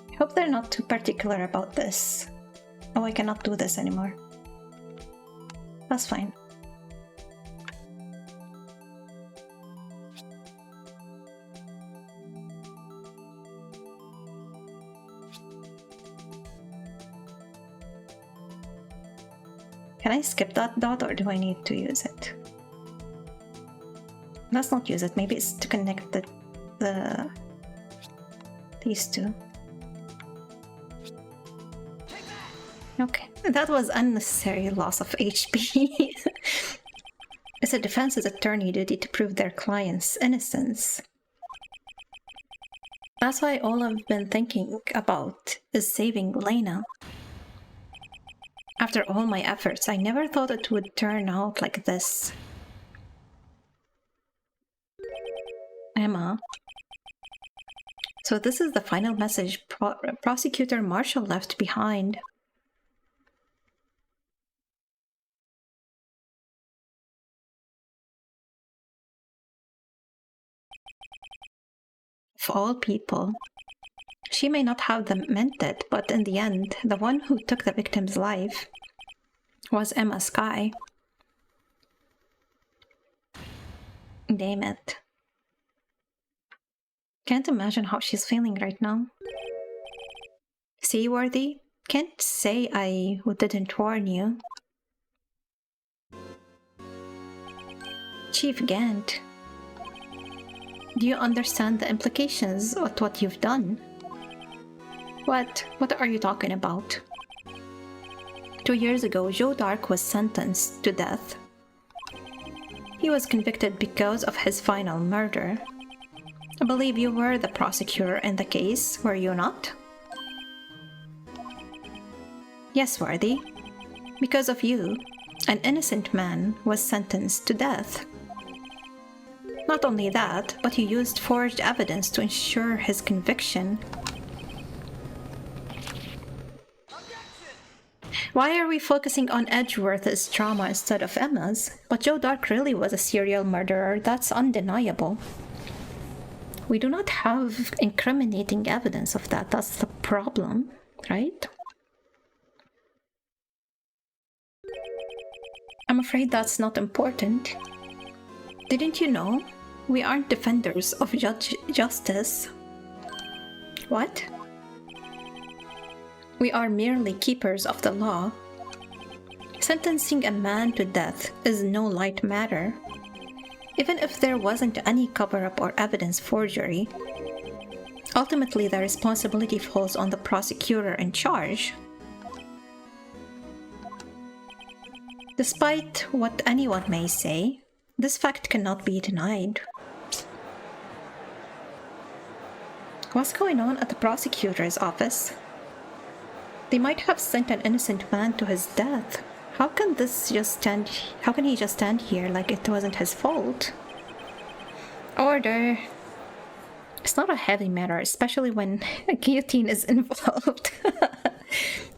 I hope they're not too particular about this. Oh, I cannot do this anymore. That's fine. Can I skip that dot or do I need to use it? Let's not use it. Maybe it's to connect these two. Okay, that was unnecessary loss of HP. It's a defense's attorney duty to prove their client's innocence. That's why all I've been thinking about is saving Lena. After all my efforts, I never thought it would turn out like this. Emma. So this is the final message Prosecutor Marshall left behind. Of all people. She may not have meant it, but in the end, the one who took the victim's life was Emma Skye. Damn it. Can't imagine how she's feeling right now. Seaworthy? Can't say I didn't warn you. Chief Gant. Do you understand the implications of what you've done? What are you talking about? 2 years ago, Joe Dark was sentenced to death. He was convicted because of his final murder. I believe you were the prosecutor in the case, were you not? Yes, Worthy. Because of you, an innocent man was sentenced to death. Not only that, but you used forged evidence to ensure his conviction. Why are we focusing on Edgeworth's trauma instead of Emma's? But Joe Dark really was a serial murderer, that's undeniable. We do not have incriminating evidence of that, that's the problem, right? I'm afraid that's not important. Didn't you know? We aren't defenders of justice. What? We are merely keepers of the law. Sentencing a man to death is no light matter. Even if there wasn't any cover-up or evidence forgery, ultimately the responsibility falls on the prosecutor in charge. Despite what anyone may say, this fact cannot be denied. What's going on at the prosecutor's office? They might have sent an innocent man to his death. How can he just stand here like it wasn't his fault? Order. It's not a heavy matter, especially when a guillotine is involved.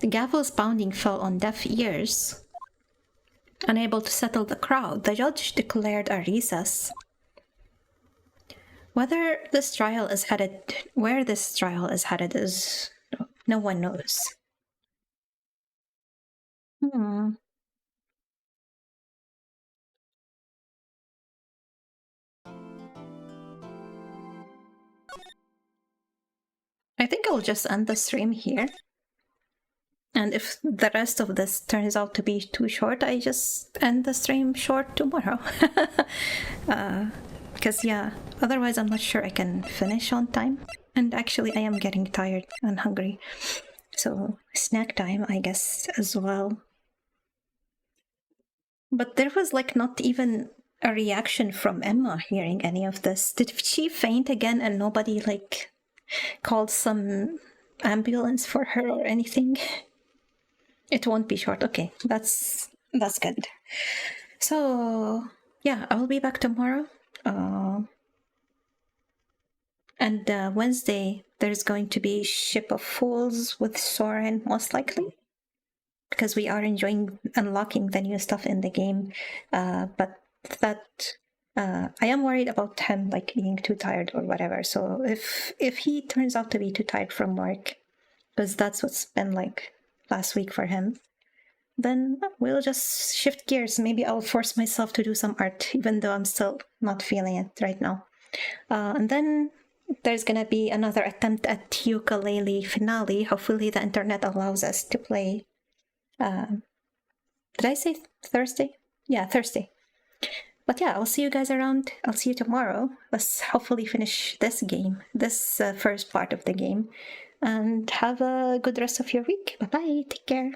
The gavel's pounding fell on deaf ears. Unable to settle the crowd, the judge declared a recess. Where this trial is headed is no one knows. I think I'll just end the stream here. And if the rest of this turns out to be too short, I just end the stream short tomorrow. Because yeah, otherwise I'm not sure I can finish on time. And actually I am getting tired and hungry. So snack time, I guess, as well. But there was like not even a reaction from Emma hearing any of this. Did she faint again and nobody like called some ambulance for her or anything? It won't be short. Okay, that's good. So yeah, I'll be back tomorrow. And Wednesday there's going to be Ship of Fools with Soren, most likely, because we are enjoying unlocking the new stuff in the game. But that I am worried about him like being too tired or whatever. So if he turns out to be too tired from work, because that's what's been like last week for him, then we'll just shift gears. Maybe I'll force myself to do some art, even though I'm still not feeling it right now. And then there's gonna be another attempt at ukulele finale. Hopefully the internet allows us to play. Did I say Thursday? Yeah, Thursday. But yeah, I'll see you guys around. I'll see you tomorrow. Let's hopefully finish this game, this first part of the game. And have a good rest of your week. Bye-bye. Take care.